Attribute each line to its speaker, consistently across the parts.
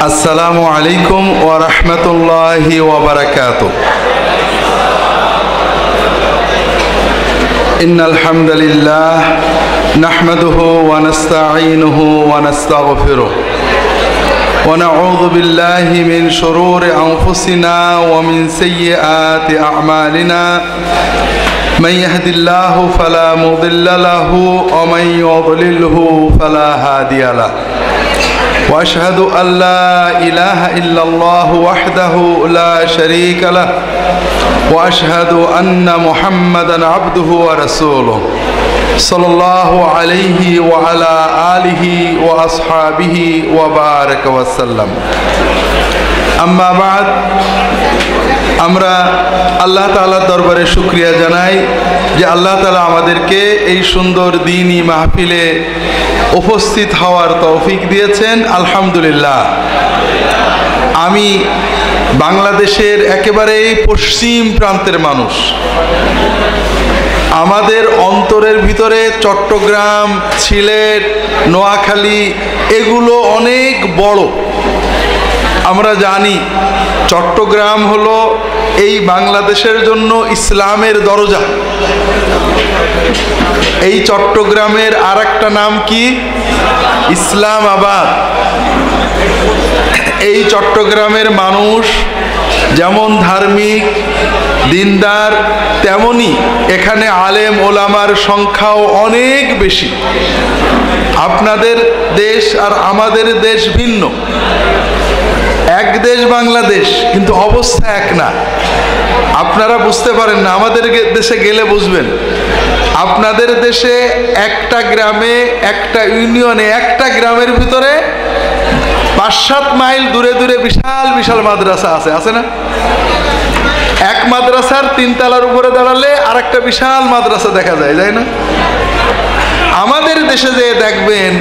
Speaker 1: আসসালামু আলাইকুম ওয়া রাহমাতুল্লাহি ওয়া বারাকাতুহু। ইন্নাল হামদালিল্লাহ নাহমাদুহু ওয়া নাস্তাঈনুহু ওয়া নাস্তাগফিরুহু ওয়া নাউযু বিল্লাহি মিন শুরুরি আনফুসিনা ওয়া মিন সাইয়্যাতি আ'মালিনা মান ইয়াহদিল্লাহু ফালা মুদিল্লা লাহু ওয়া মান ইউদ্লিলহু ফালা হাদিয়া লাহু। وأشهد أن لا إله إلا الله وحده لا شريك له وأشهد أن محمدا عبده ورسوله صلى الله عليه وعلى آله وأصحابه وبارك وسلم أما بعد আমরা আল্লাহ তাআলার দরবারে শুকরিয়া জানাই যে আল্লাহ তাআলা আমাদেরকে এই সুন্দর দ্বীনি মাহফিলে উপস্থিত হওয়ার তৌফিক দিয়েছেন। আলহামদুলিল্লাহ। আমি বাংলাদেশের একেবারেই পশ্চিম প্রান্তের মানুষ। আমাদের অন্তরের ভিতরে চট্টগ্রাম, সিলেট, নোয়াখালী এগুলো অনেক বড়। আমরা জানি চট্টগ্রাম হলো এই বাংলাদেশের জন্য ইসলামের দরজা। এই চট্টগ্রামের আরেকটা নাম কি? ইসলামাবাদ। এই চট্টগ্রামের মানুষ যেমন ধার্মিক, দিনদার, তেমনি এখানে আলেম ওলামার সংখ্যাও অনেক বেশি। আপনাদের দেশ আর আমাদের দেশ ভিন্ন। এক দেশ বাংলাদেশ, কিন্তু অবস্থা এক না। আপনারা বুঝতে পারেন না, আমাদের দেশে গেলে বুঝবেন। আপনাদের দেশে একটা গ্রামে, একটা ইউনিয়নে, একটা গ্রামের ভিতরে ৫-৭ মাইল দূরে দূরে বিশাল বিশাল মাদ্রাসা আছে না? এক মাদ্রাসার ৩ তলার উপরে দাঁড়ালে আর একটা বিশাল মাদ্রাসা দেখা যায়, তাই না? আমাদের দেশে যে দেখবেন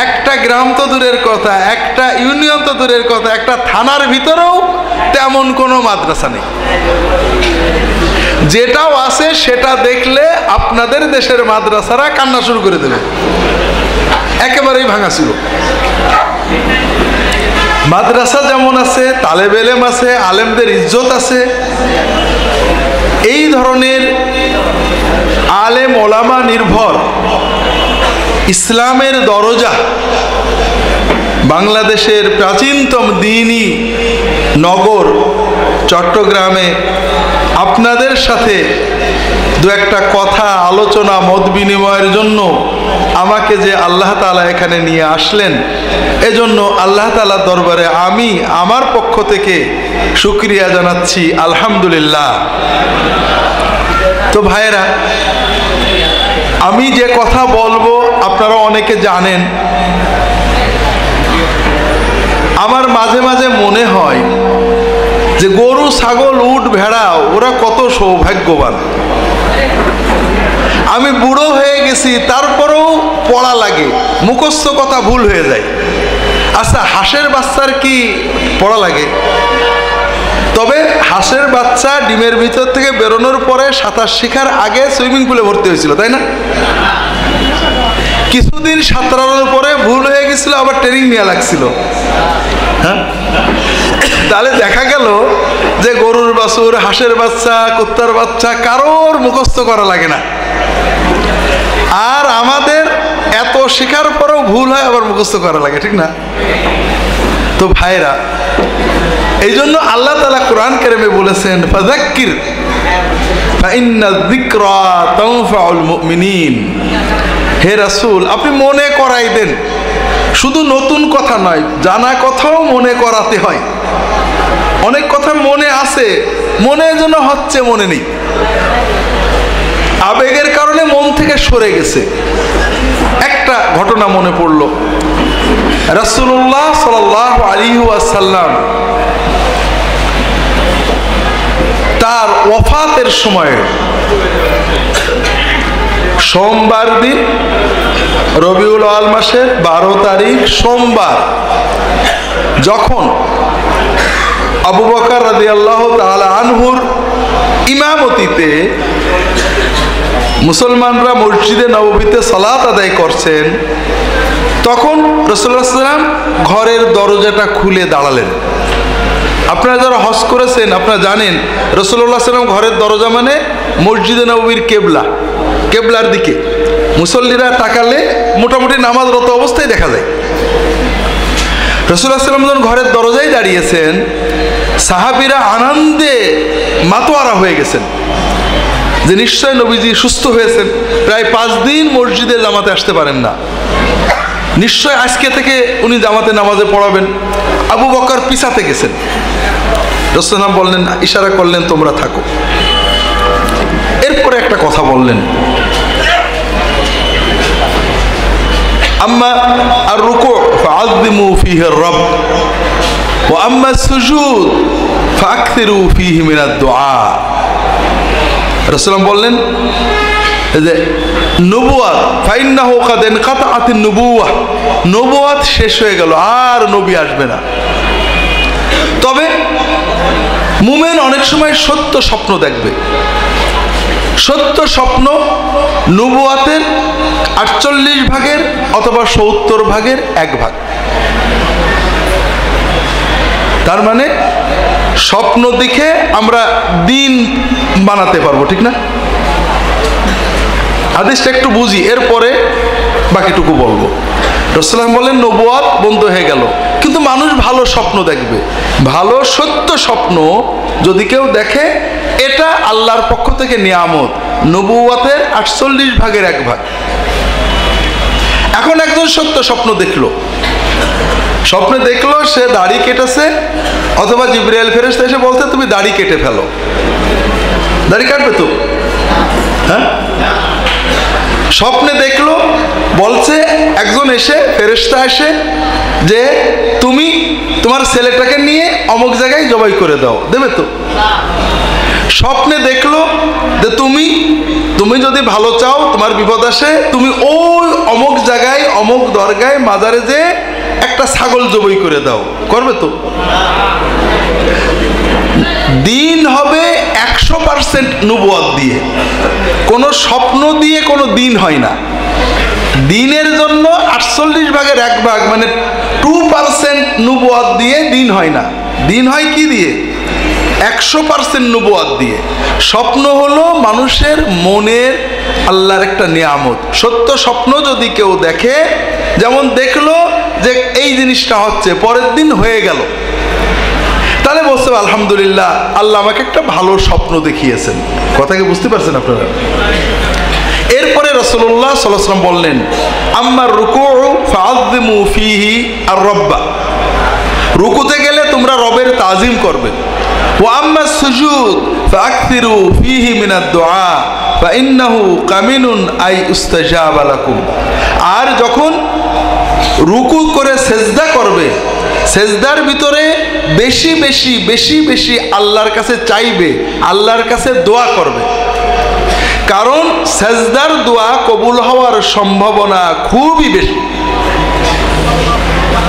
Speaker 1: একটা গ্রাম তো দূরের কথা, একটা ইউনিয়ন তো দূরের কথা, একটা থানার ভিতরেও তেমন কোনো মাদ্রাসা নেই। যেটাও আছে সেটা দেখলে আপনাদের দেশের মাদ্রাসারা কান্না শুরু করে দেবে, একেবারেই ভাঙা ছিল। মাদ্রাসা যেমন আছে, তালেব এলেম আছে, আলেমদের ইজ্জত আছে। এই ধরনের আলেম ওলামা নির্ভর ইসলামের দরজা বাংলাদেশের প্রাচীনতম দ্বীনি নগর চট্টগ্রামে আপনাদের সাথে দু একটা কথা আলোচনা মত বিনিময়ের জন্য আমাকে যে আল্লাহ তাআলা এখানে নিয়ে আসলেন, এজন্য আল্লাহ তাআলার দরবারে আমি আমার পক্ষ থেকে শুকরিয়া জানাচ্ছি। আলহামদুলিল্লাহ। তো ভাইয়েরা, আমি যে কথা বলবো আপনারা অনেকে জানেন। আমার মাঝে মাঝে মনে হয় যে গরু, ছাগল, উট, ভেড়া ওরা কত সৌভাগ্যবান। আমি বুড়ো হয়ে গেছি, তারপরেও পড়া লাগে, মুখস্থ কথা ভুল হয়ে যায়। আচ্ছা, হাঁসের বাচ্চার কি পড়া লাগে? তবে হাঁসের বাচ্চা ডিমের ভিতর থেকে বেরোনোর পরে সাঁতার শেখার আগে সুইমিং পুলে ভর্তি হয়েছিল, তাই না? কিছুদিন সাঁতরানোর পরে ভুল হয়ে গেছিল, আবার ট্রেনিং নেওয়া লাগছিল। হ্যাঁ, তাহলে দেখা গেল যে গরুর বাছুর, হাঁসের বাচ্চা, কুত্তার বাচ্চা কারোর মুখস্থ করা লাগে না। আর আমাদের এত শেখার পরেও ভুল হয়, আবার মুখস্থ করা লাগে, ঠিক না? তো ভাইরা, এই জন্য আল্লাহ তাআলা কোরআন কারিমে বলেছেন, ফাযাক্কির ফাইন্না যিকরা তানফাউল মুমিনিন। হে রাসূল, আপনি মনে করাই দেন। শুধু নতুন কথা নয়, জানা কথাও মনে করাতে হয়। অনেক কথা মনে আছে, মনে যেন হচ্ছে মনে নেই, আবেগের কারণে মন থেকে সরে গেছে। একটা ঘটনা মনে পড়ল। রাসূলুল্লাহ সাল্লাল্লাহু আলাইহি ওয়াসাল্লাম তার ওয়াফাতের সময় সোমবার দিন, রবিউল আউয়াল মাসের 12 তারিখ সোমবার, যখন আবু বকর রাদিয়াল্লাহু তাআলা আনহুর ইমামতিতে মুসলমানরা মসজিদে নববীতে সালাত আদায় করছেন, তখন রাসূলুল্লাহ সাল্লাল্লাহু আলাইহি ওয়াসাল্লাম ঘরের দরজাটা খুলে দাঁড়ালেন। আপনারা যারা হজ করেছেন আপনারা জানেন রাসূলুল্লাহ সাল্লাল্লাহু আলাইহি ওয়াসাল্লাম ঘরের দরজা মানে মসজিদে নববীর কেবলার দিকে। মুসল্লিরা তাকালে মোটামুটি নামাজরত অবস্থায় দেখা যায়। রাসূলুল্লাহ সাল্লাল্লাহু আলাইহি ওয়াসাল্লাম যখন ঘরের দরজায় দাঁড়িয়েছেন, সাহাবীরা আনন্দে মাতোয়ারা হয়ে গেছেন যে নিশ্চয় নবীজি সুস্থ হয়েছেন। প্রায় 5 দিন মসজিদে জামাতে আসতে পারেন না, নিশ্চয় আজকে থেকে উনি জামাতে নামাজে পড়াবেন। আবু বকর পিছাতে গেছেন, রাসূলুল্লাহ বললেন, ইশারা করলেন তোমরা থাকো। এরপরে একটা কথা বললেন, আম্মা আর রুকু ফাআযিমু ফীহি আর-রাব ওয়া আম্মা আস-সুজুদ ফাআকসিরু ফীহি মিনাদ দুআ। রাসূলুল্লাহ বললেন যে নবুয়াত ফাইন্নাহু কাদ ইনকাতাআতিন নবুওয়াহ, নবুয়াত শেষ হয়ে গেল, আর নবী আসবে না। তবে মুমিন অনেক সময় সত্য স্বপ্ন দেখবে। সত্য স্বপ্ন নবুয়াতের 48 ভাগের অথবা 70 ভাগের 1 ভাগ। তার মানে স্বপ্ন দেখে আমরা দিন বানাতে পারবো, ঠিক না? হাদিসটা একটু বুঝি, এরপরে বাকিটুকু বলবো। রাসূলুল্লাহ বলেন নবুয়াত বন্ধ হয়ে গেল, কিন্তু মানুষ ভালো স্বপ্ন দেখবে। ভালো সত্য স্বপ্ন যদি কেউ দেখে, এটা আল্লাহর পক্ষ থেকে নিয়ামত। নবুয়াতের 48 ভাগের 1 ভাগ। এখন একজন সত্য স্বপ্ন দেখলো, স্বপ্নে দেখলো সে দাড়ি কেটেছে, অথবা জিবরাইল ফেরেশতা এসে বলছে তুমি দাড়ি কেটে ফেলো। দাড়ি কাটবে তো? হ্যাঁ, স্বপ্নে দেখলো, বলছে একজন এসে ফেরেশতা এসে যে তুমি তোমার ছেলেটাকে নিয়ে অমুক জায়গায় জবাই করে দাও, দেবে তো? স্বপ্নে দেখলো যে তুমি যদি ভালো চাও, তোমার বিপদ আসে, তুমি ওই অমুক জায়গায় অমুক দরগায় মাজারে যে একটা ছাগল জবাই করে দাও, করবে তো? দিন হবে 100% নবুয়াত দিয়ে, কোনো স্বপ্ন দিয়ে কোনো দিন হয় না। দিনের জন্য 48 ভাগের 1 ভাগ মানে 2% নবুয়াত দিয়ে দিন হয় না। দিন হয় কি দিয়ে? 100% নবুয়াত দিয়ে। স্বপ্ন হলো মানুষের মনের আল্লাহর একটা নিয়ামত। সত্য স্বপ্ন যদি কেউ দেখে, যেমন দেখলো যে এই জিনিসটা হচ্ছে, পরের দিন হয়ে গেল, তাহলে বলতে আলহামদুলিল্লাহ, আল্লাহ আমাকে একটা ভালো স্বপ্ন দেখিয়েছেন। কথা কি বুঝতে পারছেন আপনারা? এরপরে রাসূলুল্লাহ সাল্লাল্লাহু আলাইহি ওয়াসাল্লাম বললেন, আম্মার রুকুউ ফাআযিমু ফীহি আর-রাব্বা, রুকুতে গেলে তোমরা রবের তাজিম করবে। ওয়া আম্মা সুজুদ ফাআকসিরু ফীহি মিনাদ দুআ ফাইন্নাহু কামিনুন আই ইস্তাজাবা লাকুম, আর যখন রুকু করে সেজদা করবে, সেজদার ভিতরে বেশি বেশি বেশি বেশি আল্লাহর কাছে চাইবে, আল্লাহর কাছে দোয়া করবে, কারণ সেজদার দোয়া কবুল হওয়ার সম্ভাবনা খুবই বেশি।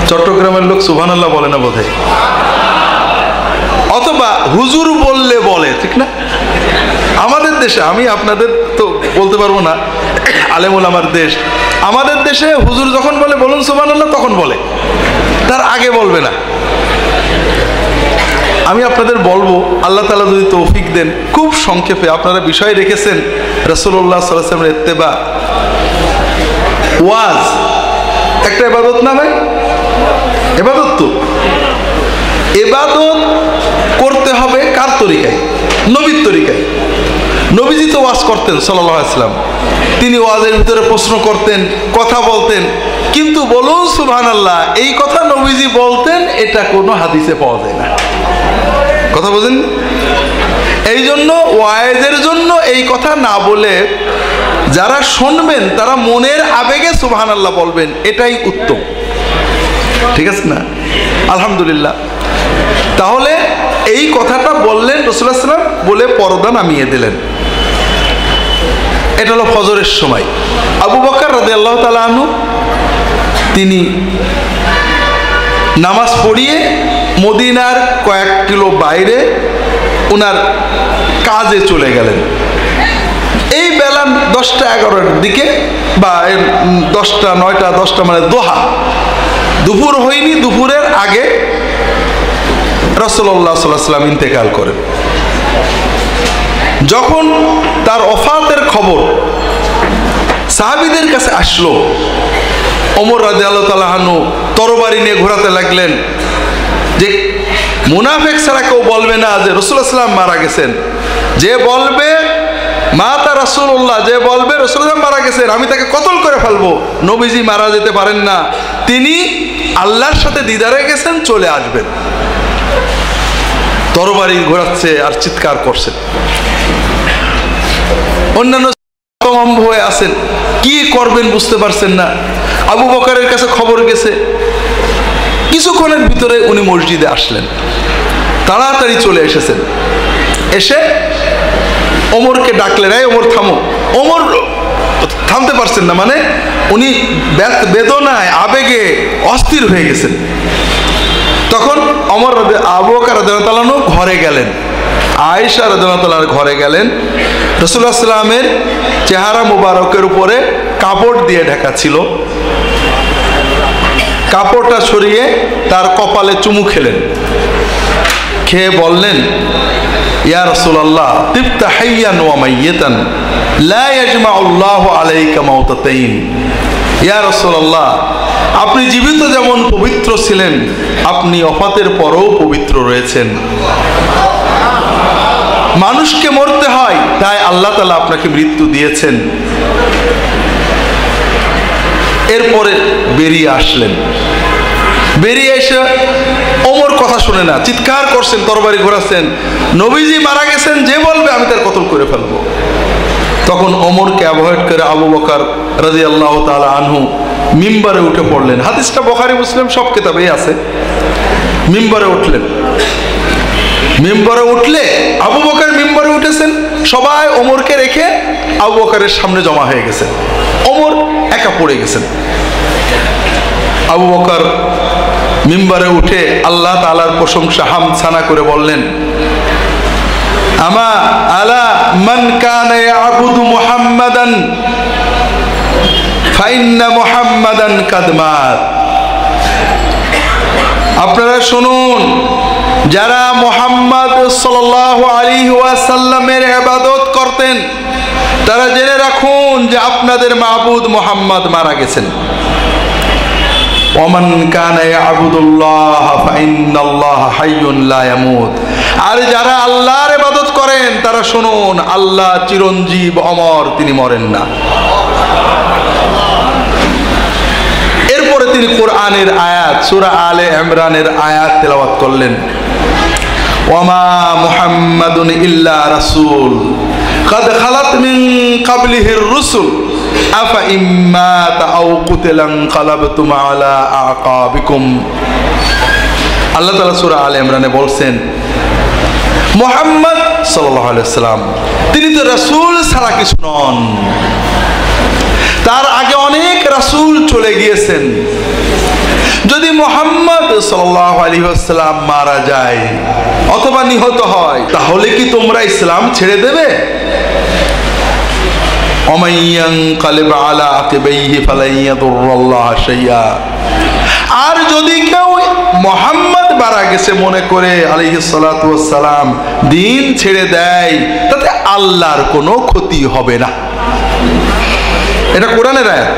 Speaker 1: চট্টগ্রামের লোক সুবহানাল্লাহ বলে না বোধহয়, অথবা হুজুর বললে বলে, ঠিক না? আমাদের দেশে, আমি আপনাদের তো বলতে পারবো না, আলেম ওলামার দেশ, আমাদের দেশে হুজুর যখন বলে বলুন সুবহানাল্লাহ, তখন বলে, তার আগে বলবে না। আমি আপনাদের বলবো, আল্লাহ তাআলা যদি তৌফিক দেন, খুব সংক্ষেপে আপনারা বিষয় রেখেছেন রাসূলুল্লাহ সাল্লাল্লাহু আলাইহি ওয়াসাল্লামের ইত্তেবা। ওয়াজ একটা ইবাদত না ভাই? ইবাদত তো। ইবাদত করতে হবে কার তরিকায়? নবীর তরিকায়। নবীজি তো ওয়াজ করতেন সাল্লাল্লাহু আলাইহি ওয়াসাল্লাম, তিনি ওয়াজের ভিতরে প্রশ্ন করতেন, কথা বলতেন, কিন্তু বলুন সুবহানাল্লাহ, এই কথা নবীজি বলতেন এটা কোনো হাদিসে পাওয়া যায় না। কথা বলেন? এই জন্য ওয়াজের জন্য এই কথা না বলে যারা শুনবেন তারা মনের আবেগে সুবহানাল্লাহ বলবেন, এটাই উত্তম। ঠিক আছে না? আলহামদুলিল্লাহ। তাহলে এই কথাটা বললেন রাসূলুল্লাহ সাল্লাল্লাহু আলাইহি ওয়াসাল্লাম, বলে পর্দা নামিয়ে দিলেন। এটা হলো ফজরের সময়। আবু বকর রাদিয়াল্লাহু তাআলা আনহু তিনি নামাজ পড়িয়ে মদিনার কয়েক কিলো বাইরে ওনার কাজে চলে গেলেন। এই বেলা 10টা-11টার দিকে বা 10টা-9টা-10টা মানে দোহা, দুপুর হয়নি, দুপুরের আগে রাসূলুল্লাহ সাল্লাল্লাহু আলাইহি ওয়াসাল্লাম ইন্তেকাল করেন। যখন তার ওফাতের খবর সাহাবীদের কাছে আসলো, ওমর রাদিয়াল্লাহু তাআলা আনহু তরবারি নিয়ে ঘোরাতে লাগলেন যে মুনাফিক ছাড়া কেউ বলবে না যে রাসূলুল্লাহ সাল্লাল্লাহু আলাইহি ওয়াসাল্লাম মারা গেছেন। যে বলবে মাতা রাসূলুল্লাহ, যে বলবে রাসূলুল্লাহ মারা গেছেন, আমি তাকে কতল করে ফেলবো। নবীজি মারা যেতে পারেন না, তিনি আল্লাহর সাথে দিদারে গেছেন, চলে আসবেন। তরবারি ঘোরাচ্ছে আর চিৎকার করছেন। অন্যান্য হয়ে আছেন, কি করবেন বুঝতে পারছেন না। আবু বকরের কাছে খবর গেছে, কিছুক্ষণের ভিতরে উনি মসজিদে আসলেন, তাড়াতাড়ি চলে এসেছেন। এসে ওমরকে ডাকলেন, এই ওমর থামো। ওমর থামতে পারছেন না, মানে উনি বেদনায় আবেগে অস্থির হয়ে গেছেন। তখন ওমর আবু বকর রাদিয়াল্লাহু তাআলা ঘরে গেলেন, আয়েশা রাদিয়াল্লাহু তাআলার ঘরে গেলেন। রাসূলুল্লাহ সাল্লাল্লাহু আলাইহি ওয়াসাল্লামের চেহারা মুবারকের উপরে কাপড় দিয়ে ঢাকা ছিল। কাপড়টা সরিয়ে তার কপালে চুমু খেলেন, খেয়ে বললেন, ইয়া রাসূলুল্লাহ তিবতা হাইয়ান ওয়া মাইয়াতান লা ইয়াজমাউল্লাহু আলাইকা মাউতাতাইন। ইয়া রাসূলুল্লাহ, আপনি জীবিত যেমন পবিত্র ছিলেন, আপনি ওফাতের পরেও পবিত্র রয়েছেন। মানুষকে মরতে হয়, তাই আল্লাহ তাআলা আপনাকে মৃত্যু দিয়েছেন। এরপরে বেরিয়ে আসলেন। বেরিয়ে এসে ওমর কথা শুনে না, চিৎকার করছেন, তরবারি ঘোরাচ্ছেন, নবীজি মারা গেছেন, যে বলবে আমি তার কতল করে ফেলবো। তখন ওমরকে অ্যাভয়েড করে আবু বকর রাদিয়াল্লাহু তাআলা আনহু মিম্বারে উঠে পড়লেন। হাদিসটা বুখারী মুসলিম সব কিতাবেই আছে। মিম্বারে উঠলেন। মিম্বারে উঠলে আবু বকর মিম্বারে উঠেছেন, সবাই ওমরকে রেখে আবু বকরের সামনে জমা হয়ে গেছে। ওমর একা পড়ে গেছেন। আবু বকর মিম্বারে উঠে আল্লাহ তাআলার প্রশংসা হামদ সানা করে বললেন, আমা আলা মান কানা ইয়াবুদু মুহাম্মাদান ফাইন্না মুহাম্মাদান কাদ মাত। আপনারা শুনুন, যারা মুহাম্মদ সাল্লাল্লাহু আলাইহি ওয়াসাল্লামের ইবাদত করতেন, তারা জেনে রাখুন যে আপনাদের মাবুদ মুহাম্মদ মারা গেছেন। ওমান কানা ইয়াবুদুল্লাহ ফাইন্নাল্লাহা হাইয়ুন লা ইয়ামুত। আর যারা আল্লাহর ইবাদত করেন, তারা শুনুন, আল্লাহ চিরঞ্জীব, অমর, তিনি মরেন না। এরপরে তিনি কোরআনের আয়াত সূরা আলে ইমরানের আয়াত তেলাওয়াত করলেন, ওয়ামা মুহাম্মাদুন ইল্লা রাসূল কাদ খালাত মিন ক্বাবলিহির রুসুল আফা ইম্মাতা আও কুতিলান কালাবতুম আলা আকাবিকুম। আল্লাহ তাআলা সূরা আলে ইমরানে বলছেন, মুহাম্মদ সাল্লাল্লাহু আলাইহি ওয়াসাল্লাম তিনি তো রাসূল ছাড়া কিছু নন। তার আগে অনেক রাসূল চলে গিয়েছেন। যদি মুহাম্মদ সাল্লাল্লাহু আলাইহি ওয়াসাল্লাম মারা যায় অথবা নিহত হয়, তাহলে কি তোমরা ইসলাম ছেড়ে দেবে? ওমাইয়ানকালিব আলা আকিবাইহি ফালান ইয়াদুররাল্লাহা শাইআ। আর যদি কেউ মুহাম্মদ মারা গেছে মনে করে আলাইহিস সালাতু ওয়াস সালাম দিন ছেড়ে দেয়, তাতে আল্লাহর কোনো ক্ষতি হবে না। এটা কোরআনের আয়াত,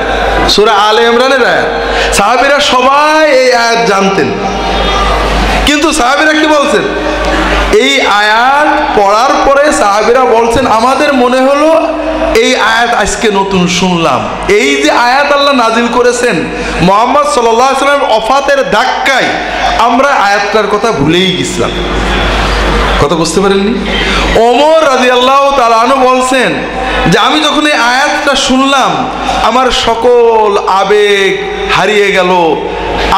Speaker 1: সূরা আলে ইমরানের আয়াত। সাহাবীরা সবাই এই আয়াত জানতেন, কিন্তু সাহাবীরা কি বলছেন? এই আয়াত পড়ার পরে সাহাবীরা বলছেন, আমাদের মনে হলো এই আয়াত আজকে নতুন শুনলাম। এই যে আয়াত আল্লাহ নাজিল করেছেন মুহাম্মদ সাল্লাল্লাহু আলাইহি ওয়াসাল্লামের ওফাতের ধাক্কায় আমরা আয়াতটার কথা ভুলেই গেছিলাম। কথা বুঝতে পারেননি? ওমর রাদিয়াল্লাহু তাআলা আনহু বলছেন যে আমি যখন এই আয়াতটা শুনলাম, আমার সকল আবেগ হারিয়ে গেল।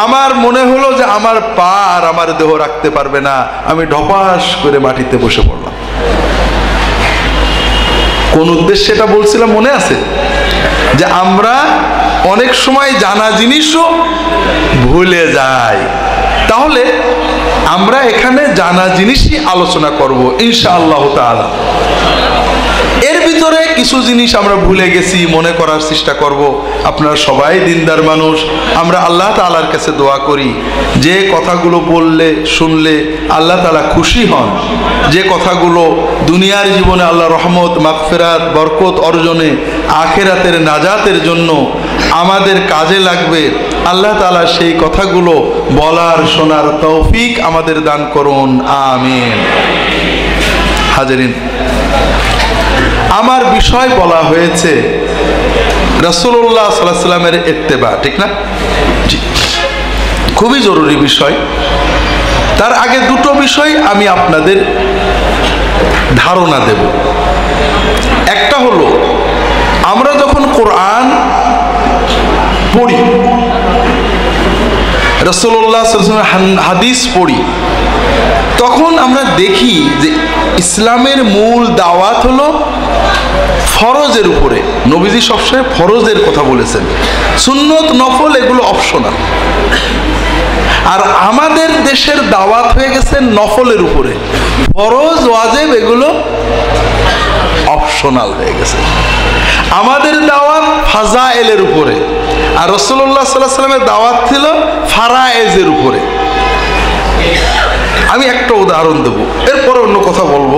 Speaker 1: আমার মনে হলো যে আমার পা আর আমার দেহ রাখতে পারবে না, আমি ঢপাস করে মাটিতে বসে পড়লাম। কোন উদ্দেশ্যে এটা বলছিলাম মনে আছে? যে আমরা অনেক সময় জানা জিনিসও ভুলে যাই। তাহলে আমরা এখানে জানা জিনিসই আলোচনা করব ইনশাআল্লাহ তাআলা। এর ভিতরে ভিতরে কিছু জিনিস আমরা ভুলে গেছি, মনে করার চেষ্টা করব। আপনারা সবাই দিনদার মানুষ, আমরা আল্লাহ তাআলার কাছে দোয়া করি যে কথাগুলো বললে শুনলে আল্লাহ তাআলা খুশি হন, যে কথাগুলো দুনিয়ার জীবনে আল্লাহ রহমত মাগফিরাত বরকত অর্জনে আখিরাতের নাজাতের জন্য আমাদের কাজে লাগবে, আল্লাহ তাআলা সেই কথাগুলো বলার শোনার তৌফিক আমাদের দান করুন, আমিন। হাজেরিন, আমার বিষয় বলা হয়েছে রাসূলুল্লাহ সাল্লাল্লাহু আলাইহি ওয়াসাল্লামের ইত্তেবা, ঠিক না? জি, খুবই জরুরি বিষয়। তার আগে দুটো বিষয় আমি আপনাদের ধারণা দেব। একটা হলো, আমরা যখন কোরআন পড়ি, রাসূলুল্লাহ সাল্লাল্লাহু আলাইহি ওয়াসাল্লামের হাদিস পড়ি, তখন আমরা দেখি যে ইসলামের মূল দাওয়াত হলো ফরজের উপরে। নবীজি সবসময় ফরজের কথা বলেছেন, সুন্নত নফল এগুলো অপশনাল। আর আমাদের দেশের দাওয়াত হয়ে গেছে নফলের উপরে, ফরজ ওয়াজিব এগুলো অপশনাল হয়ে গেছে। আমাদের দাওয়াত ফাজাইলের উপরে, আর রাসূলুল্লাহ সাল্লাল্লাহু আলাইহি ওয়াসাল্লামের দাওয়াত ছিল ফারায়েজের উপরে। আমি একটা উদাহরণ দেব, এরপরে অন্য কথা বলবো।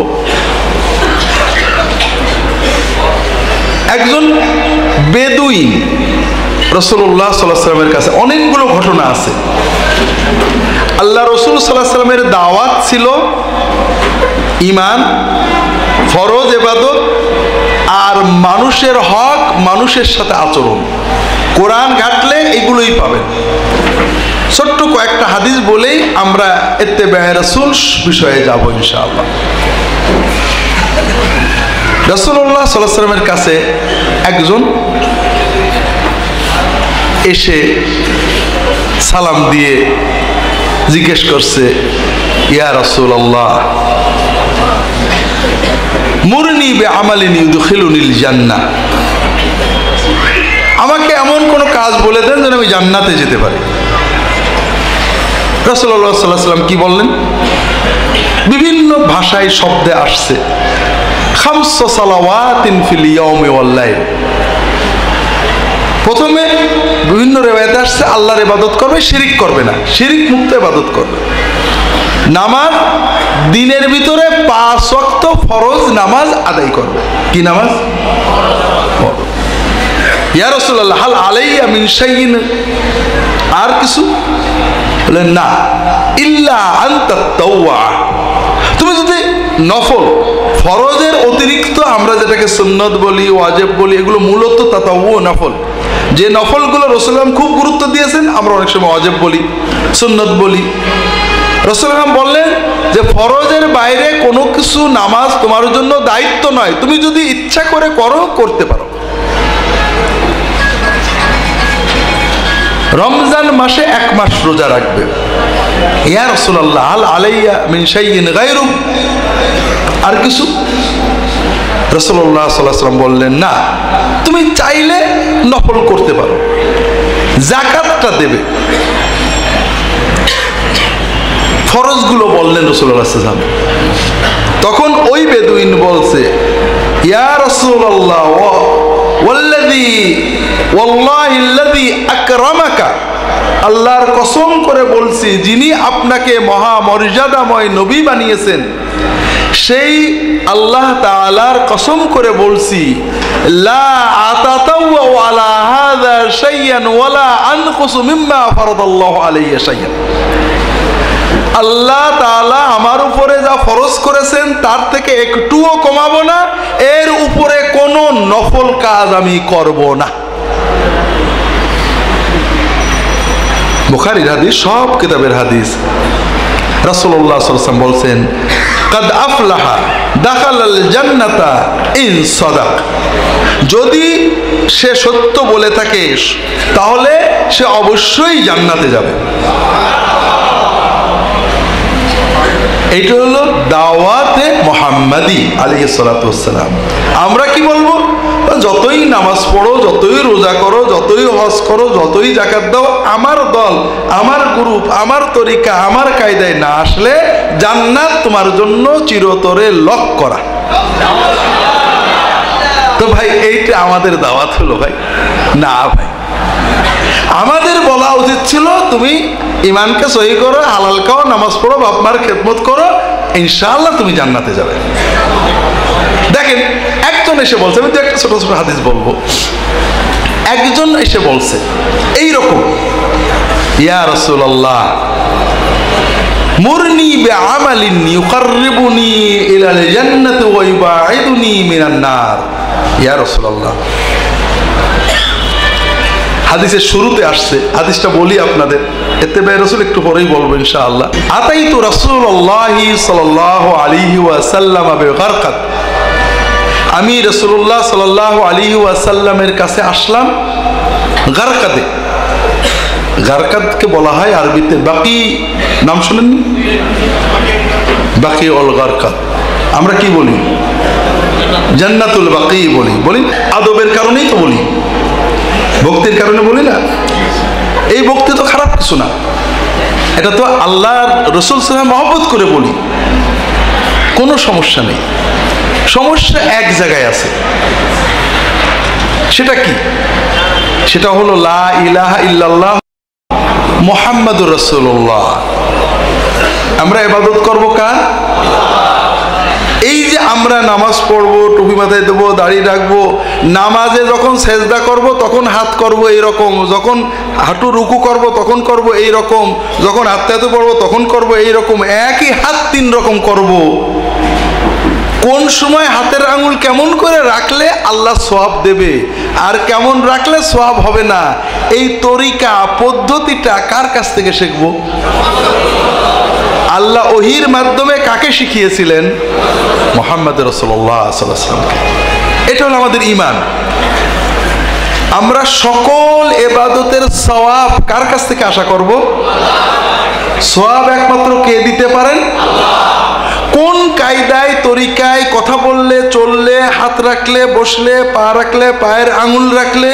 Speaker 1: একজন বেদুইন রাসূলুল্লাহ সাল্লাল্লাহু আলাইহি ওয়াসাল্লামের কাছে, অনেকগুলো ঘটনা আছে। আল্লাহ রাসূল সাল্লাল্লাহু আলাইহি ওয়াসাল্লামের দাওয়াত ছিল ঈমান, ফরজ ইবাদত আর মানুষের হক, মানুষের সাথে আচরণ। কোরআন ঘাটলে এগুলোই পাবেন। ছোট্ট কয়েকটা হাদিস বলেই আমরা ইত্তেবায়ে রাসূল বিষয়ে যাব ইনশাআল্লাহ। রাসূলুল্লাহ সাল্লাল্লাহু আলাইহি ওয়াসাল্লামের কাছে একজন এসে সালাম দিয়ে জিজ্ঞেস করছে, ইয়া রাসূলুল্লাহ মুরনি বিআমালিন ইউদখিলুনিল জান্নাহ, আমাকে এমন কোনো কাজ বলে দেন যেন আমি জান্নাতে যেতে পারি। রাসূলুল্লাহ সাল্লাল্লাহু আলাইহি ওয়াসাল্লাম কি বললেন? বিভিন্ন ভাষায় শব্দে আসছে, খামসু সালাওয়াতিন ফিল ইয়াউমি ওয়াল লাইল। প্রথমে বিভিন্ন রিওয়ায়াতে আসছে আল্লাহর ইবাদত করবে, শিরিক করবে না, শিরিক মুক্ত ইবাদত করবে। নামাজ দিনের ভিতরে 5 ওয়াক্ত ফরজ নামাজ আদায় করবে। কি নামাজ? ইয়া রাসূলুল্লাহ হাল আলাইয়া মিন শাইইন, আর কিছু? বলেন না, ইল্লা আনতা তাওয়া, তুমি যদি নফল ফরজের অতিরিক্ত আমরা যেটাকে সুন্নত বলি, ওয়াজিব বলি, এগুলো মূলত তাতাওয়ু নফল। যে নফলগুলো রাসূলুল্লাহ খুব গুরুত্ব দিয়েছেন, আমরা অনেক সময় ওয়াজিব বলি, সুন্নত বলি। রাসূলুল্লাহ বললেন যে ফরজের বাইরে কোনো কিছু নামাজ তোমার জন্য দায়িত্ব নয়, তুমি যদি ইচ্ছা করে করো, করতে পারো। রমজান মাসে 1 মাস রোজা রাখবে। ইয়া রাসূলুল্লাহ হাল আলাইয়া মিন শাইইন গায়রু, আর কিছু? রাসূলুল্লাহ সাল্লাল্লাহু আলাইহি ওয়াসাল্লাম বললেন, না, তুমি চাইলে নফল করতে পারো, যাকাতটা দেবে। ফরজগুলো বললেন রাসূলুল্লাহ সাল্লাল্লাহু আলাইহি ওয়াসাল্লাম। তখন ওই বেদুইন বলছে, ইয়া রাসূলুল্লাহ ওয়াল্লাযী ওয়াল্লাহিল্লাযী আকরামাকা, আল্লাহর কসম করে বলছি যিনি আপনাকে মহা মর্যাদাময় নবী বানিয়েছেন, সেই আল্লাহ তাআলার কসম করে বলছি, লা আতাতাওয়া আলা হাযা শাইয়ান ওয়ালা আনকুসু মিম্মা ফারাদাল্লাহু আলাইয়া শাইয়ান। আল্লাহ তাআলা আমার উপরে যা ফরজ করেছেন তার থেকে একটুও কমাবো না, এর উপরে কোনো নফল কাজ আমি করব না। বুখারীর হাদিস, সব কিতাবের হাদিস। রাসূলুল্লাহ সাল্লাল্লাহু আলাইহি ওয়াসাল্লাম বলছেন, কাদ আফলাহা দাখালাল জান্নাতা ইন সাদাক, যদি সে সত্য বলে থাকে তাহলে সে অবশ্যই জান্নাতে যাবে। এইটা হলো দাওয়াতে মুহাম্মাদি আলাইহিস সালাতু ওয়াস সালাম। আমরা কি বলবো? যতই নামাজ পড়ো, যতই রোজা করো, যতই হজ করো, যতই যাকাত দাও, আমার দল, আমার গ্রুপ, আমার তরিকা, আমার কায়দায় না আসলে জান্নাত তোমার জন্য চিরতরে লক করা। ভাই এইটা আমাদের দাওয়াত হলো ভাই? না ভাই, আমাদের বলা উচিত ছিল তুমি ইমানকে সহি করো, হালাল খাও, নামাজ পড়ো, বাপ মার খেদমত করো, ইনশাআল্লাহ তুমি জান্নাতে যাবে। দেখেন একজন এসে বলছে, আমি তো একটা ছোট ছোট হাদিস বলবো, একজন এসে বলছে এইরকম, ইয়া রাসূলুল্লাহ মুরনি বিআমালিন ইউকাররিবুনি ইলাল জান্নাতি ওয়া ইউবাঈদুনি মিনান নার। ইয়া রাসূলুল্লাহ, হাদিসের শুরুতে আসছে, হাদিসটা বলি আপনাদের, ইত্তেবা রাসূল একটু পরেই বলবো ইনশাআল্লাহ। আতাইতু রাসূলুল্লাহি সাল্লাল্লাহু আলাইহি ওয়াসাল্লাম বিগারকাত, আমি রাসূলুল্লাহ সাল্লাল্লাহু আলাইহি ওয়াসাল্লামের কাছে আসলাম গারকাতে। গারকাতকে বলা হয় আরবিতে বাকি, নাম শুনেননি? বাকি অল গারকাত, আমরা কি বলি? জান্নাতুল বাকি বলি। বলি আদবের কারণেই তো বলি, ভক্তির কারণে বলি না। এই ভক্তি তো খারাপ কিছু না, এটা তো আল্লাহর রাসূল সাল্লাল্লাহু আলাইহি ওয়াসাল্লাম মহব্বত করে বলি, কোনো সমস্যা নেই। সমস্যা এক জায়গায় আছে, সেটা কি? সেটা হলো লা ইলাহা ইল্লাল্লাহ মুহাম্মাদুর রাসূলুল্লাহ। আমরা ইবাদত করব কার? এই যে আমরা নামাজ পড়বো, টুপি মাথায় দেবো, দাড়ি রাখবো, নামাজে যখন সেজদা করব তখন হাত করব এইরকম, যখন হাঁটু রুকু করব তখন করব এইরকম, যখন আত্মাতে পড়বো তখন করব এইরকম, একই হাত 3 রকম করব। কোন সময় হাতের আঙুল কেমন করে রাখলে আল্লাহ সওয়াব দেবে আর কেমন রাখলে সওয়াব হবে না, এই তরিকা পদ্ধতিটা কার কাছ থেকে শিখবো? আল্লাহ ওহির মাধ্যমে কাকে শিখিয়েছিলেন? মুহাম্মদ রাসূলুল্লাহ সাল্লাল্লাহু আলাইহি ওয়াসাল্লামকে। এটা হলো আমাদের ঈমান। আমরা সকল ইবাদতের সওয়াব কার কাছ থেকে আশা করব? সওয়াব একমাত্র কে দিতে পারেন? কোন কায়দায় তরিকায় কথা বললে, চললে, হাত রাখলে, বসলে, পা রাখলে, পায়ের আঙুল রাখলে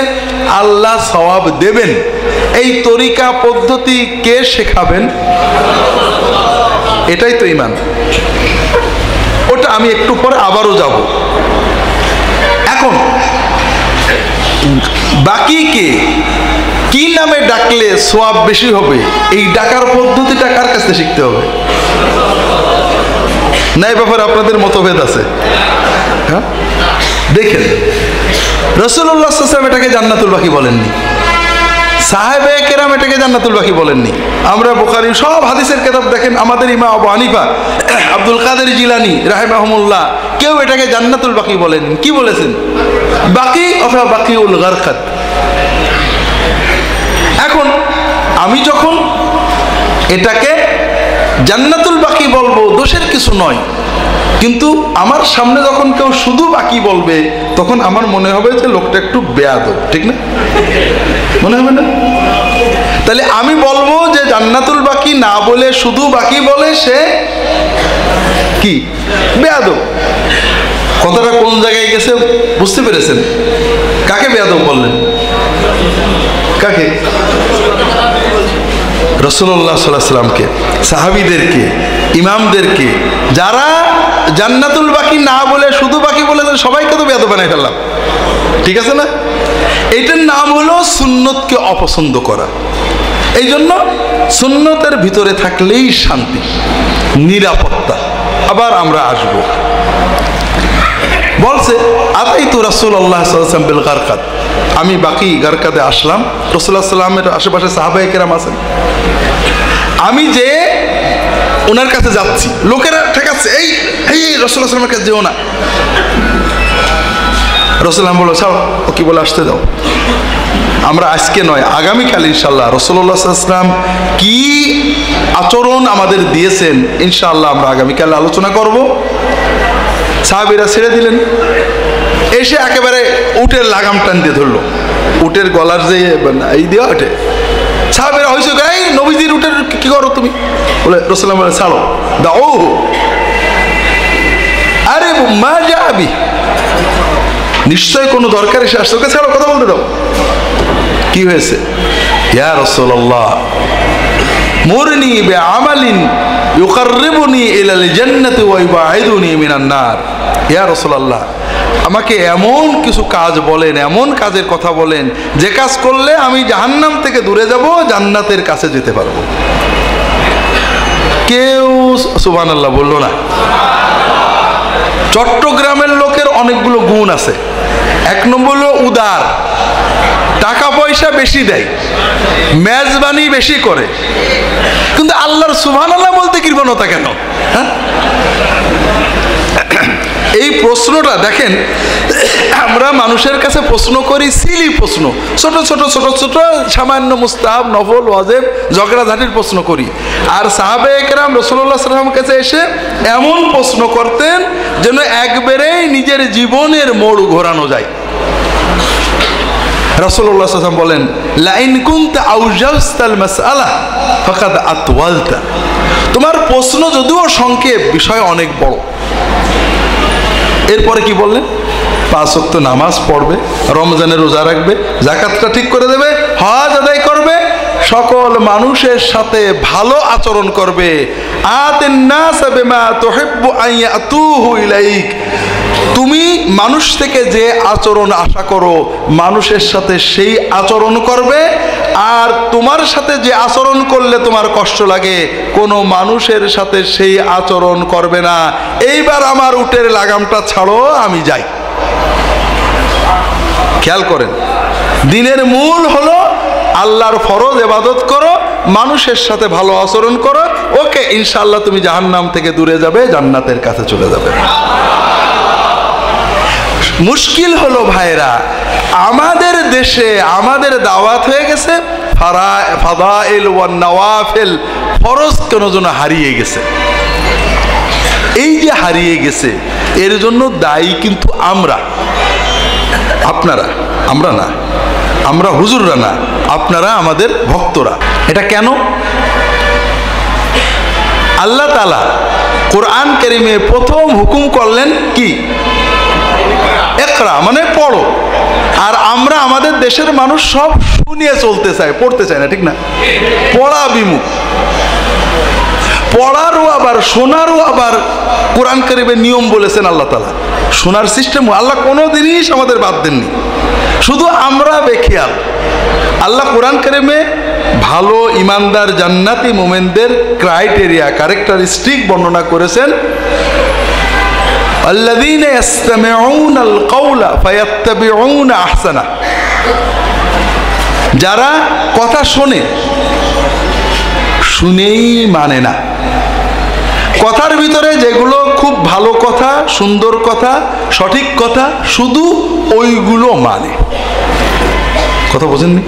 Speaker 1: আল্লাহ সওয়াব দেবেন, এই তরিকা পদ্ধতি কে শেখাবেন? এটাই তো ঈমান। ওটা আমি একটু পরে আবারও যাব। এখন বাকি কে কি নামে ডাকলে সওয়াব বেশি হবে, এই ডাকার পদ্ধতিটা কার কাছে শিখতে হবে? না এই ব্যাপারে আপনাদের মতভেদ আছে? হ্যাঁ, দেখেন রাসূলুল্লাহ সাল্লাল্লাহু আলাইহি ওয়াসাল্লাম এটাকে জান্নাতুল বাকি বলেননি, সাহাবায়ে কেরাম এটাকে জান্নাতুল বাকি বলেননি। আমরা বুখারী সব হাদিসের কিতাব দেখেন, আমাদের ইমাম আবু হানিফা, আব্দুল কাদের জিলানী রাহিমাহুমুল্লাহ, কেউ এটাকে জান্নাতুল বাকি বলেননি। কি বলেছেন? বাকি অথবা বাকিউল গারকাত। এখন আমি যখন এটাকে জান্নাতুল বাকি বলবো, দোষের কিছু নয়, কিন্তু আমার সামনে যখন কেউ শুধু বাকি বলবে তখন আমার মনে হবে যে লোকটা একটু বেয়াদব, ঠিক না? মনে হবে না? তাহলে আমি বলবো যে জান্নাতুল বাকি না বলে শুধু বাকি বলে সে কি? বেয়াদব। কথাটা কোন জায়গায় গেছে বুঝতে পেরেছেন? কাকে বেয়াদব বললেন? কাকে? রাসূলুল্লাহ সাল্লাল্লাহু আলাইহি ওয়াসাল্লামকে, সাহাবীদেরকে, ইমামদেরকে। যারা জান্নাতুল বাকি না বলে শুধু বাকি বলেছেন সবাইকে তো বেয়াদব বানাই ফেললাম, ঠিক আছে না? এইটার নাম হলো সুন্নতকে অপছন্দ করা। এই জন্য সুন্নতের ভিতরে থাকলেই শান্তি, নিরাপত্তা। আবার আমরা আসব, বলছে আতাইতু রাসূলুল্লাহ সাল্লাল্লাহু আলাইহি ওয়াসাল্লাম বিল গারকাত, আমি বাকি গারকাতে আসলাম। রাসূলুল্লাহ সাল্লাল্লাহু আলাইহি ওয়াসাল্লামের আশেপাশে সাহাবায়ে কেরাম আছেন, আমি যে ওনার কাছে যাচ্ছি, লোকেরা ঠেকাচ্ছে, এই এই রাসূলুল্লাহ সাল্লাল্লাহু আলাইহি ওয়াসাল্লামের কাছে যেও না। রাসূলুল্লাহ বলল, ছাড়ো, ও কি বলে আসতে দাও। আমরা আজকে নয়, আগামীকাল ইনশাআল্লাহ রাসূলুল্লাহ সাল্লাল্লাহু আলাইহি ওয়াসাল্লাম কি আচরণ আমাদের দিয়েছেন ইনশাআল্লাহ আমরা আগামীকাল আলোচনা করব। সাহাবীরা ছেড়ে দিলেন, এসে একেবারে উটের লাগাম টান দিয়ে ধরলো, উটের গলার যে এই দেওয়া ওঠে। সাহাবীরা হয়েছে, এই নবীজির উটের কি করো তুমি? বলে রাসূলুল্লাহ বলে, ছাড়ো, দাও। আরে মা যাবি, নিশ্চয় কোনো দরকার এসে আসছে, ওকে ছাড়ো, কথা বলতে দাও। কি হয়েছে? ইয়া রাসূলুল্লাহ মুরনি বিআমালিন ইউকাররিবুনি ইলাল জান্নাতি ওয়া ইউবাঈদুনি মিনান নার। ইয়া রাসূলুল্লাহ আমাকে এমন কিছু কাজ বলেন, এমন কাজের কথা বলেন যে কাজ করলে আমি জাহান্নাম থেকে দূরে যাব, জান্নাতের কাছে যেতে পারবো। কেউ সুবহানাল্লাহ বললো না। চট্টগ্রামের লোকের অনেকগুলো গুণ আছে। এক নম্বর হলো উদার, টাকা পয়সা বেশি দেয়, মেজবানি বেশি করে, কিন্তু আল্লাহর সুবহানাল্লাহ বলতে কৃপণতা কেন? হ্যাঁ, এই প্রশ্নটা দেখেন, আমরা মানুষের কাছে প্রশ্ন করি সিলি প্রশ্ন, ছোট ছোট ছোট ছোট সামান্য মুস্তাহাব, নফল, ওয়াজিব, ঝগড়াঝাটির প্রশ্ন করি। আর সাহাবায়ে কেরাম রাসূলুল্লাহ সাল্লাল্লাহু আলাইহি ওয়াসাল্লামের কাছে এসে এমন প্রশ্ন করতেন যেন একবারেই নিজের জীবনের মোড় ঘোরানো যায়। রাসূলুল্লাহ সাল্লাল্লাহু আলাইহি ওয়াসাল্লাম বলেন, লাইন কুনতা আউজাস্তাল মাসআলা ফাকাদ আতওয়ালতা। তোমার প্রশ্ন যদিও সংক্ষেপ, বিষয় অনেক বড়। এরপরে কি বললেন? 5 ওয়াক্ত নামাজ পড়বে, রমজানের রোজা রাখবে, যাকাতটা ঠিক করে দেবে, হজ আদায় করবে, সকল মানুষের সাথে ভালো আচরণ করবে। আতিন নাস বিমা তুহিব্বু আন ইয়াতুহু ইলাইক। তুমি মানুষ থেকে যে আচরণ আশা করো, মানুষের সাথে সেই আচরণ করবে। আর তোমার সাথে যে আচরণ করলে তোমার কষ্ট লাগে, কোনো মানুষের সাথে সেই আচরণ করবে না। এইবার আমার উটের লাগামটা ছাড়ো, আমি যাই। খেয়াল করেন, দিনের মূল হলো আল্লাহর ফরজ ইবাদত করো, মানুষের সাথে ভালো আচরণ করো, ওকে ইনশাআল্লাহ তুমি জাহান্নাম থেকে দূরে যাবে, জান্নাতের কাছে চলে যাবে। মুশকিল হলো ভাইরা, আমাদের দেশে আমাদের দাওয়াত হয়ে গেছে ফাদাইল ওয়ান নওয়াফিল, ফরজ কেন যেন হারিয়ে গেছে। এই যে হারিয়ে গেছে, এর জন্য দায়ী কিন্তু আমরা, আপনারা, আমরা না, আমরা হুজুররা না, আপনারা আমাদের ভক্তরা। এটা কেন? আল্লাহ তাআলা কোরআন কারীমে প্রথম হুকুম করলেন কি? ইকরা, মানে পড়ো। আর আমরা আমাদের দেশের মানুষ সব শুনিয়ে চলতে চায়, পড়তে চায় না, ঠিক না? পড়া বিমুখ। পড়ারও আবার শোনারও আবার কোরআন কারীমের নিয়ম বলেছেন আল্লাহ তাআলা। শোনার সিস্টেম আল্লাহ কোনো জিনিস আমাদের বাদ দেননি, শুধু আমরা বেখেয়াল। আল্লাহ কোরআন কারীমে ভালো ইমানদার জান্নাতি মুমিনদের ক্রাইটেরিয়া, ক্যারেক্টারিস্টিক বর্ণনা করেছেন। আল্লাযীনা ইসতামিউনাল কাওলা ফায়াত্তাবিউনা আহসানা। যারা কথা শোনে, শুনেই মানে না, কথার ভিতরে যেগুলো খুব ভালো কথা, সুন্দর কথা, সঠিক কথা, শুধু ওইগুলো মানে। কথা বোঝেননি?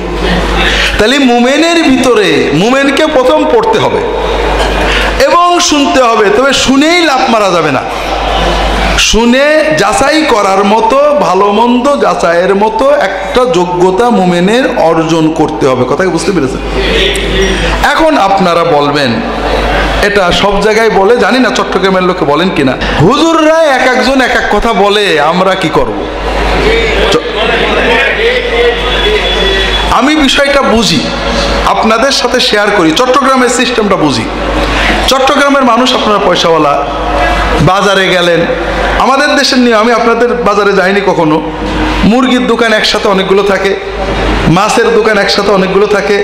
Speaker 1: তাহলে মুমিনের ভিতরে, মুমিনকে প্রথম পড়তে হবে এবং শুনতে হবে, তবে শুনেই লাভ মারা যাবে না। শুনে যাচাই করার মতো, ভালো মন্দ যাচাইয়ের মতো একটা যোগ্যতা মুমিনের অর্জন করতে হবে। কথা বুঝতে পেরেছেন? এখন আপনারা বলবেন, এটা সব জায়গায় বলে, জানি না চট্টগ্রামের লোকে বলেন কিনা, হুজুররা এক একজন এক এক কথা বলে, আমরা কি করব? আমি বিষয়টা বুঝি, আপনাদের সাথে শেয়ার করি, চট্টগ্রামের সিস্টেমটা বুঝি। চট্টগ্রামের মানুষ, আপনারা পয়সাওয়ালা, বাজারে গেলেন, আমাদের দেশের নিয়ে, আমি আপনাদের বাজারে যাইনি কখনো, মুরগির দোকান একসাথে অনেকগুলো থাকে, মাছের দোকান একসাথে অনেকগুলো থাকে,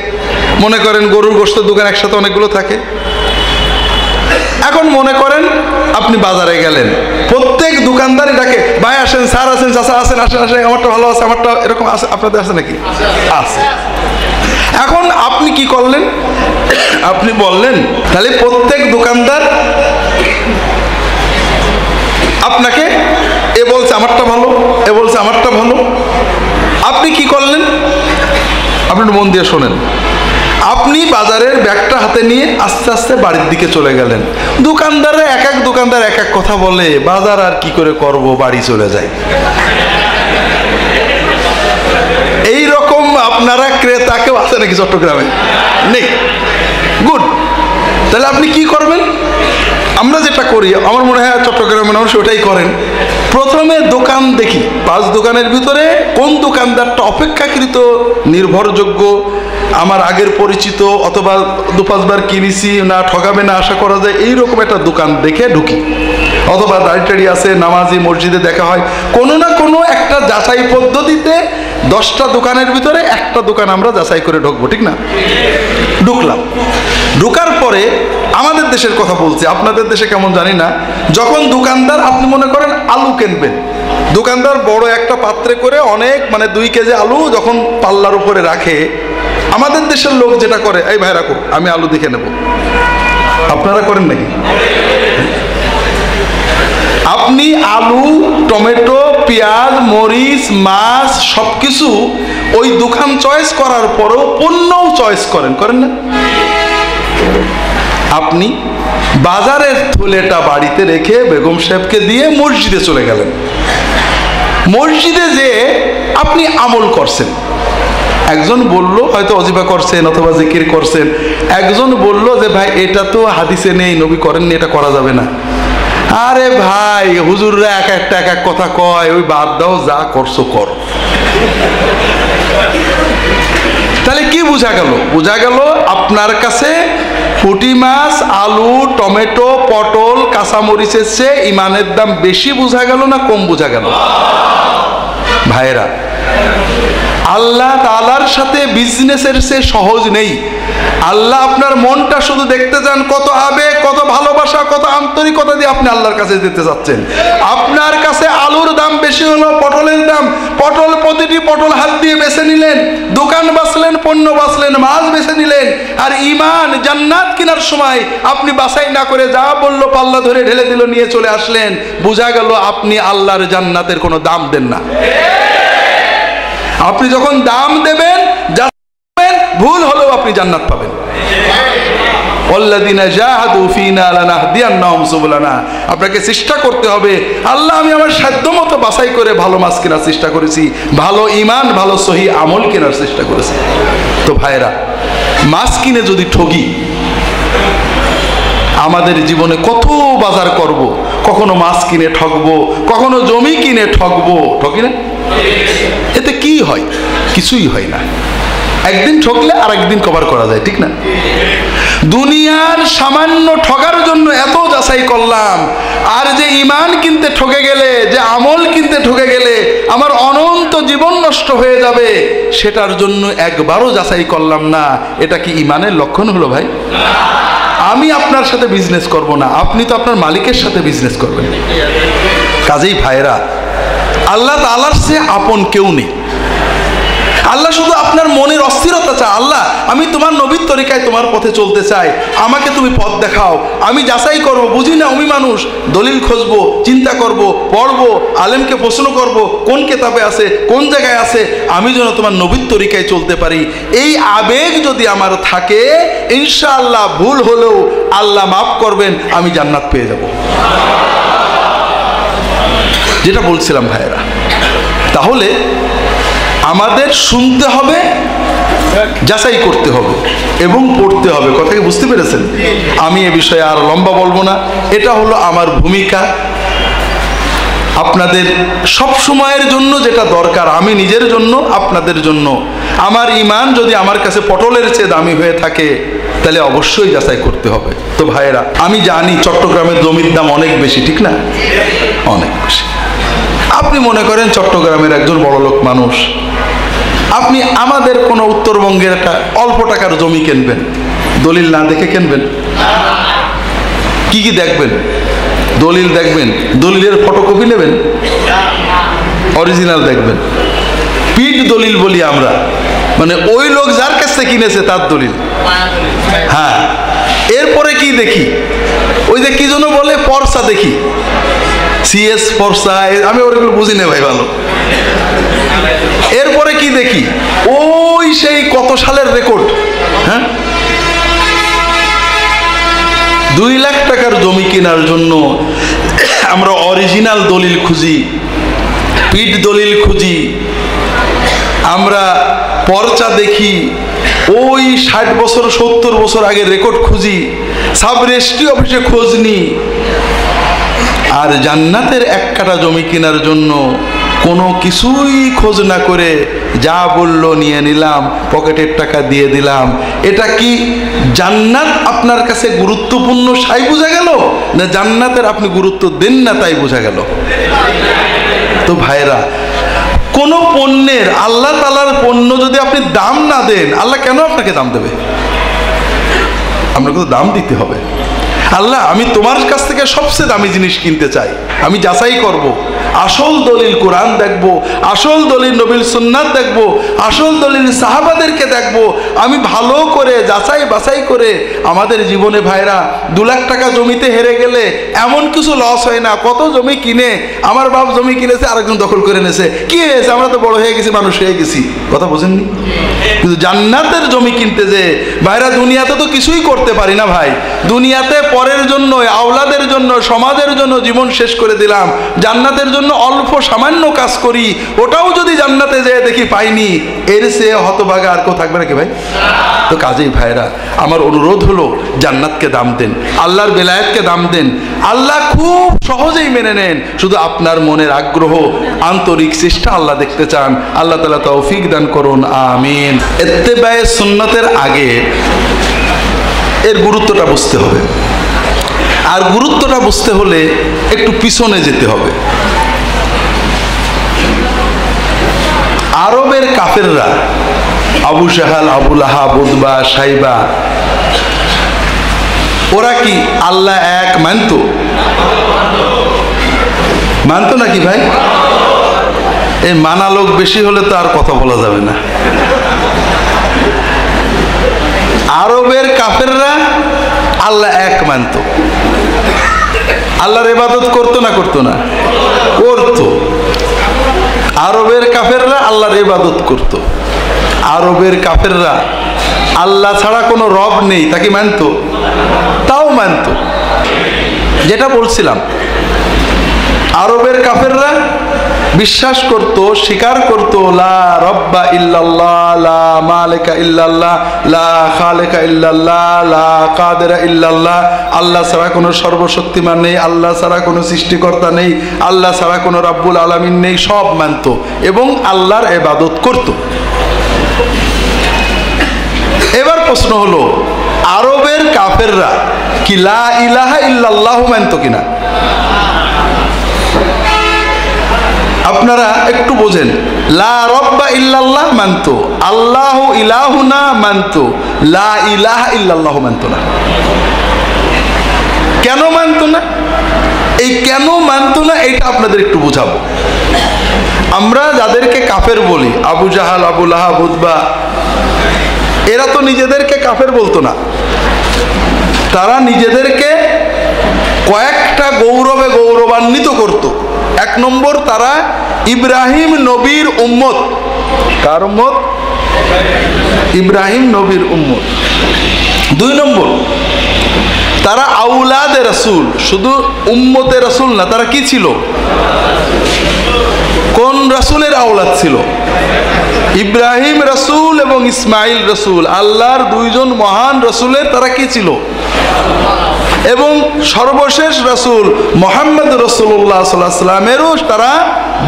Speaker 1: মনে করেন গরুর গোশতের দোকান একসাথে অনেকগুলো থাকে। এখন মনে করেন আপনি বাজারে গেলেন, প্রত্যেক দোকানদারই ডাকে, ভাই আসেন, স্যার আসেন, চাচা আসেন, আসেন আসেন, আমারটা ভালো আছে, আমারটা এরকম আছে। আপনাদের আছে নাকি? আছে। এখন আপনি কি করলেন? আপনি বললেন, তাহলে প্রত্যেক দোকানদার আপনাকে, এ বলছে আমারটা ভালো, এ বলছে আমারটা ভালো। আপনি কি করলেন? আপনি মন দিয়ে শোনেন। আপনি বাজারের ব্যাগটা হাতে নিয়ে আস্তে আস্তে বাড়ির দিকে চলে গেলেন। দোকানদাররা এক এক দোকানদার এক এক কথা বলে, বাজার আর কি করে করব, বাড়ি চলে যায়। এই রকম আপনারা ক্রেতা কেউ আছে নাকি চট্টগ্রামে? নেই। গুড। তাহলে আপনি কি করবেন? আমরা যেটা করি, আমার মনে হয় চট্টগ্রামের মানুষ ওটাই করেন। প্রথমে দোকান দেখি, 5 দোকানের ভিতরে কোন দোকানদারটা অপেক্ষাকৃত নির্ভরযোগ্য, আমার আগের পরিচিত, অথবা 2-5 বার কিনেছি, না ঠকাবে না আশা করা যায়, এইরকম একটা দোকান দেখে ঢুকি। অথবা দাড়ি আছে, নামাজি, মসজিদে দেখা হয়, কোনো না কোনো একটা যাচাই পদ্ধতিতে 10টা দোকানের ভিতরে একটা দোকান আমরা যাচাই করে ঢুকবো, ঠিক না? ঢুকলাম, ঢুকার পরে আমাদের দেশের কথা বলছি, আপনাদের দেশে কেমন জানি না, যখন দোকানদার, আপনি মনে করেন আলু কিনবেন, দোকানদার বড় একটা পাত্রে করে অনেক 2 কেজি আলু যখন পাল্লার উপরে রাখে, আমাদের দেশের লোক যেটা করে, এই ভাই রাখো আমি আলু দেখে নেব, আপনারা করেন নাকি? আপনি আলু, টমেটো, পেঁয়াজ, মরিচ, মাছ সবকিছু ওই দোকান চয়েস করার পরও পণ্যও চয়েস করেন না? আপনি বাজারের থলেটা বাড়িতে রেখে বেগম সাহেবকে দিয়ে মসজিদে চলে গেলেন, মসজিদে যে আপনি আমল করছেন, একজন বলল হয়তো ওজিফা করছেন অথবা জিকির করছেন, একজন বলল যে ভাই এটা তো হাদিসে নেই, নবী করেননি, এটা করা যাবে না। আরে ভাই, হুজুররা এক এক কথা কয়, ওই বাদ দাও, যা করছো করো। তাহলে কি বোঝা গেল? বোঝা গেল আপনার কাছে পুঁটি মাছ, আলু, টমেটো, পটল, কাঁচামরিচের চেয়ে ইমানের দাম বেশি বোঝা গেল না কম বোঝা গেল? ভাইরা, আল্লাহ তাআলার সাথে বিজনেসের চেয়ে সহজ নেই। আল্লাহ আপনার মনটা শুধু দেখতে চান, কত আবেগ, কত ভালোবাসা, কত আন্তরিকতা দিয়ে আপনি আল্লাহর কাছে যেতে চাচ্ছেন। আপনার কাছে আলুর দাম বেশি হলো, পটলের দাম, প্রতিটি পটল হাত দিয়ে বেছে নিলেন, দোকান বাঁচলেন, পণ্য বাঁচলেন, মাছ বেছে নিলেন। আর ঈমান, জান্নাত কেনার সময় আপনি বাছাই না করে যা বললো পাল্লা ধরে ঢেলে দিল, নিয়ে চলে আসলেন। বোঝা গেল আপনি আল্লাহর জান্নাতের কোনো দাম দেন না। আপনি যখন দাম দেবেন, ভুল হলেও আপনি জান্নাত পাবেন। আপনাকে চেষ্টা করতে হবে, আল্লাহ আমি আমার সাধ্য মতো বাছাই করে ভালো মাছ কেনার চেষ্টা করেছি, ভালো ঈমান, ভালো সহি আমল কেনার চেষ্টা করেছি। তো ভাইরা, মাছ কিনে যদি ঠগি, আমাদের জীবনে কত বাজার করব, কখনো মাছ কিনে ঠকবো, কখনো জমি কিনে ঠকবো, ঠকি না? এতে কি হয়? কিছুই হয় না। একদিন ঠকলে আর একদিন কভার করা যায়, ঠিক না? দুনিয়ার সামান্য ঠগার জন্য এত যাচাই করলাম, আর যে ঈমান কিনতে ঠকে গেলে, যে আমল কিনতে ঠকে গেলে আমার অনন্ত জীবন নষ্ট হয়ে যাবে, সেটার জন্য একবারও যাচাই করলাম না। এটা কি ঈমানের লক্ষণ হলো ভাই? আমি আপনার সাথে বিজনেস করব না, আপনি তো আপনার মালিকের সাথে বিজনেস করবেন। কাজেই ভাইরা, আল্লাহ তাআলার চেয়ে আপন কেউ নেই। আল্লাহ শুধু আপনার মনের অস্থিরতা চায়, আল্লাহ আমি তোমার নবীর তরিকায় তোমার পথে চলতে চাই, আমাকে তুমি পথ দেখাও। আমি যাচাই করব, বুঝি না, আমি মানুষ, দলিল খুঁজবো, চিন্তা করব, পড়বো, আলেমকে প্রশ্ন করব, কোন কিতাবে আছে, কোন জায়গায় আছে, আমি যেন তোমার নবীর তরিকায় চলতে পারি। এই আবেগ যদি আমার থাকে, ইনশাআল্লাহ ভুল হলেও আল্লাহ মাফ করবেন, আমি জান্নাত পেয়ে যাব। যেটা বলছিলাম ভাইয়েরা, তাহলে আমাদের শুনতে হবে, যাচাই করতে হবে এবং পড়তে হবে। কথা কি বুঝতে পেরেছেন? আমি এ বিষয়ে আর লম্বা বলবো না, এটা হলো আমার ভূমিকা। আপনাদের সব সময়ের জন্য যেটা দরকার, আমি নিজের জন্য, আপনাদের জন্য, আমার ঈমান যদি আমার কাছে পটলের চেয়ে দামি হয়ে থাকে, তাহলে অবশ্যই যাচাই করতে হবে। তো ভাইয়েরা, আমি জানি চট্টগ্রামের জমির দাম অনেক বেশি, ঠিক না? অনেক বেশি। আপনি মনে করেন চট্টগ্রামের একজন বড়লোক মানুষ, আপনি আমাদের কোনো উত্তরবঙ্গের একটা অল্প টাকার জমি কিনবেন, দলিল না দেখে কিনবেন? কি কি দেখবেন? দলিল দেখবেন, দলিলের ফটোকপি নেবেন, অরিজিনাল দেখবেন। পিঠ দলিল বলি আমরা, মানে ওই লোক যার কাছ থেকে কিনেছে তার দলিল। হ্যাঁ, এরপরে কি দেখি? ওই যে কি যেন বলে, পর্চা দেখি, সিএস পর্চা, আমি ওগুলো বুঝি না ভাই ভালো। এরপরে কি দেখি? ওই সেই কত সালের রেকর্ড। হ্যাঁ, 2 লাখ টাকার জমি কেনার জন্য আমরা অরিজিনাল দলিল খুঁজি, পিঠ দলিল খুঁজি, আমরা পর্চা দেখি, ওই 60 বছর 70 বছর আগের রেকর্ড খুঁজি, সাব রেজিস্ট্রি অফিসে খোঁজ নিই। আর জান্নাতের 1 কাঠা জমি কেনার জন্য কোনো কিছুই খোঁজ না করে যা বললো নিয়ে নিলাম, পকেটের টাকা দিয়ে দিলাম। এটা কি জান্নাত আপনার কাছে গুরুত্বপূর্ণ সাই বোঝা গেল, না জান্নাতের আপনি গুরুত্ব দেন না তাই বোঝা গেল? তো ভাইরা, কোন পণ্যের, আল্লাহ তাআলার পণ্য যদি আপনি দাম না দেন, আল্লাহ কেন আপনাকে দাম দেবে? আপনাকে তো দাম দিতে হবে। আল্লাহ, আমি তোমার কাছ থেকে সবচেয়ে দামি জিনিস কিনতে চাই, আমি যাচাই করব, আসল দলিল কোরআন দেখব, আসল দলিল নবীর সুন্নাত দেখব, আসল দলিল সাহাবাদেরকে দেখব। আমি ভালো করে যাচাই বাছাই করে, আমাদের জীবনে ভাইরা 2 লাখ টাকা জমিতে হেরে গেলে এমন কিছু লস হয় না। কত জমি কিনে, আমার বাপ জমি কিনেছে, আরেকজন দখল করে নিয়েছে, কি হয়েছে? আমরা তো বড় হয়ে গেছি, মানুষ হয়ে গেছি, কথা বোঝেননি? কিন্তু জান্নাতের জমি কিনতে যে ভাইরা, দুনিয়াতে তো কিছুই করতে পারি না ভাই, দুনিয়াতে পরের জন্য, আওলাদের জন্য, সমাজের জন্য জীবন শেষ করে দিলাম, জান্নাতের জন্য অল্প সামান্য কাজ করি, ওটাও যদি জান্নাতে যেয়ে দেখি পাইনি, এর চেয়ে হতভাগা আর কেউ থাকবে নাকি ভাই? তো কাজেই ভাইরা, আমার অনুরোধ হলো জান্নাতকে দাম দেন, আল্লাহর বেলায়েতকে দাম দেন। আল্লাহ খুব সহজেই মেনে নেন, শুধু আপনার মনের আগ্রহ, আন্তরিক চেষ্টা আল্লাহ দেখতে চান। আল্লাহ তাআলা তৌফিক দান করুন, আমিন। ইত্তেবায়ে সুন্নাতের আগে এর গুরুত্বটা বুঝতে হবে, আর গুরুত্বটা বুঝতে হলে একটু পিছনে যেতে হবে। আরবের কাফেররা, আবু জাহাল, আবু লাহাব, উতবা, সাইবা, ওরা কি আল্লাহ এক মানতো? মানতো নাকি ভাই? এই মানা লোক বেশি হলে তো আর কথা বলা যাবে না। আরবের কাফেররা আল্লাহ এক মানতো, আল্লাহর ইবাদত করতো না করতো না? করতো। আরবের কাফেররা আল্লাহর ইবাদত করতো। আরবের কাফেররা আল্লাহ ছাড়া কোনো রব নেই তাকে মানতো, তাও মানতো। যেটা বলছিলাম, আরবের কাফেররা বিশ্বাস করত, স্বীকার করত, লা রব্বা ইল্লাল্লাহ, লা মালিকা ইল্লাল্লাহ, লা খালিকা ইল্লাল্লাহ, লা কাদিরা ইল্লাল্লাহ। আল্লাহ ছাড়া কোনো সর্বশক্তিমান নেই, আল্লাহ ছাড়া কোনো সৃষ্টিকর্তা নেই, আল্লাহ ছাড়া কোনো রাব্বুল আলামিন নেই, সব মানত এবং আল্লাহর ইবাদত করত। এবার প্রশ্ন হলো, আরবের কাফেররা কি লা ইলাহা ইল্লাল্লাহ মানত কিনা? আপনারা একটু বোঝেন। লা রব্বা ইল্লাল্লাহ মানতো, আল্লাহু ইলাহুনা মানতো, লা ইলাহা ইল্লাল্লাহ মানতো না। কেন মানতো না? এই কেন মানতো না এটা আপনাদের একটু বোঝাবো। আমরা যাদেরকে কাফের বলি, আবু জাহাল, আবু লাহাব, উতবা, এরা তো নিজেদেরকে কাফের বলতো না। তারা নিজেদেরকে কয়েকটা গৌরবে গৌরবান্বিত করত। 1 নম্বর, তারা ইব্রাহিম নবীর উম্মত। কার উম্মত? ইব্রাহিম নবীর উম্মত। 2 নম্বর, তারা আউলাদে রাসূল, শুধু উম্মতে রাসূল না, তারা কি ছিল? কোন রাসূলের আওলাদ ছিল? ইব্রাহিম রাসূল এবং ইসমাইল রাসূল, আল্লাহর 2 জন মহান রাসূলের তারা কি ছিল? এবং সর্বশেষ রাসূল মুহাম্মদ রাসূলুল্লাহ সাল্লাল্লাহু আলাইহি ওয়াসাল্লামেরও তারা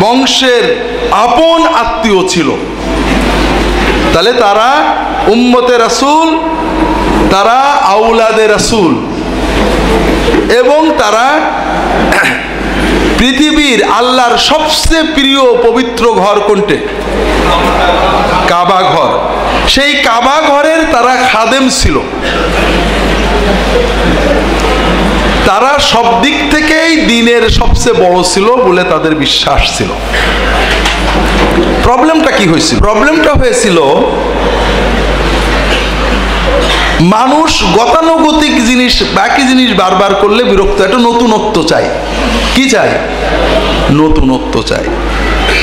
Speaker 1: বংশের আপন আত্মীয় ছিল। তাহলে তারা উম্মতে রাসূল, তারা আওলাদে রাসূল, এবং তারা পৃথিবীর আল্লাহর সবচেয়ে প্রিয় পবিত্র ঘর কোনটি? কাবা ঘর। সেই কাবা ঘরের তারা খাদেম ছিল। তারা সব দিক থেকেই দ্বীনের সবচেয়ে বড় ছিল বলে তাদের বিশ্বাস ছিল। প্রবলেমটা কি হয়েছিল? প্রবলেমটা হয়েছিল, মানুষ গতানুগতিক জিনিস, বাকি জিনিস বারবার করলে বিরক্ত, একটা নতুনত্ব চাই। কি চাই? নতুনত্ব চাই।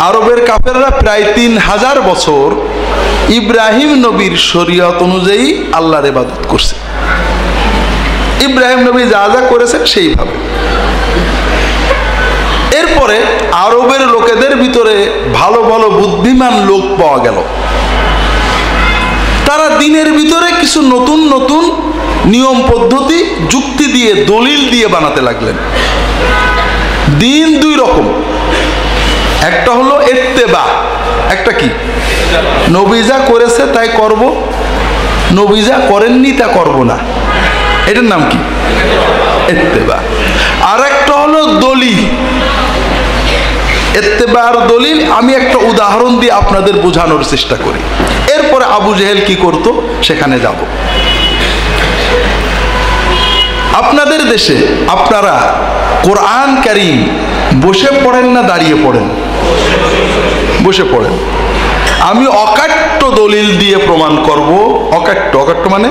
Speaker 1: আরবের কাফেররা প্রায় 3000 বছর ইব্রাহিম নবীর শরীয়ত অনুযায়ী আল্লাহর ইবাদত করছে। ইব্রাহিম নবী যা যা করেছেন সেইভাবে। এরপরে আরবের লোকেদের ভিতরে ভালো ভালো বুদ্ধিমান লোক পাওয়া গেল। তারা দ্বীনের ভিতরে কিছু নতুন নতুন নিয়ম পদ্ধতি যুক্তি দিয়ে, দলিল দিয়ে বানাতে লাগলেন। দ্বীন 2 রকম, একটা হলো ইত্তেবা, একটা কি, নবী যা করেছে তাই করব, নবী যা করেননি তা করব না, এটার নাম কি? ইত্তেবা। আর একটা হলো দলিল। ইত্তেবা আর দলিল আমি একটা উদাহরণ দিয়ে আপনাদের বোঝানোর চেষ্টা করি, এরপরে আবু জেহেল কি করত সেখানে যাব। আপনাদের দেশে আপনারা কোরআন কারীম বসে পড়েন না দাঁড়িয়ে পড়েন? বসে পড়েন। আমি অকাট্য দলিল দিয়ে প্রমাণ করব। অকাট্য, অকাট্য মানে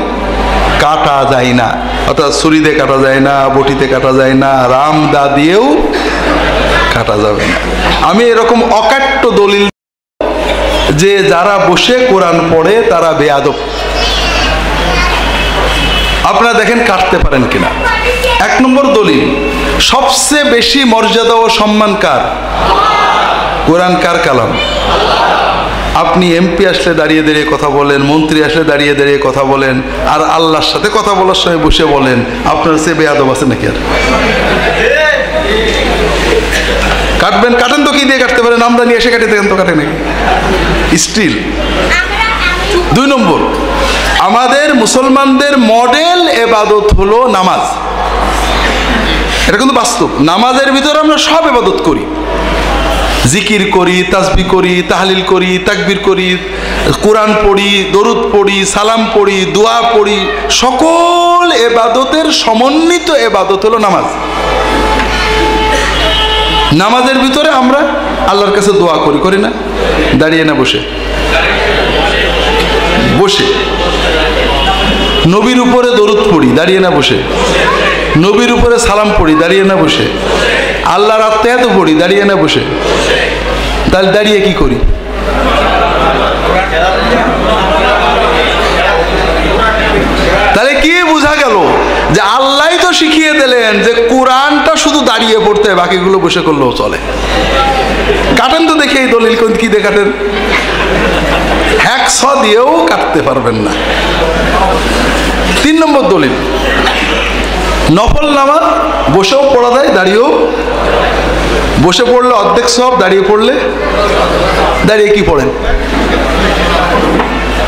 Speaker 1: কাটা যায় না, অর্থাৎ ছুরিতে কাটা যায় না, বটিতে কাটা যায় না, রাম দা দিয়েও কাটা যাবে না। আমি এরকম অকাট্য দলিল যে যারা বসে কোরআন পড়ে তারা বেয়াদব। আপনারা দেখেন কাটতে পারেন কিনা। 1 নম্বর দলিল, সবচেয়ে বেশি মর্যাদা ও সম্মান কার? কোরআন কার কালাম? আপনি এমপি আসলে দাঁড়িয়ে দাঁড়িয়ে কথা বলেন, মন্ত্রী আসলে দাঁড়িয়ে দাঁড়িয়ে কথা বলেন, আর আল্লাহর সাথে কথা বলার সময় বসে বলেন। আপনার সে বেয়াদব আছে নাকি? আর কাটবেন, কাটেন তো কি দিয়ে কাটতে পারেন? আমরা নিয়ে এসে কাটিয়ে দেখেন তো কাটে নাকি? স্টিল। 2 নম্বর, আমাদের মুসলমানদের মডেল এবাদত হলো নামাজ। এটা কিন্তু বাস্তব। নামাজের ভিতরে আমরা সব ইবাদত করি, জিকির করি, তাসবিহ করি, তাহলিল করি, তাকবীর করি, কোরআন পড়ি, দরুদ পড়ি, সালাম পড়ি, দোয়া পড়ি। সকল ইবাদতের সমন্বিত ইবাদত হলো নামাজ। নামাজের ভিতরে আমরা আল্লাহর কাছে দোয়া করি, করি না? দাঁড়িয়ে না বসে? বসে। নবীর উপরে দরুদ পড়ি, দাঁড়িয়ে না বসে? নবীর উপরে সালাম পড়ি, দাঁড়িয়ে না বসে? আল্লাহর আত্মায়াত পড়ি, দাঁড়িয়ে না বসে? তাহলে দাঁড়িয়ে কি করি? তাহলে কি বোঝা গেল যে আল্লাহ তো শিখিয়ে দিলেন যে কোরআনটা শুধু দাঁড়িয়ে পড়তে, বাকিগুলো বসে করলেও চলে। কাটেন তো দেখি এই দলিল কি দিয়ে কাটেন? 100 দিয়েও কাটতে পারবেন না। 3 নম্বর দলিল, নফল নামাজ বসেও পড়া যায়, দাঁড়িয়েও। বসে পড়লে অর্ধেক সওয়াব, দাঁড়িয়ে পড়লে দাঁড়িয়ে কি পড়েন?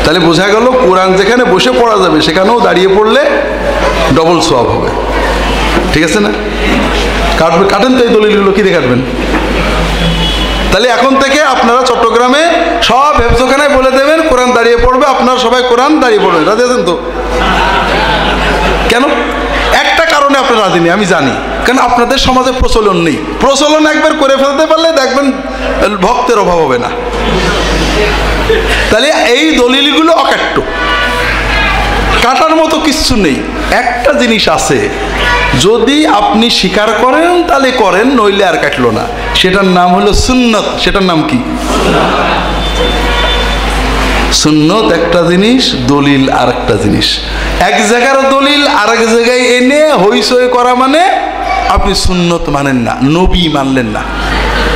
Speaker 1: তাহলে বোঝা গেল কোরআন যেখানে বসে পড়া যাবে সেখানেও দাঁড়িয়ে পড়লে ডবল সওয়াব হবে। ঠিক আছে না? কাটবে, কাটেন তো এই দলিলগুলো কি দিয়ে কাটবেন? তাহলে এখন থেকে আপনারা চট্টগ্রামে সব হেফজখানায় বলে দেবেন কোরআন দাঁড়িয়ে পড়বে, আপনারা সবাই কোরআন দাঁড়িয়ে পড়বেন। রাজি আছেন তো? কেন? একটা কারণে আপনারা রাজি নেই, আমি জানি। কারণ আপনাদের সমাজে প্রচলন নেই। প্রচলন একবার করে ফেলতে পারলে দেখবেন ভক্তের অভাব হবে না। তাহলে এই দলিলগুলো অকাট্য, কাটার মতো কিছু নেই। একটা জিনিস আছে, যদি আপনি স্বীকার করেন তাহলে করেন, নইলে আর কাটলো না। সেটার নাম হলো সুন্নত। সেটার নাম কি? সুন্নত একটা জিনিস, দলিল আর একটা জিনিস। এক জায়গার দলিল আর এক জায়গায় এনে হইচই করা মানে আপনি সুন্নত মানেন না, নবী মানলেন না।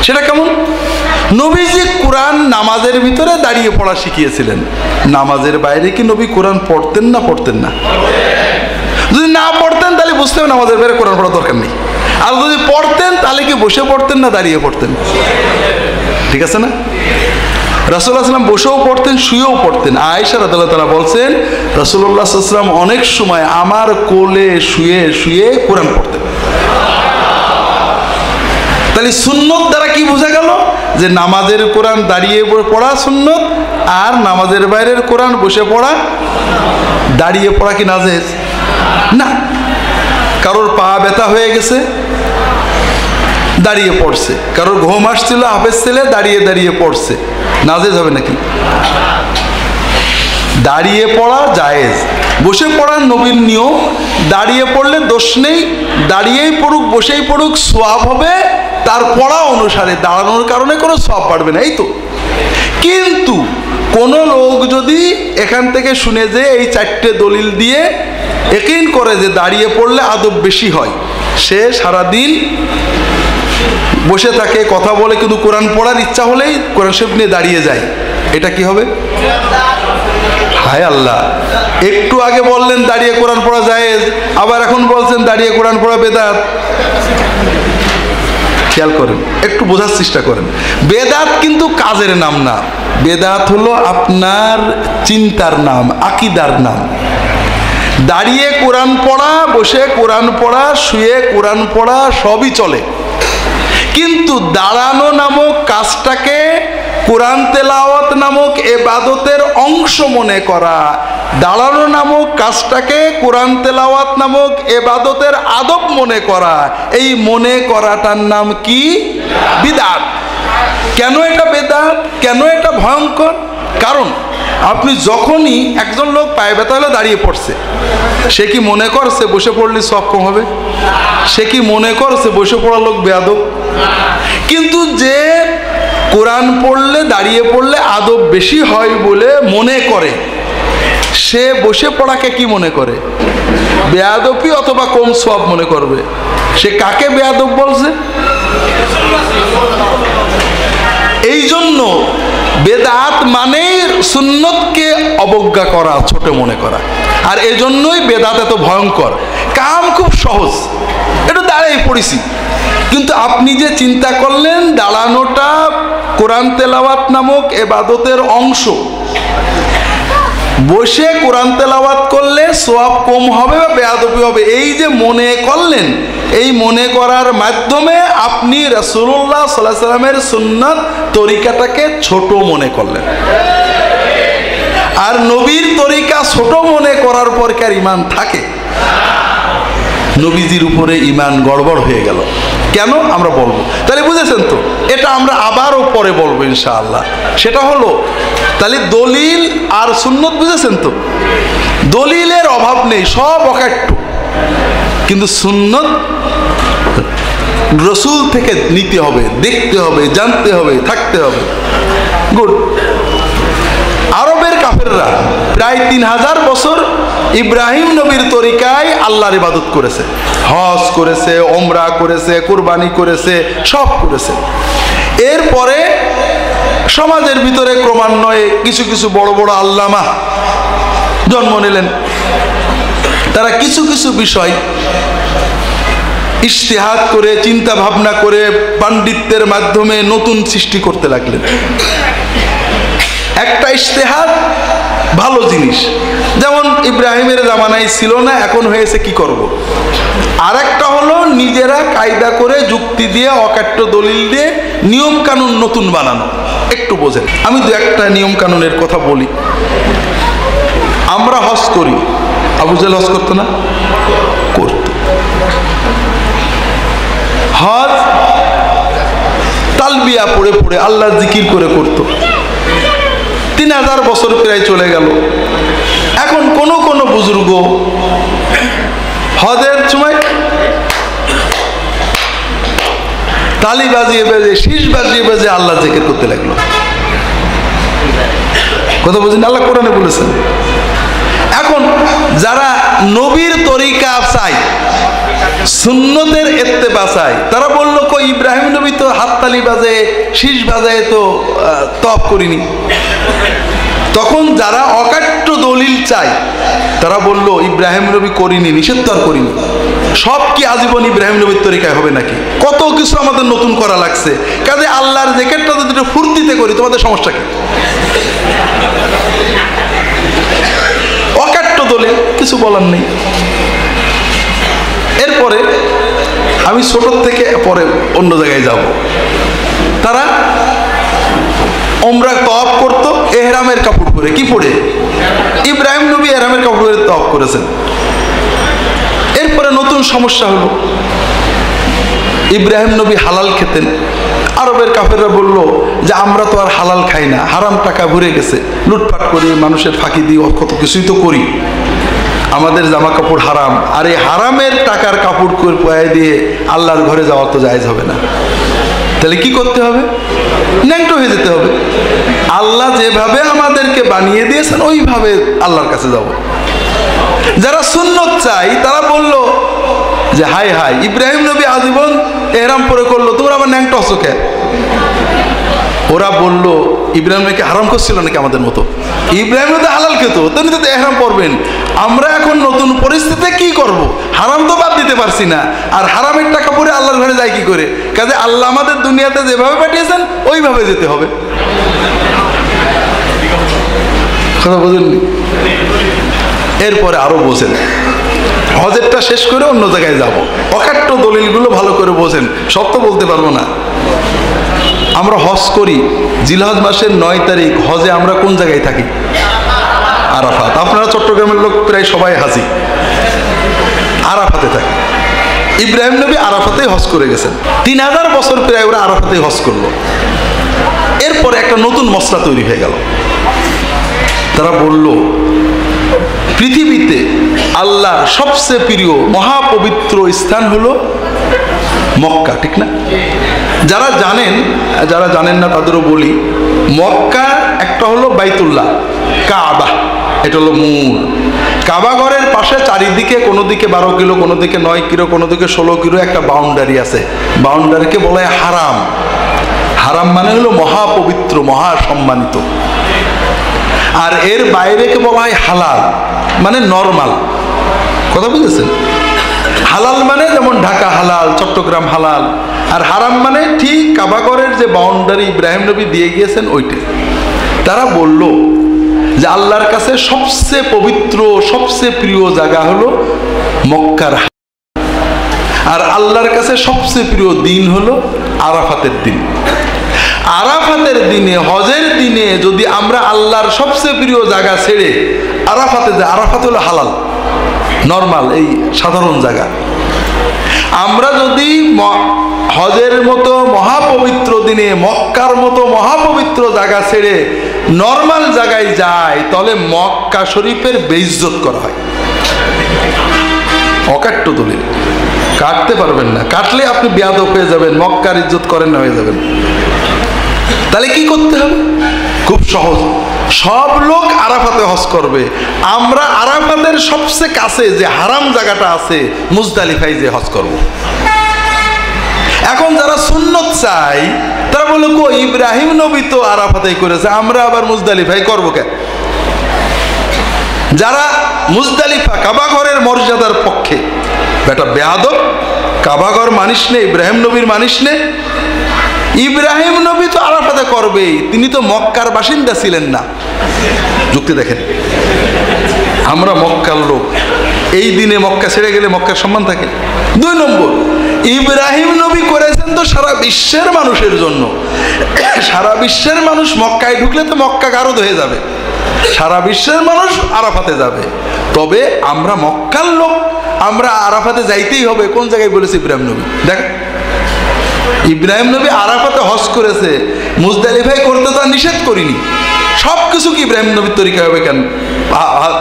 Speaker 1: সেটা কেমন? নবীজি কোরআন নামাজের ভিতরে দাঁড়িয়ে পড়া শিখিয়েছিলেন। নামাজের বাইরে কি নবী কোরআন পড়তেন না? পড়তেন না? যদি না পড়তেন তাহলে বুঝতে হবে নামাজের বাইরে কোরআন পড়ার দরকার নেই। আর যদি পড়তেন তাহলে কি বসে পড়তেন না দাঁড়িয়ে পড়তেন? ঠিক আছে না? রাসূলুল্লাহ সাল্লাল্লাহু আলাইহি ওয়াসাল্লাম বসেও পড়তেন, শুয়েও পড়তেন। আয়েশা রাদিয়াল্লাহু তাআলা বলছেন রাসূলুল্লাহ সাল্লাল্লাহু আলাইহি ওয়াসাল্লাম অনেক সময় আমার কোলে শুয়ে শুয়ে কোরআন পড়তেন। তাহলে সুন্নত দ্বারা কি বোঝা গেল? যে নামাজের কোরআন দাঁড়িয়ে পড়া সুন্নত, আর নামাজের বাইরের কোরআন বসে পড়া। দাঁড়িয়ে পড়া কি নাজেজ? না। কারোর পা ব্যথা হয়ে গেছে, দাঁড়িয়ে পড়ছে। কারোর ঘুম আসছিল, হাফেজ ছেলে দাঁড়িয়ে দাঁড়িয়ে পড়ছে, নাজেজ হবে নাকি? দাঁড়িয়ে পড়া জায়েজ। বসে পড়ার নবীর নিয়ম। দাঁড়িয়ে পড়লে দোষ নেই, দাঁড়িয়েই পড়ুক বসেই পড়ুক সওয়াব হবে। তার পড়া অনুসারে দাঁড়ানোর কারণে কোনো সওয়াব পারবে না, এই তো। কিন্তু কোনো লোক যদি এখান থেকে শুনে যে এই 4টে দলিল দিয়ে ইয়াকিন করে যে দাঁড়িয়ে পড়লে আদব বেশি হয়, সে সারাদিন বসে থাকে, কথা বলে, কিন্তু কোরআন পড়ার ইচ্ছা হলেই কোরআন শরীফ নিয়ে দাঁড়িয়ে যায়, এটা কি হবে? হায় আল্লাহ, একটু আগে বললেন দাঁড়িয়ে কোরআন পড়া জায়েজ, আবার এখন বলছেন দাঁড়িয়ে কোরআন পড়া বেদাত। খেয়াল করেন, একটু বোঝার চেষ্টা করেন। বেদাত কিন্তু কাজের নাম না। বেদাত হলো আপনার চিন্তার নাম, আকীদার নাম। দাঁড়িয়ে কোরআন পড়া, বসে কোরআন পড়া, শুয়ে কোরআন পড়া সবই চলে, কিন্তু দাঁড়ানো নামক কাজটাকে কোরআন তেলাওয়াত নামক ইবাদতের অংশ মনে করা, দাঁড়ানো নামক কাজটাকে কোরআন তেলাওয়াত নামক ইবাদতের আদব মনে করা, এই মনে করাটার নাম কি? বিদআত। কেন এটা বেদাত? কেন এটা ভয়ঙ্কর? কারণ আপনি যখনই একজন লোক পায়ে ব্যথা হলে দাঁড়িয়ে পড়ছে, সে কি মনে করছে বসে পড়লে সব কম হবে? সে কি মনে করছে বসে পড়া লোক বেয়াদব? কিন্তু যে কোরআন পড়লে দাঁড়িয়ে পড়লে আদব বেশি হয় বলে মনে করে, সে বসে পড়াকে কি মনে করে? বেয়াদবি অথবা কম সওয়াব মনে করবে। সে কাকে বেয়াদব বলছে? এই জন্য বেদাত মানে সুন্নতকে অবজ্ঞা করা, ছোট মনে করা। আর এজন্যই বেদাত এত ভয়ঙ্কর। কাম খুব সহজ, এটা দাঁড়িয়ে পড়েছি, কিন্তু আপনি যে চিন্তা করলেন দাঁড়ানোটা কোরআন তেলাওয়াত নামক ইবাদতের অংশ, বসে কোরআন তেলাওয়াত করলে সওয়াব কম হবে বা বেয়াদবি হবে, এই যে মনে করলেন, এই মনে করার মাধ্যমে আপনি রাসূলুল্লাহ সাল্লাল্লাহু আলাইহি ওয়াসাল্লামের সুন্নাত তরিকাটাকে ছোট মনে করলেন। আর নবীর তরিকা ছোট মনে করার পর কি আর ঈমান থাকে? নবীজির উপরে ঈমান গড়বড় হয়ে গেল। কেন আমরা বলবো, তাহলে বুঝেছেন তো? এটা আমরা আবারও পরে বলবো ইনশাআল্লাহ। সেটা হলো তাহলে দলিল আর সুন্নত, বুঝেছেন তো? দলিলের অভাব নেই, সব অকাট্য, কিন্তু সুন্নত রসুল থেকে নিতে হবে, দেখতে হবে, জানতে হবে, থাকতে হবে। গুড। আরবের কাফেররা প্রায় 3000 বছর ইব্রাহিম নবীর তরিকায় আল্লাহর ইবাদত করেছে, হজ করেছে, ওমরা করেছে, কুরবানি করেছে, সব করেছে। এরপরে সমাজের ভিতরে ক্রমান্বয়ে কিছু কিছু বড় বড় আল্লামা জন্ম নিলেন। তারা কিছু কিছু বিষয় ইজতিহাদ করে, চিন্তা ভাবনা করে, পাণ্ডিত্যের মাধ্যমে নতুন সৃষ্টি করতে লাগলেন। একটা ইজতিহাদ ভালো জিনিস, যেমন ইব্রাহিমের জামানায় ছিল না, এখন হয়েছে, কি করব। আর একটা হলো নিজেরা কায়দা করে, যুক্তি দিয়ে, অকাট্য দলিল দিয়ে নিয়ম কানুন নতুন বানানো। একটু বোঝেন, আমি দু একটা নিয়ম কানুনের কথা বলি। আমরা হজ করি, আবু জাহেল হজ করতো না? করত। হজ তালবিয়া পড়ে পড়ে, আল্লাহর জিকির করে করত। 3000 বছর প্রায় চলে গেল। এখন কোন কোন বুজুর্গ হজের সময় তালি বাজিয়ে বাজে, শীষ বাজিয়ে বাজে আল্লাহ জিকির করতে লাগলো। কথা বুঝেন? আল্লাহ কোরআনে বলেছেন। এখন যারা নবীর তরিকা চাই, সুন্নতের ইত্তেবা চাই, তারা বলল কই ইব্রাহিম নবী তো হাততালি বাজে, শীষ বাজায়, তো তপ করিনি। তখন যারা অকাট্য দলিল চাই, তারা বলল ইব্রাহিম নবী করিনি, নিষেধ তো আর করিনি। সব কি আজীবন ইব্রাহিম নবীর তরিকায় হবে নাকি? কত কিছু আমাদের নতুন করা লাগছে। কাজে আল্লাহর জিকিরটা যদি একটু ফুর্তিতে করি, তোমাদের সমস্যা কি? অকাট্য দলিল, কিছু বলার নেই। এরপরে আমি ছোট থেকে পরে অন্য জায়গায় যাব। তারা ওমরা তওয়াফ করতো এহরামের কাপড় পরে। কি পরে? ইব্রাহিম নবী এহরামের কাপড় পরে তওয়াফ করেছেন। এরপরে নতুন সমস্যা হলো, ইব্রাহিম নবী হালাল খেতেন। আরবের কাফেররা বলল যে আমরা তো আর হালাল খাই না, হারাম টাকা ভরে গেছে, লুটপাট করি, মানুষের ফাঁকি দিই, কত কিছুই তো করি, আমাদের জামা কাপড় হারাম। আর এই হারামের টাকার কাপড় পরে দিয়ে আল্লাহর ঘরে যাওয়া তো জায়েজ হবে না। তাহলে কি করতে হবে? ন্যাংটো হয়ে যেতে হবে। আল্লাহ যেভাবে আমাদেরকে বানিয়ে দিয়েছেন ওইভাবে আল্লাহর কাছে যাব। যারা সুন্নত চাই তারা বলল যে হাই হাই, ইব্রাহিম নবী আজীবন এহরাম পরে করলো, তোমরা আবার ন্যাংটো হচ্ছ কেন? ওরা বলল ইব্রাহিম নবীকে হারাম করছিল নাকি আমাদের মতো? ইব্রাহিম নবী হালাল খেত, তিনি তো এহরাম পরবেন। আমরা এখন নতুন পরিস্থিতিতে কি করব? হারাম তো বাদ দিতে পারছি না, আর হারামের টাকা পরে আল্লাহর ঘরে যায় কি করে? কাজে আল্লাহ আমাদের দুনিয়াতে যেভাবে পাঠিয়েছেন ওইভাবে যেতে হবে। কথা বোঝেননি? এরপরে আরো বোঝেন, হজেরটা শেষ করে অন্য জায়গায় যাব। অকাট্য দলিলগুলো ভালো করে বোঝেন, সব তো বলতে পারবো না। আমরা হজ করি জিলহজ মাসের 9 তারিখ, হজে আমরা কোন জায়গায় থাকি? আরাফাত। আপনারা চট্টগ্রামের লোক প্রায় সবাই হাজি, আরাফাতে থাকে। ইব্রাহিম নবী আরাফাতেই হজ করে গেছেন, 3000 বছর প্রায় ওরা আরাফাতেই হজ করলো। এরপরে একটা নতুন মসলা তৈরি হয়ে গেল। তারা বলল পৃথিবীতে আল্লাহর সবচেয়ে প্রিয় মহাপবিত্র স্থান হলো মক্কা, ঠিক না? যারা জানেন না তাদেরও বলি, মক্কা একটা হলো বাইতুল্লাহ, কাবা, এটা হলো মূল। কাবা ঘরের পাশে চারিদিকে, কোনো দিকে 12 কিলো, কোনো দিকে 9 কিলো, কোনো দিকে 16 কিলো একটা বাউন্ডারি আছে। বাউন্ডারিকে বলা হয় হারাম। হারাম মানে হলো মহাপবিত্র, মহাসম্মানিত। আর এর বাইরেকে বলা হয় হালাল, মানে নর্মাল। কথা বুঝেছেন? হালাল মানে যেমন ঢাকা হালাল, চট্টগ্রাম হালাল। আর হারাম মানে ঠিক কাবাগরের যে বাউন্ডারি ইব্রাহিম নবী দিয়ে গিয়েছেন ওইটা। তারা বলল যে আল্লাহর কাছে সবচেয়ে পবিত্র, সবচেয়ে প্রিয় জায়গা হলো মক্কার, আর আল্লাহর কাছে সবচেয়ে প্রিয় দিন হলো আরাফাতের দিন। আরাফাতের দিনে, হজের দিনে যদি আমরা আল্লাহর সবচেয়ে প্রিয় জায়গা ছেড়ে আরাফাতে যাই, আরাফাত হলো হালাল, নর্মাল, এই সাধারণ জায়গা। আমরা যদি হজের মতো মহাপবিত্র দিনে মক্কার মতো মহাপবিত্র জায়গা ছেড়ে নর্মাল জায়গায় যাই, তাহলে মক্কা শরীফের বেইজ্জত করা হয়। অকাট্য দলিল, কাটতে পারবেন না, কাটলে আপনি বেয়াদব হয়ে যাবেন, মক্কার ইজ্জত করেন না হয়ে যাবেন। তাহলে কি করতে হবে? খুব সহজ, সব লোক আরাফাতে হজ করবে। আমরা আরাফাতের সবচেয়ে কাছে যে হারাম জায়গাটা আছে মুজদালিফায় যে হজ করব। এখন যারা সুন্নত চাই তারা বলে, কো ইব্রাহিম নবী তো আরাফাতেই করেছে, আমরা আবার মুজদালিফায় করবো কেন? যারা মুজদালিফা কাবাঘরের মর্যাদার পক্ষে, বেটা বেয়াদব, কাবাঘর মানিস নে, ইব্রাহিম নবীর মানিস নে। ইব্রাহিম নবী তো আরাফাতে করবেই, তিনি তো মক্কার বাসিন্দা ছিলেন না। যুক্তি দেখেন, আমরা মক্কার লোক, এই দিনে মক্কা ছেড়ে গেলে মক্কার সম্মান থাকে। 2 নম্বর, ইব্রাহিম নবী করেছেন তো সারা বিশ্বের মানুষের জন্য। সারা বিশ্বের মানুষ মক্কায় ঢুকলে তো মক্কা গারদ হয়ে যাবে, সারা বিশ্বের মানুষ আরাফাতে যাবে। তবে আমরা মক্কার লোক, আমরা আরাফাতে যাইতেই হবে। কোন জায়গায় বলেছে ইব্রাহিম নবী? দেখ, ইব্রাহিম নবী আরাফাতে হজ করেছে, মুজদালিফায় করতে তো নিষেধ করিনি। সব কিছু কি ইব্রাহিম নবীর তরিকা হবে কেন?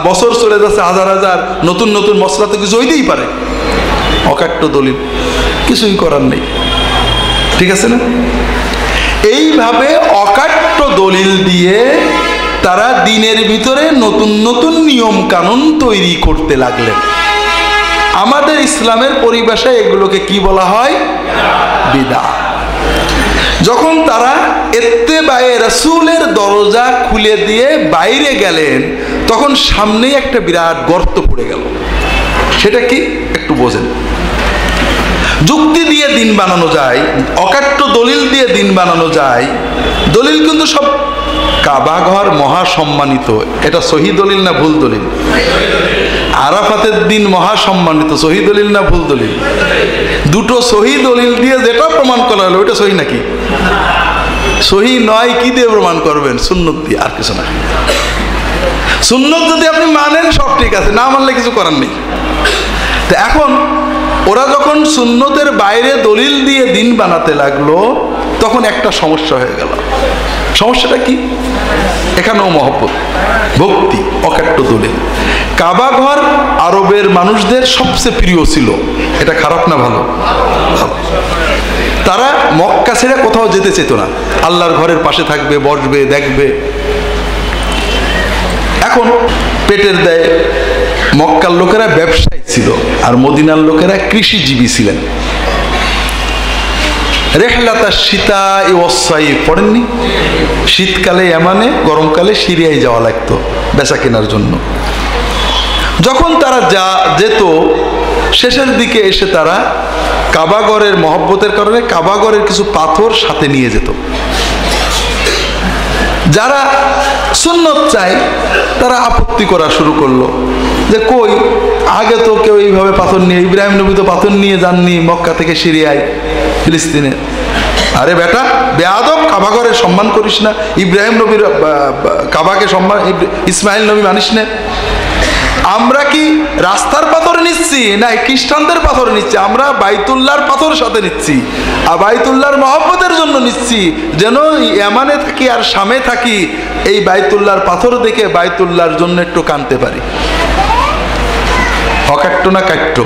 Speaker 1: বছর চলে যাচ্ছে, হাজার হাজার, নতুন নতুন মশলা তো কিছু হইতেই পারে। অকাট্য দলিল, কিছুই করার নেই, ঠিক আছে না? এইভাবে অকাট্য দলিল দিয়ে তারা দিনের ভিতরে নতুন নতুন নিয়ম কানুন তৈরি করতে লাগলেন। আমাদের ইসলামের পরিভাষায় এগুলোকে কি বলা হয়? বিদআত। যখন তারা ইত্তেবায়ে রাসূলের দরজা খুলে দিয়ে বাইরে গেলেন, তখন সামনেই একটা বিরাট গর্ত পড়ে গেল। সেটা কি একটু বোঝেন। যুক্তি দিয়ে দিন বানানো যায়, অকাট্য দলিল দিয়ে দিন বানানো যায়। দলিল কিন্তু সব, কাবা ঘর মহাসম্মানিত, এটা সহি দলিল না ভুল দলিল? আরাফাতের দিন মহাসম্মানিত, সহি দলিল না ভুল দলিল? দুটো সহি দলিল দিয়ে যেটা প্রমাণ করা হলো ওইটা সহি নাকি? সহি নয়, কি দিয়ে প্রমাণ করবেন? সুন্নত দিয়ে, আর কিছু না। সুন্নত যদি আপনি মানেন সব ঠিক আছে, না মানলে কিছু করার নেই। তো এখন ওরা যখন সুন্নতের বাইরে দলিল দিয়ে দিন বানাতে লাগলো, তখন একটা সমস্যা হয়ে গেল। সমস্যাটা কি? এখানেও মহব্বত, ভক্তি, অকাট্য দলিল। কাবা ঘর আরবের মানুষদের সবচেয়ে প্রিয় ছিল। এটা খারাপ না ভালো? তারা মক্কা ছেড়ে কোথাও যেতে চেত না, আল্লাহর ঘরের পাশে থাকবে, বসবে, দেখবে। এখন পেটের দায়ে মক্কার লোকেরা ব্যবসায়ী ছিল, আর মদিনার লোকেরা কৃষিজীবী ছিলেন। রেহলাতা সীতা ওয়াস-সাইফ পড়েননি? শীতকালে ইয়ামানে, গরমকালে সিরিয়ায় যাওয়া লাগতো বেচা কেনার জন্য। যখন তারা যেত, শেষের দিকে এসে তারা কাবাগরের মহব্বতের কারণে কাবাগরের কিছু পাথর সাথে নিয়ে যেত। যারা সুন্নত চাই, তারা আপত্তি করা শুরু করলো যে কই, আগে তো কেউ এইভাবে পাথর নিয়ে, ইব্রাহিম নবী তো পাথর নিয়ে যাননি মক্কা থেকে সিরিয়ায়, ফিলিস্তিনে। আরে বেটা বেয়াদব, কাবা ঘরের সম্মান করিস না, ইব্রাহিম নবীর কাবাকে সম্মান, ইসমাইল নবী মানিস না। আমরা কি রাস্তার পাথর নিচ্ছি না খ্রিস্টানদের পাথর নিচ্ছি? আমরা বাইতুল্লাহর পাথর সাথে নিচ্ছি, আর বাইতুল্লাহর মহব্বতের জন্য নিচ্ছি, যেন ইয়ামানে থাকি আর শামে থাকি, এই বাইতুল্লাহর পাথর দেখে বাইতুল্লাহর জন্য একটু কানতে পারি। অকাট্য না কাট্য?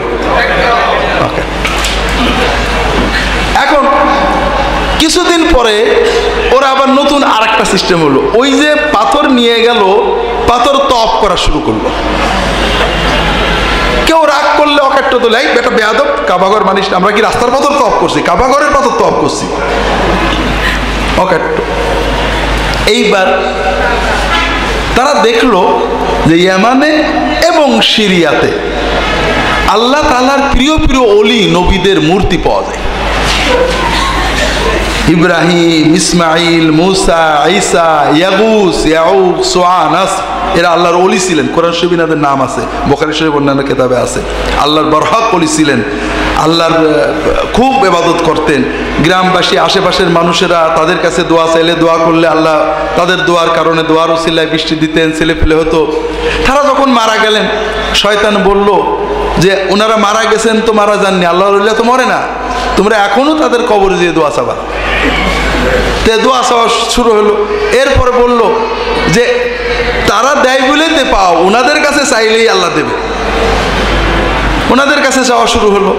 Speaker 1: এখন কিছুদিন পরে ওরা আবার নতুন আর একটা সিস্টেম হলো, ওই যে পাথর নিয়ে গেল, পাথর তওয়াফ করা শুরু করলো। কেউ রাগ করলে অকাট্য তো লাই, বেটা বেয়াদব, কাবাঘর মানিস না। আমরা কি রাস্তার পাথর তওয়াফ করছি? কাবাঘরের পাথর তওয়াফ করছি। অকাট্য। এইবার তারা দেখলো যে ইয়ামানে এবং সিরিয়াতে আল্লাহ তাআলার প্রিয় প্রিয় ওলি নবীদের মূর্তি পাওয়া যায়। ইব্রাহিম, ইসমাইল, মুসা, ঈসা, ইয়াগুস, ইয়াউক, সুআ, নাসর, এরা আল্লাহর ওলি ছিলেন। কোরআন শরীফে এদের নাম আছে, বুখারী শরীফ অন্যান্য কিতাবে আছে। আল্লাহর বরহক ওলি ছিলেন, আল্লাহর খুব ইবাদত করতেন। গ্রামবাসী, আশেপাশের মানুষেরা তাদের কাছে দোয়া চাইলে, দোয়া করলে আল্লাহ তাদের দোয়ার কারণে, দোয়ার ওসিলায় বৃষ্টি দিতেন, ছেলে পেলে হতো। তারা যখন মারা গেলেন, শয়তান বলল যে ওনারা মারা গেছেন তো মারা যাননি, আল্লাহর ওলিরা তো মরে না, তোমরা এখনো তাদের কবরে দিয়ে দোয়া চাবা। তে দোয়া চাওয়া শুরু হলো। এরপরে বলল যে তারা দেয় বলেতে পাও, ওনাদের কাছে চাইলেই আল্লাহ দেবে। ওনাদের কাছে যাওয়া শুরু হলো।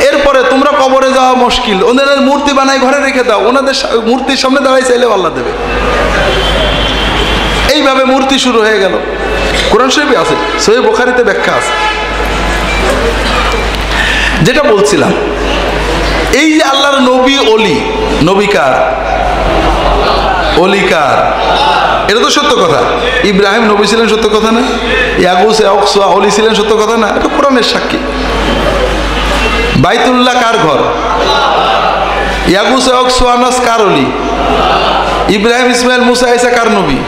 Speaker 1: এরপরে তোমরা কবরে যাওয়া মুশকিল, ওনাদের মূর্তি বানাই ঘরে রেখে দাও, ওনাদের মূর্তির সামনে দাঁড়াই চাইলেও আল্লাহ দেবে। এইভাবে মূর্তি শুরু হয়ে গেল। কোরআন শরীফে আছে, সহিহ বুখারীতে ব্যাখ্যা আছে। যেটা বলছিলাম, এই যে আল্লাহর নবী ওলি, নবিকার অলিকার, এটা তো সত্য কথা। ইব্রাহিম নবী ছিলেন, সত্য কথা না? ইয়াগুস, ইয়াউক, সুআ ওলি ছিলেন, সত্য কথা না? এটা কোরআনের সাক্ষী। বাইতুল্লাহ কার ঘর? ইয়াগুস, ইয়াউক, সুআ, নাসর কার ওলি? ইব্রাহিম, ইসমাইল, মুসা, ঈসা কার নবী?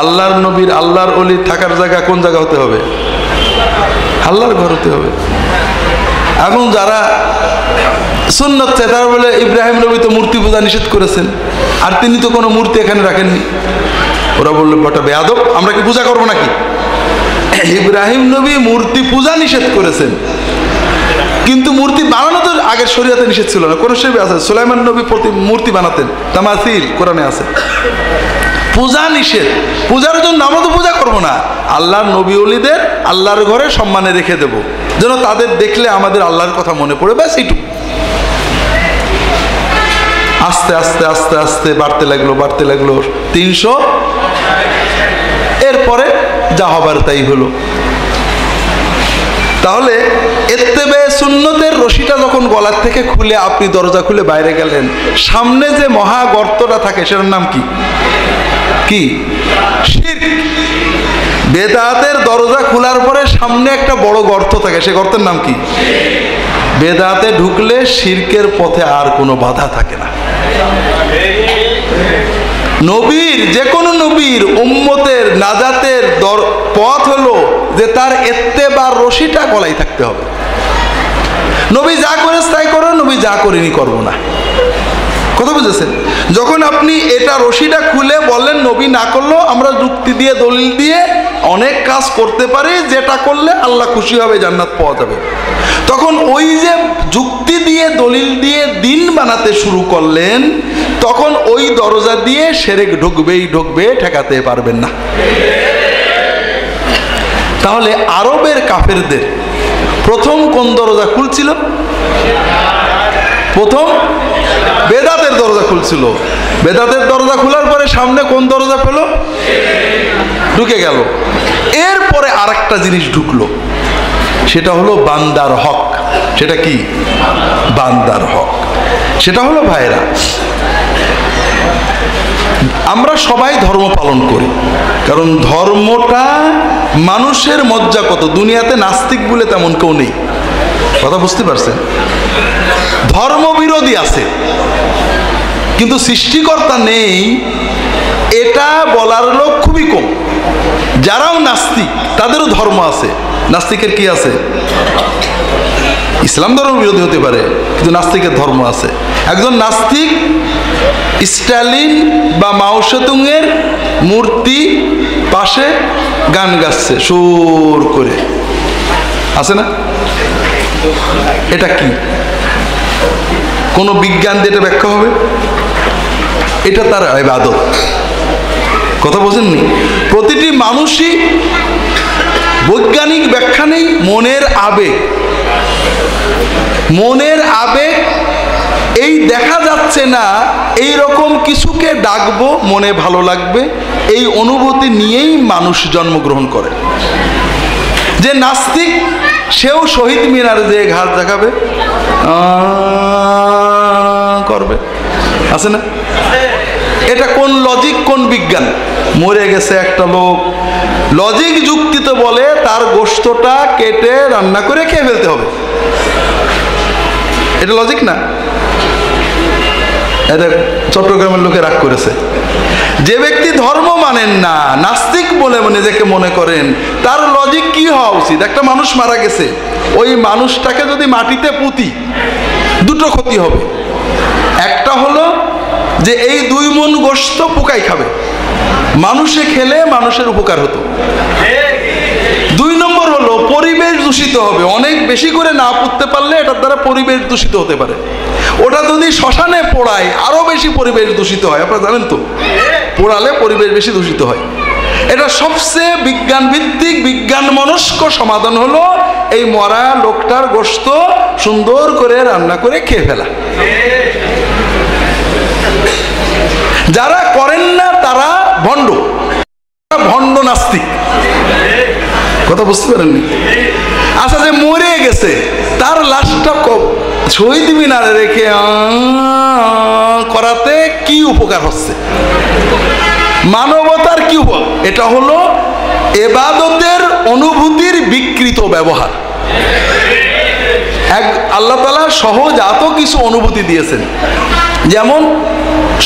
Speaker 1: আল্লাহর নবীর, আল্লাহর ওলি থাকার জায়গা কোন জায়গা হতে হবে? আল্লাহর ঘর হতে হবে। এখন যারা সুন্নত চায় তারা বলে ইব্রাহিম নবী তো মূর্তি পূজা নিষেধ করেছেন, আর তিনি তো কোনো মূর্তি এখানে রাখেননি। ওরা বললো বটা বেয়াদব, আমরা কি পূজা করবো নাকি? ইব্রাহিম নবী মূর্তি পূজা নিষেধ করেছেন, কিন্তু মূর্তি বানানো তো আগের শরীয়তে নিষেধ ছিল না। কোন শরীফে আছে সুলাইমান নবী মূর্তি বানাতেন, তামাসিল কোরআনে আছে। পূজা নিষেধ, পূজার জন্য আমরা তো পূজা করবো না, আল্লাহর নবী ওলিদের আল্লাহর ঘরে সম্মানে রেখে দেব, যেন তাদের দেখলে আমাদের আল্লাহর কথা মনে পড়ে, ব্যাস এইটুকু। আস্তে আস্তে আস্তে আস্তে বাড়তে লাগলো, বাড়তে লাগলো 300। এরপরে যা হবার তাই হলো। তাহলে ইত্তেবে সুন্নতের রশিটা যখন গলার থেকে খুলে আপনি দরজা খুলে বাইরে গেলেন, সামনে যে মহা গর্তটা থাকে সেটার নাম কি? কি? শিরক। বেদাতের দরজা খোলার পরে সামনে একটা বড় গর্ত থাকে, সে গর্তের নাম কি? বেদাতে ঢুকলে শিরকের পথে আর কোনো বাধা থাকে না। নবীর, যে কোনো নবীর উম্মতের নাজাতের পথ হলো যে তার ইত্তেবার রশিটা গলায় থাকতে হবে। নবী যা করেছে তাই করো, নবী যা করেনি করবো না। কথা বুঝেছেন? যখন আপনি এটা রশিটা খুলে বললেন নবী না করলেও আমরা যুক্তি দিয়ে দলিল দিয়ে অনেক কাজ করতে পারি, যেটা করলে আল্লাহ খুশি হবে, জান্নাত পাওয়া যাবে, তখন ওই যে যুক্তি দিয়ে দলিল দিয়ে দিন বানাতে শুরু করলেন, তখন ওই দরজা দিয়ে শিরক ঢুকবেই ঢুকবে, ঠেকাতে পারবেন না। তাহলে আরবের কাফেরদের প্রথম কোন দরজা খুলছিল? প্রথম বেদাতের দরজা খুলছিল। বেদাতের দরজা খোলার পরে সামনে কোন দরজা পেল? ঢুকে গেল। এরপরে আরেকটা জিনিস ঢুকলো, সেটা হলো বান্দার হক। সেটা কি? বান্দার হক। সেটা হলো ভাইরা, আমরা সবাই ধর্ম পালন করি, কারণ ধর্মটা মানুষের মজ্জা কত। দুনিয়াতে নাস্তিক বলে তেমন কেউ নেই, কথা বুঝতে পারছেন? ধর্ম বিরোধী আছে, কিন্তু সৃষ্টিকর্তা নেই, এটা বলার লোক খুবই কম। যারাও নাস্তিক তাদেরও ধর্ম আছে। নাস্তিকের কি আছে? ইসলাম ধর্ম বিরোধী হতে পারে, কিন্তু নাস্তিকের ধর্ম আছে। একজন নাস্তিক স্টালিন বা মাও সেতুংয়ের মূর্তি পাশে গান গাচ্ছে সুর করে, আছে না? এটা কি কোনো বিজ্ঞান দিয়ে এটা ব্যাখ্যা হবে? এটা তার ইবাদত। কথা বোঝেননি? প্রতিটি মানুষই, বৈজ্ঞানিক ব্যাখ্যা নেই, মনের আবেগ, মনের আবেগ, এই দেখা যাচ্ছে না এই রকম কিছুকে ডাকবো, মনে ভালো লাগবে, এই অনুভূতি নিয়েই মানুষ জন্মগ্রহণ করে। যে নাস্তিক সেও শহীদ মিনারে যে ঘাট দেখাবে করবে, আছে না? এটা কোন লজিক, কোন বিজ্ঞান? মরে গেছে একটা লোক, লজিক যুক্তিতে বলে তার গোশতটা কেটে রান্না করে খেয়ে ফেলতে হবে। এটা লজিক না? এটা চট্টগ্রামের লোকে রাগ করেছে। যে ব্যক্তি ধর্ম মানেন না, নাস্তিক বলে নিজেকে মনে করেন, তার লজিক কি হওয়া উচিত? একটা মানুষ মারা গেছে, ওই মানুষটাকে যদি মাটিতে পুঁতি, দুটো ক্ষতি হবে। একটা হলো যে এই 2 মণ গোশত পোকাই খাবে, মানুষে খেলে মানুষের উপকার হতো। 2 নম্বর হলো পরিবেশ দূষিত হবে, অনেক বেশি করে না পুঁততে পারলে এটার দ্বারা পরিবেশ দূষিত হতে পারে। ওটা যদি শ্মশানে পোড়ায় আরো বেশি পরিবেশ দূষিত হয়, আপনারা জানেন তো, পোড়ালে পরিবেশ বেশি দূষিত হয়। এটা সবচেয়ে বিজ্ঞান ভিত্তিক, বিজ্ঞান মনস্ক সমাধান হলো এই মরা লোকটার গোশত সুন্দর করে রান্না করে খেয়ে ফেলা। যারা করেন না তারা ভণ্ড, ভণ্ড নাস্তিক। কথা বুঝতে পারেননি? আচ্ছা, যে মরে গেছে তার লাশটা শহীদ মিনারে রেখে করাতে কি উপকার হচ্ছে? মানবতার কি উপকার? এটা হলো ইবাদতের অনুভূতির বিকৃত ব্যবহার। আল্লাহ তাআলা সহজ এত কিছু অনুভূতি দিয়েছেন, যেমন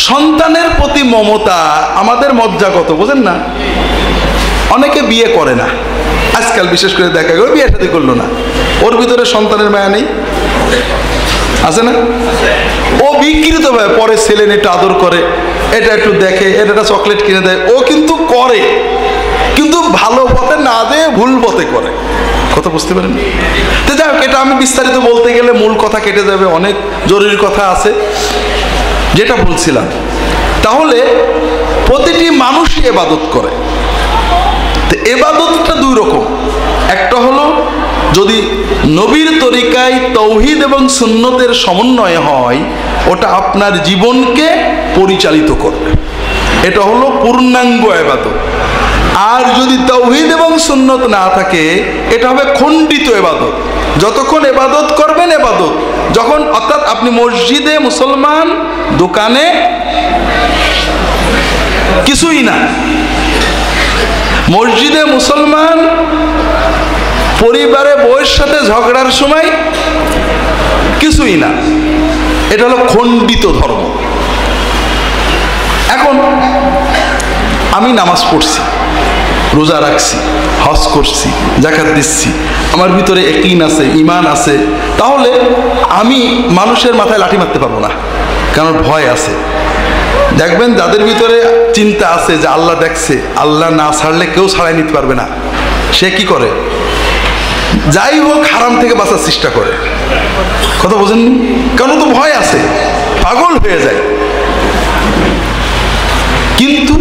Speaker 1: সন্তানের প্রতি মমতা আমাদের মজ্জাগত, বোঝেন না? অনেকে বিয়ে করে না আজকাল, বিশেষ করে দেখা গেল বিয়ে শাদী করলো না, ওর ভিতরে সন্তানের মায়া নেই, আছে না? ও বিকৃত ভাবে পরে ছেলে একটু আদর করে, এটা একটু দেখে, এটা একটা চকলেট কিনে দেয়, ও কিন্তু করে, কিন্তু ভালো পথে না দিয়ে ভুল পথে করে। কথা বুঝতে পারেন? তো যাই হোক, এটা আমি বিস্তারিত বলতে গেলে মূল কথা কেটে যাবে, অনেক জরুরি কথা আছে। যেটা বলছিলাম, তাহলে প্রতিটি মানুষই ইবাদত করে। তো ইবাদতটা 2 রকম। একটা হলো যদি নবীর তরিকায় তৌহিদ এবং সুন্নতের সমন্বয় হয়, ওটা আপনার জীবনকে পরিচালিত করবে, এটা হলো পূর্ণাঙ্গ ইবাদত। আর যদি তৌহিদ এবং সুন্নত না থাকে, এটা হবে খণ্ডিত ইবাদত। যতক্ষণ ইবাদত করবেন ইবাদত, যখন অর্থাৎ আপনি মসজিদে মুসলমান, দোকানে কিছুই না, মসজিদে মুসলমান, পরিবারে বউয়ের সাথে ঝগড়ার সময় কিছুই না, এটা হলো খণ্ডিত ধর্ম। এখন আমি নামাজ পড়ছি, রোজা রাখছি, হজ করছি, যাকাত দিচ্ছি, আমার ভিতরে ইয়াকিন আছে, ঈমান আছে, তাহলে আমি মানুষের মাথায় লাঠি মারতে পারবো না, কারণ ভয় আছে। দেখবেন যাদের ভিতরে চিন্তা আছে যে আল্লাহ দেখছে, আল্লাহ না ছাড়লে কেউ ছাড়াই নিতে পারবে না, সে কি করে? যাই হোক হারাম থেকে বাঁচার চেষ্টা করে। কথা বোঝেননি? কারণ তো ভয় আছে, পাগল হয়ে যায়। কিন্তু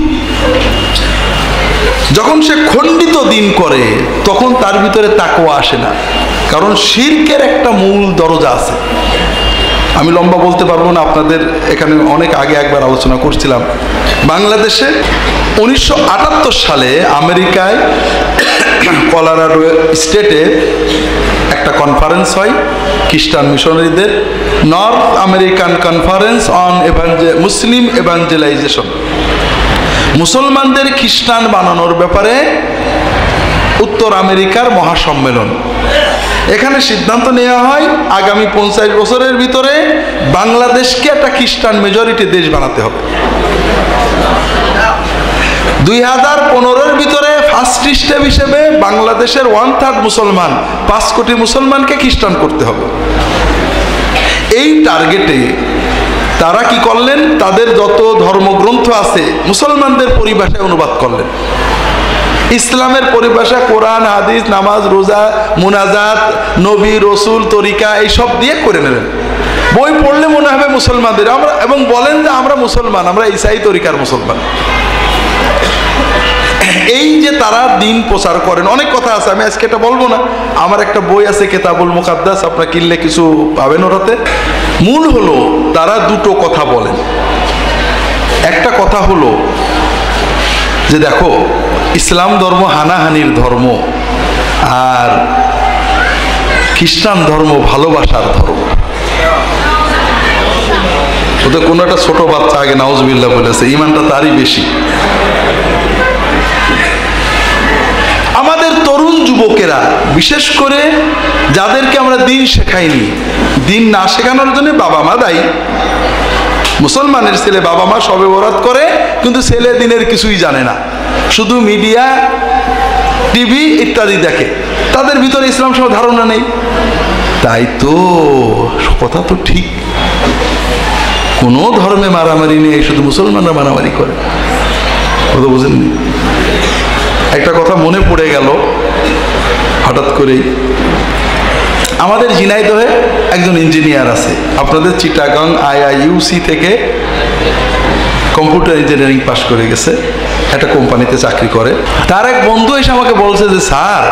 Speaker 1: যখন সে খণ্ডিত দিন করে, তখন তার ভিতরে তাকওয়া আসে না, কারণ শিরকের একটা মূল দরজা আছে। আমি লম্বা বলতে পারবো না, আপনাদের এখানে অনেক আগে একবার আলোচনা করছিলাম। বাংলাদেশে 1978 সালে আমেরিকায় কলোরাডো স্টেটে একটা কনফারেন্স হয় খ্রিস্টান মিশনারিদের, North American conference on Muslim evangelization, মুসলমানদের খ্রিস্টান বানানোর ব্যাপারে উত্তর আমেরিকার মহাসম্মেলন। এখানে সিদ্ধান্ত নেওয়া হয় আগামী 50 বছরের ভিতরে বাংলাদেশকে একটা খ্রিস্টান মেজরিটি দেশ বানাতে হবে। 2015-এর ভিতরে ফার্স্ট স্টেপ হিসেবে বাংলাদেশের 1/3 মুসলমান, 5 কোটি মুসলমানকে খ্রিস্টান করতে হবে। এই টার্গেটে তারা কি করলেন, তাদের যত ধর্মগ্রন্থ আছে মুসলমানদের পরিভাষায় অনুবাদ করলেন। ইসলামের পরিভাষা কোরআন, হাদিস, নামাজ, রোজা, মুনাজাত, নবী, রসুল, তরিকা এইসব দিয়ে করে নেবেন। বই পড়লে মনে হবে মুসলমানদের, আমরা এবং বলেন যে আমরা মুসলমান, আমরা ঈসাই তরিকার মুসলমান। এই যে তারা দিন প্রচার করেন, অনেক কথা আছে, আমি আজকে এটা বলবো না। আমার একটা বই আছে কিতাবুল মুকাদ্দাস, আপনারা কিনলে কিছু পাবেন ওটাতে। মূল হলো তারা দুটো কথা বলেন। একটা কথা হলো যে দেখো, ইসলাম ধর্ম হানাহানির ধর্ম, আর খ্রিস্টান ধর্ম ভালোবাসার ধর্ম। ওদের কোনো একটা ছোট বাচ্চা আগে নাউজুবিল্লাহ বলেছে, ইমানটা তারই বেশি। আমাদের তরুণ যুবকেরা, বিশেষ করে যাদেরকে আমরা দিন শেখাইনি, দিন না শেখানোর জন্য বাবা মা দায়ী। মুসলমানের ছেলে বাবা মা সবে বরাত করে, কিন্তু ছেলে দিনের কিছুই জানে না, শুধু মিডিয়া, টিভি ইত্যাদি দেখে, তাদের ভিতরে ইসলাম সব ধারণা নেই। তাই তো কথা তো ঠিক, কোনো ধর্মে মারামারি নেই, শুধু মুসলমানরা মারামারি করে। কথা বুঝেননি? একটা কথা মনে পড়ে গেল হঠাৎ করেই। আমাদের ঝিনাইদহে একজন ইঞ্জিনিয়ার আছে, আপনাদের চিটাগাং IIUC থেকে কম্পিউটার ইঞ্জিনিয়ারিং পাস করে গেছে, একটা কোম্পানিতে চাকরি করে। তার এক বন্ধু এসে আমাকে বলছে যে স্যার,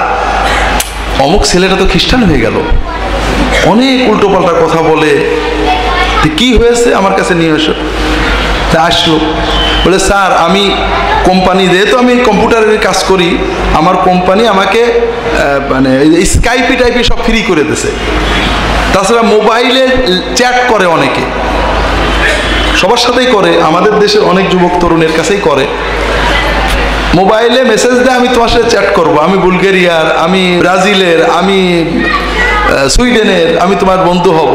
Speaker 1: অমুক ছেলেটা তো খ্রিস্টান হয়ে গেল, অনেক উল্টোপাল্টা কথা বলে, কি হয়েছে আমার কাছে নিয়ে এসো। তা আসলো, বলে স্যার আমি কোম্পানি, যেহেতু আমি কম্পিউটারের কাজ করি, আমার কোম্পানি আমাকে মানে স্কাইপি টাইপে সব ফ্রি করে দিয়েছে। তাছাড়া মোবাইলে চ্যাট করে অনেকে, সবার সাথেই করে, আমাদের দেশের অনেক যুবক তরুণের কাছেই করে। মোবাইলে মেসেজ দেয়, আমি তোমার সাথে চ্যাট করবো, আমি বুলগেরিয়ার, আমি ব্রাজিলের, আমি সুইডেনের, আমি তোমার বন্ধু হব।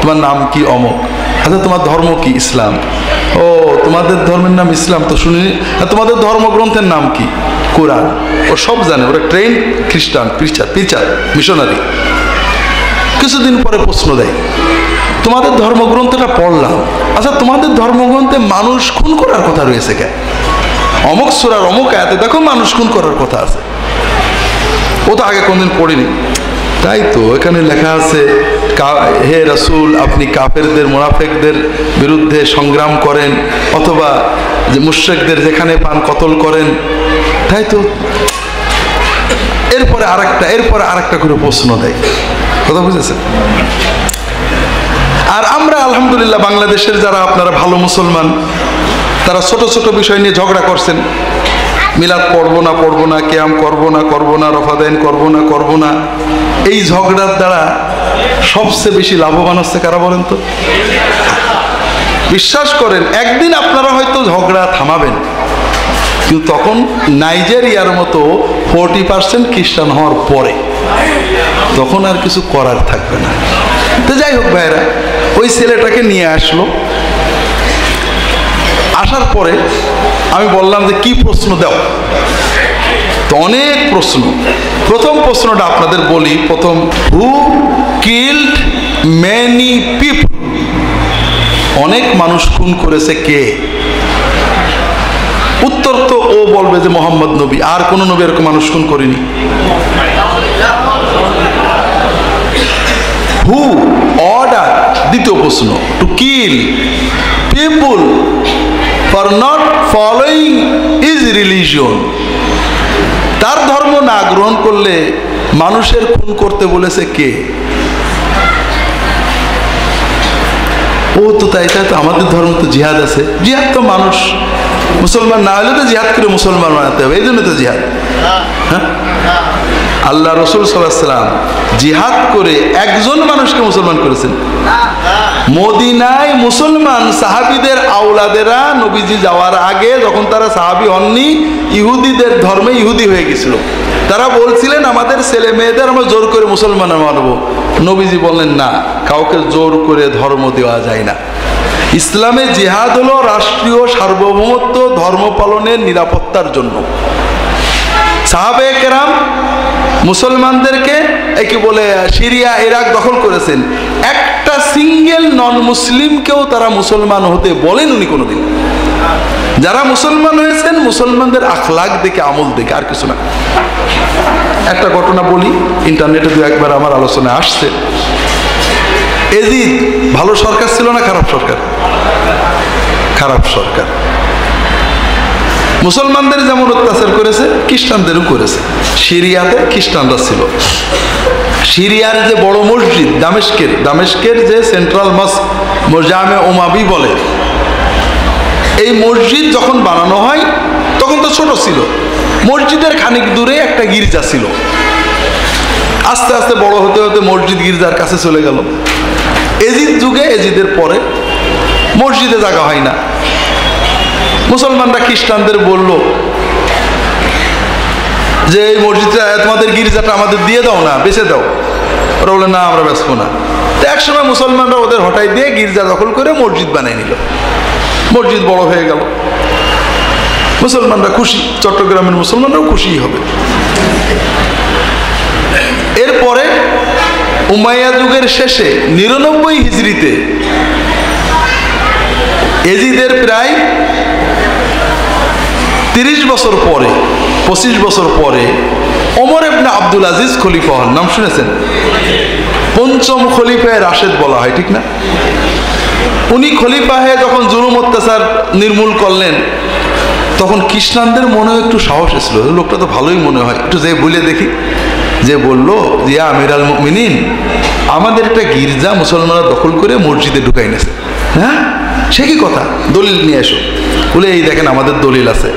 Speaker 1: তোমার নাম কি? অমুক। আচ্ছা তোমার ধর্ম কি? ইসলাম। ও তোমাদের ধর্মের নাম ইসলাম, তো শুনি। তোমাদের ধর্মগ্রন্থের নাম কি? কোরআন। ও সব জানে, ওরা ট্রেন খ্রিস্টান, টিচার, মিশনারি। কিছুদিন পরে প্রশ্ন দেয়, তোমাদের ধর্মগ্রন্থটা পড়লাম, আচ্ছা তোমাদের ধর্মগ্রন্থে মানুষ খুন করার কথা রয়েছে কেন? অমুক সূরার অমুক আয়াতে দেখো মানুষ খুন করার কথা আছে। ও তো আগে কোনদিন পড়িনি। তাই তো এখানে লেখা আছে, হে রাসূল আপনি কাফেরদের, মুনাফিকদের বিরুদ্ধে সংগ্রাম করেন, অথবা যে মুশরিকদের যেখানে পান কতল করেন। তাই তো এরপরে আরেকটা করে প্রশ্ন দেয়। কথা বুঝেছেন? আর আমরা আলহামদুলিল্লাহ বাংলাদেশের যারা আপনারা ভালো মুসলমান, তারা ছোট ছোট বিষয় নিয়ে ঝগড়া করছেন। মিলাদ পড়বো না, কিয়াম করবো না, রফাদাইন করবো না। এই ঝগড়ার দ্বারা সবচেয়ে বেশি লাভবান হচ্ছে কারা বলেন তো? বিশ্বাস করেন, একদিন আপনারা হয়তো ঝগড়া থামাবেন, কিন্তু তখন নাইজেরিয়ার মতো 40% খ্রিস্টান হওয়ার পরে তখন আর কিছু করার থাকবে না। তো যাই হোক ভাইরা, ওই ছেলেটাকে নিয়ে আসলো। আসার পরে আমি বললাম যে কি প্রশ্ন দাও, তো অনেক প্রশ্ন। প্রথম প্রশ্নটা আপনাদের বলি, প্রথম, হু কিল্ড মেনি পিপল? অনেক মানুষ খুন করেছে কে? উত্তর তো ও বলবে যে মোহাম্মদ নবী, আর কোন নবী এরকম মানুষ খুন করেনি। হু অর্ডার, দ্বিতীয় প্রশ্ন, to kill people for not following his religion? তার ধর্ম না গ্রহণ করলে মানুষের খুন করতে বলেছে কে? ও তো তাই তো আমাদের ধর্ম তো জিহাদ আছে। জিহাদ তো মানুষ মুসলমান না হলে তো জিহাদ করে মুসলমান বানাতে হবে, এই জন্য তো জিহাদ। হ্যাঁ, আল্লাহ রসুল সাল্লাল্লাহু আলাইহি ওয়াসাল্লাম জিহাদ করে একজন মানুষকে মুসলমান করেছেন। মদিনায় মুসলমান সাহাবীদের আওলাদেরা নবীজি যাওয়ার আগে, যখন তারা সাহাবী হননি, ইহুদিদের ধর্মে ইহুদি হয়ে গেছিল। তারা বলছিলেন আমাদের ছেলে মেয়েদের আমরা জোর করে মুসলমান মানবো। নবীজি বললেন না, কাউকে জোর করে ধর্ম দেওয়া যায় না। ইসলামে জিহাদ হলো রাষ্ট্রীয় সার্বভৌমত্ব, ধর্ম পালনের নিরাপত্তার জন্য। সাহাবে কেরাম মুসলমানদেরকে একে বলে সিরিয়া ইরাক দখল করেছেন, একটা সিঙ্গেল নন মুসলিমকেও তারা মুসলমান হতে বলেন উনি কোনোদিন। যারা মুসলমান হয়েছেন মুসলমানদের আখলাক দেখে, আমল দেখে, আর কিছু না। একটা ঘটনা বলি, ইন্টারনেটে দু একবার আমার আলোচনায় আসছে। এজিদ ভালো সরকার ছিল না খারাপ সরকার? খারাপ সরকার। মুসলমানদের যেমন অত্যাচার করেছে খ্রিস্টানদেরও করেছে। সিরিয়াতে খ্রিস্টানরা ছিল। সিরিয়ার যে বড় মসজিদ দামেস্কের যে সেন্ট্রাল মস্ক, জামে উমাবি বলে, এই মসজিদ যখন বানানো হয় তখন তো ছোট ছিল, মসজিদের খানিক দূরে একটা গির্জা ছিল। আস্তে আস্তে বড় হতে হতে মসজিদ গির্জার কাছে চলে গেল। এজিদ যুগে, এজিদের পরে মসজিদে জায়গা হয় না। মুসলমানরা খ্রিস্টানদের বলল যে এই মসজিদটা, তোমাদের গির্জাটা আমাদের দিয়ে দাও না, বেঁচে দাও। ওরা বলে না, আমরা বেচবো না। তো একসময় মুসলমানরা ওদের হটাই দিয়ে গির্জা দখল করে মসজিদ বানিয়ে নিল। মসজিদ বড় হয়ে গেল, মুসলমানরা খুশি, চট্টগ্রামের মুসলমানরাও খুশি হবে। এরপরে উমাইয়া যুগের শেষে 99 হিজরিতে এজিদের প্রায় 30 বছর পরে, 25 বছর পরে ওমর ইবনে আব্দুল আজিজ খলিফা হন। নাম শুনেছেন? পঞ্চম খলিফায়ে রাশেদ বলা হয়, ঠিক না? উনি খলিফা হয়ে যখন জুলুম অত্যাচার নির্মূল করলেন, তখন খ্রিস্টানদের মনে একটু সাহস এসেছিল, লোকটা তো ভালোই মনে হয়, একটু যে বলে দেখি। যে বলল, ইয়া আমিরাল মুমিনিন, আমাদের একটা গির্জা মুসলমানরা দখল করে মসজিদে ঢুকাই নেছে। হ্যাঁ, সে কি কথা? দলিল নিয়ে এসো। বলে এই দেখেন আমাদের দলিল আছে।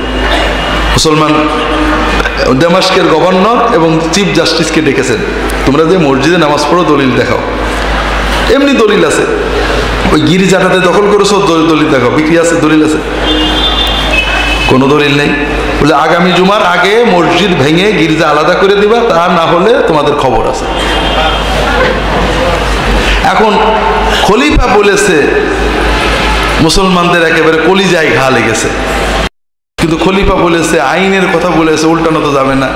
Speaker 1: মুসলমান দামেস্কের গভর্নর এবং চিফ জাস্টিসকে ডেকেছেন, তোমরা যে মসজিদে নামাজ পড়ো দলিল দেখাও। এমনি দলিল আছে। ওই গির্জাটাতে দখল করেছো, দলিল দেখাও। বিক্রি আছে, দলিল আছে? কোনো দলিল নেই। বলে আগামী জুমার আগে মসজিদ ভেঙে গির্জা আলাদা করে দিবা, তা না হলে তোমাদের খবর আছে। এখন খলিফা বলেছে, মুসলমানদের একেবারে কলিজায় ঘা লেগেছে, কিন্তু খলিফা বলেছে, আইনের কথা বলেছে, উল্টানো তো যাবে না।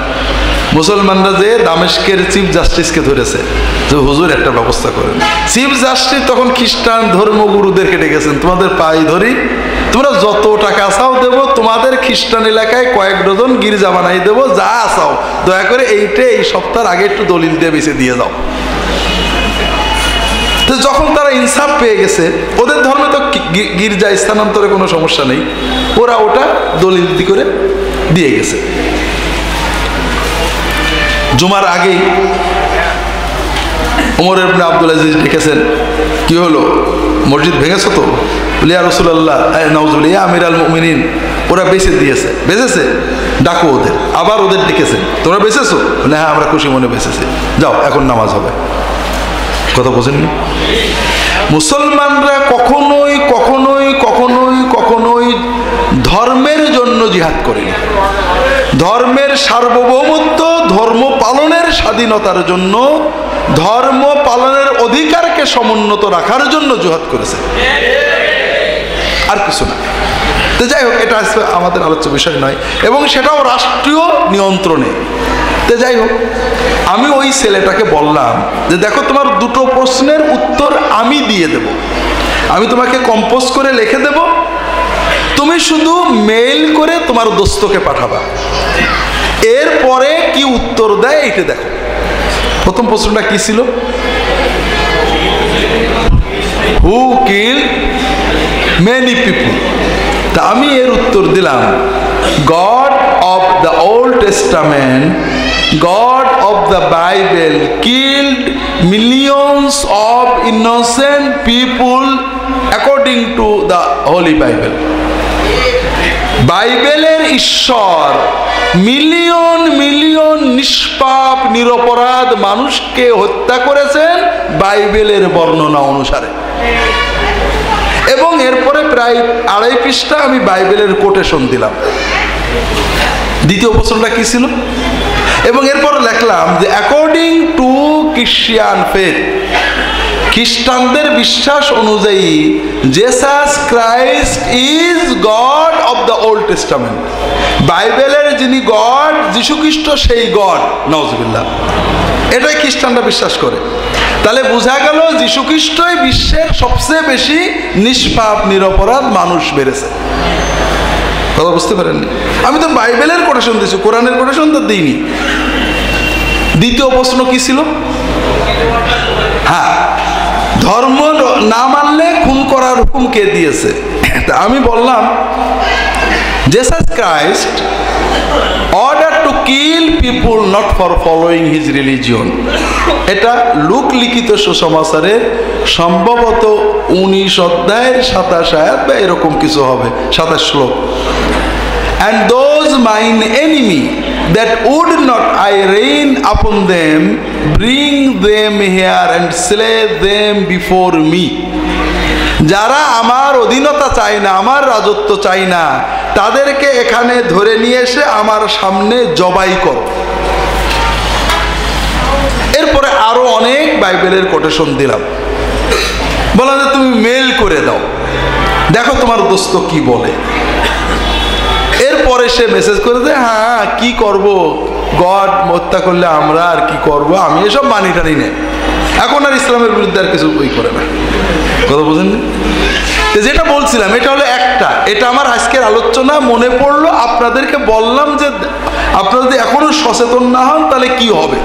Speaker 1: মুসলমানরা যে দামেস্কের চিফ জাস্টিসকে ধরেছে যে হুজুর একটা ব্যবস্থা করেন। চিফ জাস্টিস তখন খ্রিস্টান ধর্মগুরুদেরকে ডেকেছেন, তোমাদের পায়ে ধরি, তোমরা যত টাকা চাও দেবো, তোমাদের খ্রিস্টান এলাকায় কয়েক ডজন গির্জা বানাই দেবো, যা চাও দয়া করে এইটা এই সপ্তাহের আগে একটু দলিল দিয়ে বেঁচে দিয়ে যাও। তো যখন তারা ইনসাফ পেয়ে গেছে, ওদের ধর্মে তো গির্জা স্থানান্তরে কোনো সমস্যা নেই, ওরা ওটা দলিল করে দিয়ে গেছে। জুমার আগেই ওমর ইবনে আব্দুল আজিজ ডেকেছেন, কি হলো, মসজিদ ভেঙেছো তো? ইয়া রাসূলুল্লাহ, নাউজুবিল্লাহ, ইয়া আমিরাল মুমিনিন, ওরা বেঁচে দিয়েছে। বেঁচেছে? ডাকো ওদের। আবার ওদের ডেকেছেন, তোমরা বেঁচেছো? না, হ্যাঁ আমরা খুশি মনে বেঁচেছি, যাও এখন নামাজ হবে। কথা বোঝেননি? মুসলমানরা কখনোই কখনোই কখনোই কখনোই ধর্মের জন্য জিহাদ করেনি। ধর্মের সার্বভৌমত্ব, ধর্ম পালনের স্বাধীনতার জন্য, ধর্ম পালনের অধিকারকে সমুন্নত রাখার জন্য জিহাদ করেছে, আর কিছু না। তো যাই হোক, এটা আসলে আমাদের আলোচ্য বিষয় নয়, এবং সেটাও রাষ্ট্রীয় নিয়ন্ত্রণে। তো যাই হোক, আমি ওই ছেলেটাকে বললাম যে দেখো, তোমার দুটো প্রশ্নের উত্তর আমি দিয়ে দেব, আমি তোমাকে কম্পোজ করে লিখে দেব, তুমি শুধু মেইল করে তোমার দোস্তকে পাঠাবা, এরপরে কি উত্তর দেয় এইটা দেখো। প্রথম প্রশ্নটা কি ছিল? হু কিল মেনি পিপল? তা আমি এর উত্তর দিলাম, god of the old testament, God of the Bible killed millions of innocent people according to the Holy Bible. বাইবেলের ঈশ্বর মিলিয়ন মিলিয়ন নিষ্পাপ নিরপরাধ মানুষকে হত্যা করেছেন বাইবেলের বর্ণনা অনুসারে। এবং এরপরে প্রায় 2.5 পৃষ্ঠা আমি বাইবেলের কোটেশন দিলাম। দ্বিতীয় প্রশ্নটা কি ছিল? এবং এরপর লিখলাম যে অ্যাকর্ডিং টু খ্রিস্টিয়ান ফেথ, খ্রিস্টানদের বিশ্বাস অনুযায়ী Jesus Christ is god of the old testament. বাইবেলের যিনি গড, যীশু খ্রিস্ট সেই গড, নাউজুবিল্লাহ। এটাই খ্রিস্টানরা বিশ্বাস করে। তাহলে বোঝা গেল যীশু খ্রিস্টই বিশ্বের সবচেয়ে বেশি নিষ্পাপ নিরপরাধ মানুষ বেড়েছে। কথা বুঝতে পারেননি? আমি তো বাইবেলের কোটেশন দিয়েছি, কোরআনের কোটেশন তো দিইনি। দ্বিতীয় প্রশ্ন কি ছিল? হ্যাঁ, ধর্ম না মানলে খুন করার হুকুম কে দিয়েছে? তা আমি বললাম Jesus Christ order to kill people not for following his religion. এটা লুক লিখিত সুসমাচারের সম্ভবত 19 অধ্যায়ের 27 আয়াত বা এরকম কিছু হবে, 27 শ্লোক। And those mine enemy that would not I rain upon them, bring them here and slay them before me. যারা আমার অধীনতা চায় না, আমার রাজত্ব চায় না, তাদেরকে এখানে ধরে নিয়ে এসে আমার সামনে জবাই করো। এরপরে আরো অনেক বাইবেলের কোটেশন দিলাম। বললাম যে তুমি মেল করে দাও, দেখো তোমার দোস্ত কি বলে। এরপরে সে মেসেজ করে দেয়, হ্যাঁ কি করব, গড হত্যা করলে আমরা আর কি করব, আমি এসব মানি টানি নেই। এখন আর ইসলামের বিরুদ্ধে আর কিছু বই করে না। কথা বুঝেন? যেটা বলছিলাম এটা হলো একটা, এটা আমার আজকের আলোচনা মনে পড়লো, আপনাদেরকে বললাম যে আপনারা যদি এখনো সচেতন না হন তাহলে কি হবে।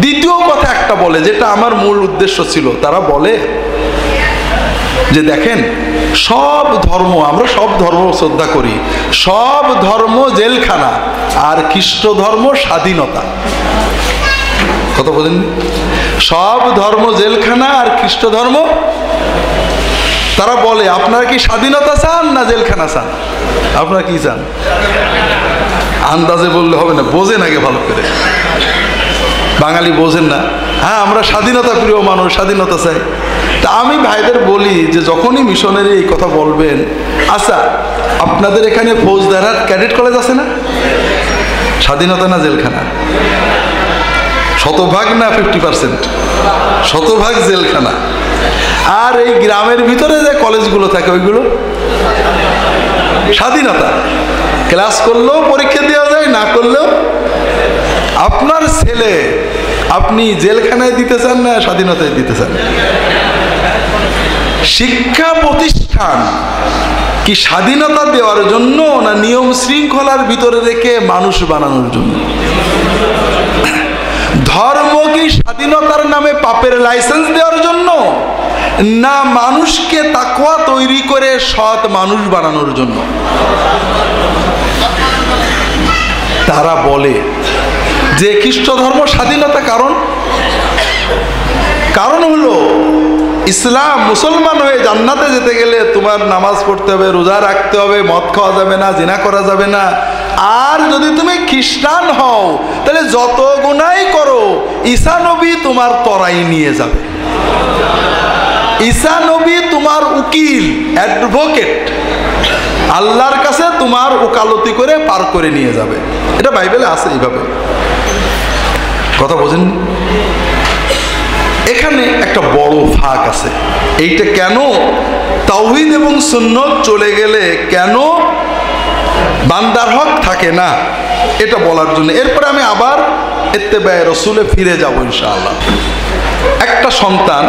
Speaker 1: দ্বিতীয় কথা একটা বলে, যেটা আমার মূল উদ্দেশ্য ছিল, তারা বলে যে দেখেন সব ধর্ম, আমরা সব ধর্ম শ্রদ্ধা করি, সব ধর্ম জেলখানা আর খ্রিস্ট ধর্ম স্বাধীনতা। কথা বলেন? সব ধর্ম জেলখানা আর খ্রিস্ট ধর্ম। তারা বলে আপনারা কি স্বাধীনতা চান না জেলখানা চান? আপনারা কি চান? আন্দাজে বললে হবে না, বোঝেন আগে ভালো করে। বাঙালি বোঝেন না। হ্যাঁ, আমরা স্বাধীনতা প্রিয় মানুষ, স্বাধীনতা চাই। তা আমি ভাইদের বলি যে যখনই মিশনের এই কথা বলবেন, আচ্ছা আপনাদের এখানে ফৌজদারহাট ক্যাডেট কলেজ আছে না? স্বাধীনতা না জেলখানা? শতভাগ না 50%? শতভাগ জেলখানা। আর এই গ্রামের ভিতরে যে কলেজগুলো থাকে ওইগুলো স্বাধীনতা। ক্লাস করলেও পরীক্ষা দেওয়া যায়, না করলেও। আপনার ছেলে আপনি জেলখানায় দিতে চান না স্বাধীনতায় দিতে চান? শিক্ষা প্রতিষ্ঠান কি স্বাধীনতা দেওয়ার জন্য না নিয়ম শৃঙ্খলার ভিতরে রেখে মানুষ বানানোর জন্য? ধর্ম কি স্বাধীনতার নামে পাপের লাইসেন্স দেওয়ার জন্য না মানুষকে তাকওয়া তৈরি করে সৎ মানুষ বানানোর জন্য? তারা বলে যে খ্রিস্ট ধর্ম স্বাধীনতা। কারণ হলো ইসলাম, মুসলমান হয়ে জান্নাতে যেতে গেলে তোমার নামাজ পড়তে হবে, রোজা রাখতে হবে, মদ খাওয়া যাবে না, জিনা করা যাবে না। আর যদি তুমি খ্রিস্টান হও তাহলে যত গুনাই করো ঈসা নবী তোমার তরাই নিয়ে যাবে। ঈসা নবী তোমার উকিল, অ্যাডভোকেট, আল্লাহর কাছে তোমার ওকালতি করে পার করে নিয়ে যাবে। এটা বাইবেলে আছে এইভাবে। কথা বোঝেন? এখানে একটা বড় ফাঁক আছে। এইটা কেন তাওহীদ এবং সুন্নত চলে গেলে কেন বান্দার হক থাকে না, এটা বলার জন্য। এরপরে আমি আবার ইত্তেবায়ে রাসূলে ফিরে যাব ইনশাআল্লাহ। একটা সন্তান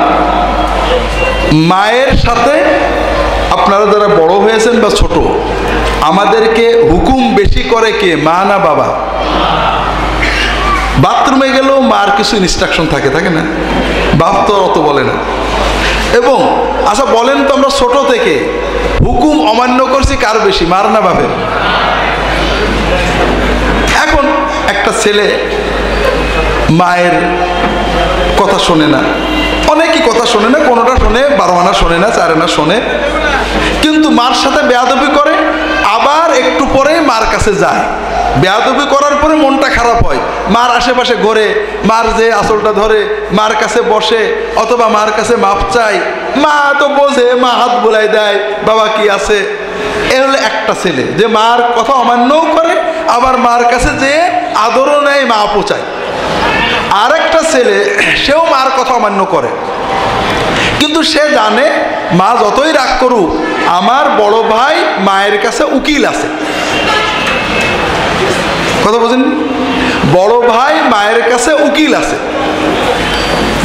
Speaker 1: মায়ের সাথে, আপনারা যারা বড় হয়েছেন বা ছোট, আমাদেরকে হুকুম বেশি করে কে, মা না বাবা? বাথরুমে গেলেও মার কিছু ইনস্ট্রাকশন থাকে না? বাপ তো অত বলে না। এবং আচ্ছা বলেন তো, আমরা ছোট থেকে হুকুম অমান্য করছি কার বেশি, মার না বাপের? এখন একটা ছেলে মায়ের কথা শোনে না, অনেকই কথা শোনে না, কোনোটা শোনে, 12 আনা শোনে না, 4 আনা শোনে, কিন্তু মার সাথে বেয়াদবি করে। আবার একটু পরেই মার কাছে যায়, বেয়াদবি করার পরে মনটা খারাপ হয়, মার আশেপাশে ঘোরে, মার যে আঁচলটা ধরে মার কাছে বসে, অথবা মার কাছে মাপ চায়। মা তো বোঝে, মা হাত বোলাই দেয়, বাবা কি আছে। এ হলো একটা ছেলে যে মার কথা অমান্যও করে, আবার মার কাছে যে আদরও নেয়, মা পোচায়। আর একটা ছেলে, সেও মার কথা অমান্য করে, কিন্তু সে জানে মা যতই রাগ করুক আমার বড় ভাই মায়ের কাছে উকিল আছে। কথা বলছেন? বড় ভাই মায়ের কাছে উকিল আছে।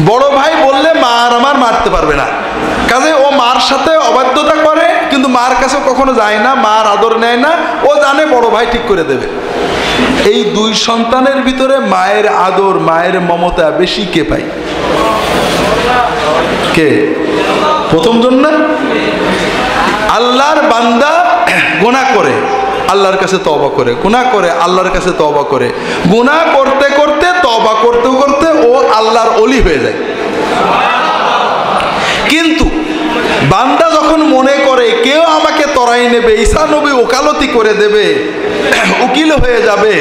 Speaker 1: বড় ভাই বললে মা আর আমার মারতে পারবে না, কাজে ও মার সাথে অবাধ্যতা করে, কিন্তু মার কাছে কখনো যায় না, মার আদর নেয় না। ও জানে বড় ভাই ঠিক করে দেবে। এই দুই সন্তানের ভিতরে মায়ের আদর, মায়ের মমতা বেশি কে পায়? কে? প্রথম জন না? আল্লাহর বান্দা গুনাহ করে আল্লাহর কাছে তওবা করে, গুনাহ করে আল্লাহর কাছে তওবা করে, গুনাহ করতে করতে তওবা করতে করতে ও আল্লাহর ওলি হয়ে যায়। কিন্তু বান্দা যখন মনে করে কেউ আমাকে তরাই নেবে, ঈসা নবী ওকালতি করে দেবে, উকিল হয়ে যাবে,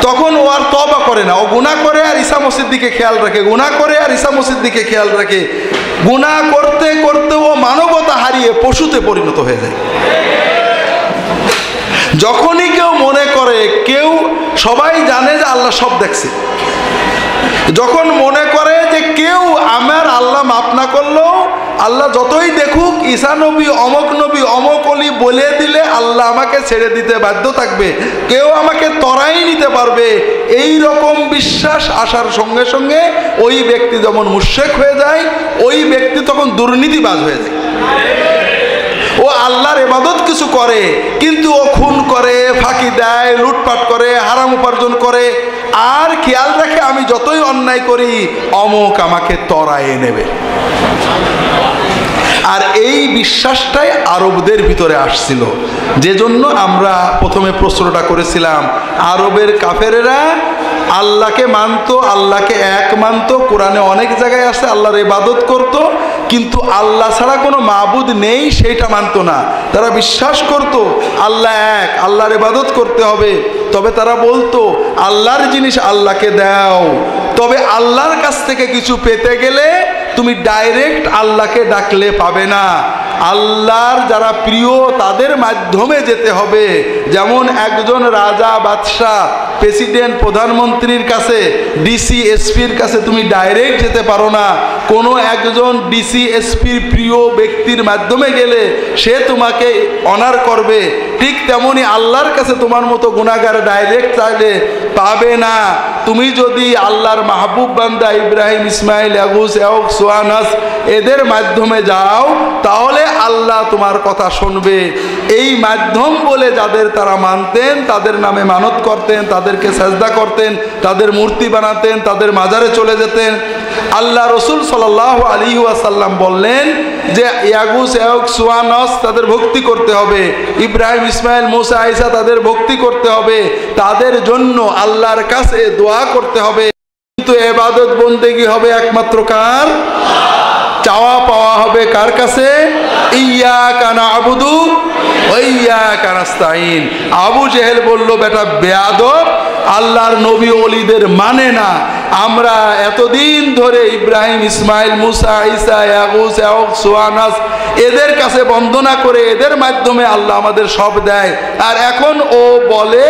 Speaker 1: তখন ও আর তওবা করে না। ও গুনাহ করে আর ঈসা মসজিদ দিকে খেয়াল রাখে, গুনাহ করে আর ঈসা মসজিদ দিকে খেয়াল রাখে। গুনাহ করতে করতে ও মানবতা হারিয়ে পশুতে পরিণত হয়ে যায়। যখনই কেউ মনে করে কেউ, সবাই জানে যে আল্লাহ সব দেখছে, যখন মনে করে যে কেউ আমার আল্লাহ মাফ না করলেও আল্লাহ যতই দেখুক, ঈসা নবী অমক অলি বলে দিলে আল্লাহ আমাকে ছেড়ে দিতে বাধ্য থাকবে, কেউ আমাকে তরাই নিতে পারবে, এই রকম বিশ্বাস আসার সঙ্গে সঙ্গে ওই ব্যক্তি যেমন মুশরিক হয়ে যায়, ওই ব্যক্তি তখন দুর্নীতিবাজ হয়ে যায়। ও আল্লাহর ইবাদত কিছু করে, কিন্তু ও খুন করে, ফাঁকি দেয়, লুটপাট করে, হারাম উপার্জন করে, আর খেয়াল রাখে আমি যতই অন্যায় করি অমুক আমাকে তরায়ে নেবে। আর এই বিশ্বাসটাই আরবদের ভিতরে আসছিল, যে জন্য আমরা প্রথমে প্রশ্নটা করেছিলাম। আরবের কাফেরেরা আল্লাহকে মানত, আল্লাহকে এক মানত, কোরআনে অনেক জায়গায় আছে আল্লাহর ইবাদত করত, কিন্তু আল্লাহ ছাড়া কোনো মাবুদ নেই সেইটা মানত না। তারা বিশ্বাস করত আল্লাহ এক, আল্লাহর ইবাদত করতে হবে। তবে তারা বলতো আল্লাহর জিনিস আল্লাহকে দাও, তবে আল্লাহর কাছ থেকে কিছু পেতে গেলে তুমি ডাইরেক্ট আল্লাহকে ডাকলে পাবে না, আল্লাহর যারা প্রিয় তাদের মাধ্যমে যেতে হবে। যেমন একজন রাজা, বাদশাহ, প্রেসিডেন্ট, প্রধানমন্ত্রীর কাছে, ডিসি, এসপির কাছে তুমি ডাইরেক্ট যেতে পারো না, কোনো একজন ডিসি, এসপির প্রিয় ব্যক্তির মাধ্যমে গেলে সে তোমাকে অনার করবে। ঠিক তেমনি আল্লাহর কাছে তোমার মতো গুনাহগার ডাইরেক্ট চাইলে পাবে না। তুমি যদি আল্লাহর মাহবুব বান্দা ইব্রাহিম, ইসমাইল, ইয়াগুস, ইয়াউক, সুয়ানাস এদের মাধ্যমে যাও, তাহলে আল্লাহ তোমার কথা শুনবে। এই মাধ্যম বলে যাদের তারা মানতেন, তাদের নামে মানত করতেন, তাদেরকে সাজদা করতেন, তাদের মূর্তি বানাতেন, তাদের মাজারে চলে যেতেন। আল্লাহ রসুল সাল্লাল্লাহু আলাইহি ওয়াসাল্লাম বললেন যে ইয়াগুস, ইয়াউক, সুয়ানাস তাদের ভক্তি করতে হবে, ইব্রাহিম, ইসমাইল, মুসা, ঈসা তাদের ভক্তি করতে হবে, তাদের জন্য আল্লাহর কাছে দোয়া করতে হবে। কিন্তু ইবাদত বন্দেগী হবে একমাত্র কার? চাওয়া পাওয়া হবে কার কাছে? ইয়্যাকা না'বুদু ওয়া ইয়্যাকা নাস্তাঈন। আবু জেহেল বলল, বেটা বেয়াদব, আল্লাহর নবী ওলিদের মানে না। আমরা এতদিন ধরে ইব্রাহিম, ইসমাইল, মুসা, ঈসা, ইয়াগুস, ইয়াউক, সুয়ানাস এদের কাছে বন্দনা করে এদের মাধ্যমে আল্লাহ আমাদের সব দেয়, আর এখন ও বলে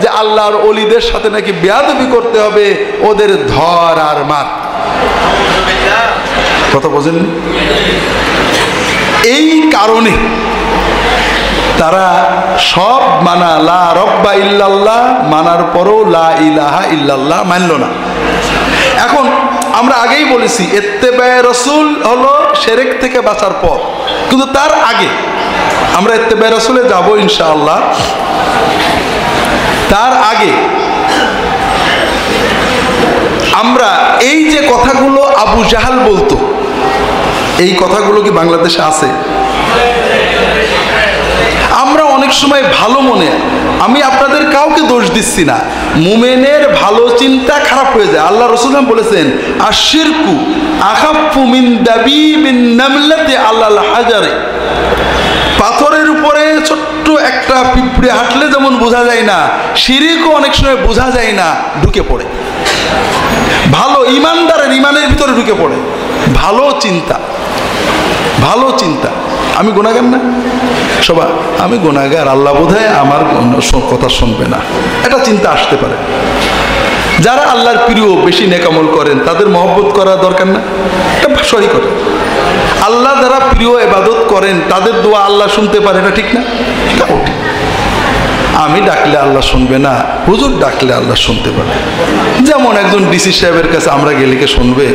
Speaker 1: যে আল্লাহর ওলিদের সাথে নাকি বেয়াদবি করতে হবে, ওদের ধর আর মার। কথা বোঝেন? এই কারণে তারা সব মানা, লা রব্বা ইল্লাল্লাহ মানার পরও লা ইলাহা ইল্লাল্লাহ মানল না। এখন আমরা আগেই বলেছি ইত্তেবায়ে রাসূল হলো শিরক থেকে বাঁচার পথ, কিন্তু তার আগে আমরা ইত্তেবায়ে রাসূলে যাব ইনশাআল্লাহ। তার আগে আমরা এই যে কথাগুলো আবু জাহাল বলতো, এই কথাগুলো কি বাংলাদেশে আছে? আমরা অনেক সময় ভালো মনে, আমি আপনাদের কাউকে দোষ দিচ্ছি না, মুমিনের ভালো চিন্তা খারাপ হয়ে যায়। আল্লাহ রাসূল বলেছেন আশিরকু আখাফু মিন দাবিবিন নামলাতি আলাল হাজারে। পাথরের উপরে ছোট্ট একটা পিঁপড়ে হাঁটলে যেমন বোঝা যায় না, শিরকও অনেক সময় বোঝা যায় না, ঢুকে পড়ে। ভালো ইমানদারের ইমানের ভিতরে ঢুকে পড়ে ভালো চিন্তা, ভালো চিন্তা। আমি গুনাহগার না, সবাই আমি গুনাহগার, আল্লাহ বোধহয় আমার কথা শুনবে না, এটা চিন্তা আসতে পারে। যারা আল্লাহর প্রিয়, বেশি নেকামল করেন, তাদের মহব্বত করা দরকার না? এটা সহি করে। আল্লাহ যারা প্রিয় ইবাদত করেন তাদের দোয়া আল্লাহ শুনতে পারে, এটা ঠিক না? আমি ডাকলে আল্লাহ শুনবে না, হুজুর ডাকলে আল্লাহ শুনতে পারে। যেমন একজন ডিসি সাহেবের কাছে আমরা গেলে কে শুনবে,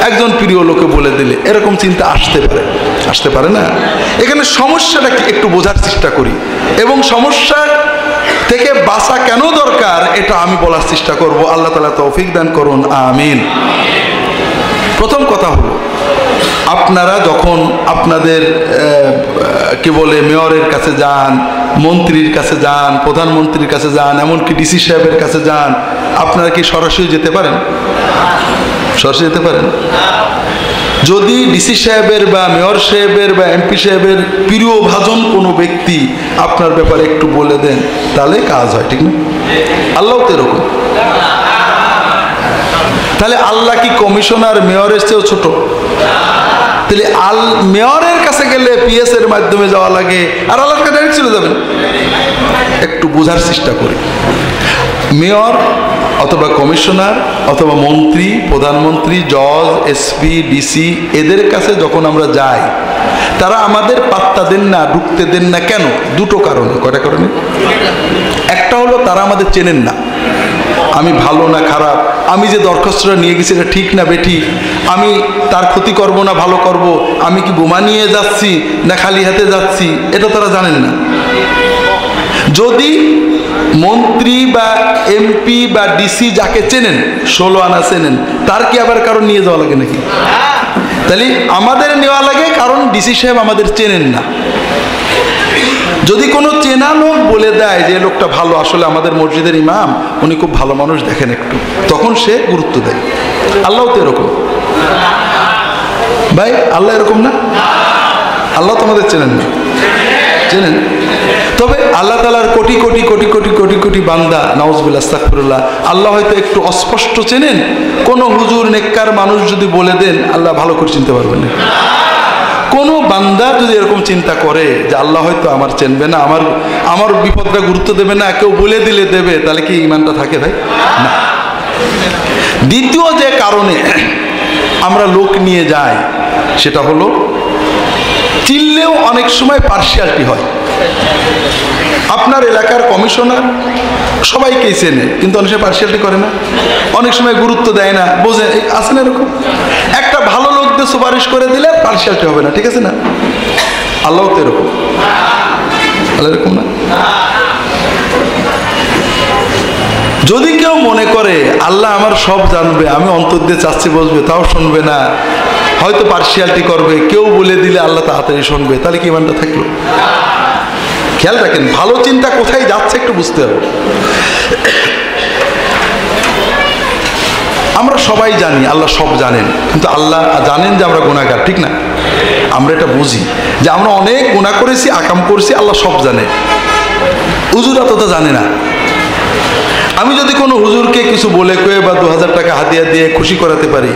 Speaker 1: একজন প্রিয় লোকে বলে দিলে এরকম চিন্তা আসতে পারে না? এখানে সমস্যাটা কি একটু বোঝার চেষ্টা করি, এবং সমস্যা থেকে বাঁচা কেন দরকার এটা আমি বলার চেষ্টা করব। আল্লাহ তাআলা তৌফিক দান করুন, আমিন। প্রথম কথা হলো, আপনারা যখন আপনাদের কি বলে মেয়রের কাছে যান, মন্ত্রীর কাছে যান, প্রধানমন্ত্রীর কাছে যান, এমনকি ডিসি সাহেবের কাছে যান, আপনারা কি সরাসরি যেতে পারেন? সরাসরি যেতে পারেন? যদি ডিসি সাহেবের বা মেয়র সাহেবের বা এমপি সাহেবের প্রিয় ভাজন কোনো ব্যক্তি আপনার ব্যাপারে একটু বলে দেন, তাহলে কাজ হয়, ঠিক না? আল্লাহ তো এরকম। তাহলে আল্লাহ কি কমিশনার মেয়রের চেয়েও ছোট? তাহলে মেয়রের কাছে গেলে পিএস এর মাধ্যমে যাওয়া লাগে, আর আল্লাহর কাছে ডাইরেক্ট চলে যাবেন। একটু বোঝার চেষ্টা করি। মেয়র অথবা কমিশনার অথবা মন্ত্রী, প্রধানমন্ত্রী, জজ, এসপি, ডিসি, এদের কাছে যখন আমরা যাই, তারা আমাদের পাত্তা দেন না, ঢুকতে দেন না। কেন? দুটো কারণে। কয়টা কারণে? একটা হলো তারা আমাদের চেনেন না, আমি ভালো না খারাপ, আমি যে দরখাস্তটা নিয়ে গেছি এটা ঠিক না বেঠিক, আমি তার ক্ষতি করব না ভালো করব, আমি কি বোমা নিয়ে যাচ্ছি না খালি হাতে যাচ্ছি, এটা তারা জানেন না। যদি মন্ত্রী বা এমপি বা ডিসি যাকে চেনেন, 16 আনা চেনেন, তার কি আবার কারণ নিয়ে যাওয়া লাগে নাকি? তাহলে আমাদের নেওয়া লাগে, কারণ ডিসি সাহেব আমাদের চেনেন না। যদি কোনো চেনা লোক বলে দেয় যে লোকটা ভালো, আসলে আমাদের মসজিদের ইমাম, উনি খুব ভালো মানুষ, দেখেন একটু, তখন সে গুরুত্ব দেয়। আল্লাহ তো এরকম ভাই, আল্লাহ এরকম না? আল্লাহ তো আমাদের চেনেন না, চেনেন। তবে আল্লাহ তাআলার কোটি কোটি কোটি কোটি কোটি কোটি বান্দা, নাউজুবিল্লাহ, আস্তাগফিরুল্লাহ, আল্লাহ হয়তো একটু অস্পষ্ট চেনেন। কোন হুজুর নেককার মানুষ যদি বলে দেন, আল্লাহ ভালো করে চিনতে পারবেন না। কোন বান্দা যদি এরকম চিন্তা করে যে আল্লাহ হয়তো আমার চেনবে না, আমার বিপদটা গুরুত্ব দেবে না, কেউ বলে দিলে দেবে, তাহলে কি ইমানটা থাকে ভাই? না। দ্বিতীয় যে কারণে আমরা লোক নিয়ে যাই, সেটা হলো চিনলেও অনেক সময় পার্সিয়ালিটি হয়। আপনার এলাকার কমিশনার সবাইকেই চেনে, কিন্তু অনেক সময় পার্সিয়ালিটি করে না, অনেক সময় গুরুত্ব দেয় না, বোঝে। আছে না এরকম? একটা ভালো লোকদের সুপারিশ করে দিলে পার্সিয়ালিটি হবে না, ঠিক আছে না? আল্লাহ তো এরকম। আল্লাহ এরকম না? যদি কেউ মনে করে আল্লাহ আমার সব জানবে, আমি অন্তর দিয়ে চাচ্ছি বসবে, তাও শুনবে না, হয়তো পার্সিয়ালিটি করবে, কেউ বলে দিলে আল্লাহ তাড়াতাড়ি শুনবে, তাহলে কি ইমানটা থাকলো? খেয়াল রাখেন, ভালো চিন্তা কোথায় যাচ্ছে একটু বুঝতে হবে। আমরা সবাই জানি আল্লাহ সব জানেন, কিন্তু আল্লাহ জানেন যে আমরা গুনাহগার, ঠিক না? আমরা এটা বুঝি যে আমরা অনেক গুনাহ করেছি, আকাম করেছি, আল্লাহ সব জানে। হুজুরা তো তা জানে না। আমি যদি কোনো হুজুরকে কিছু বলে কয়ে বা 2000 টাকা হাদিয়া দিয়ে খুশি করাতে পারি,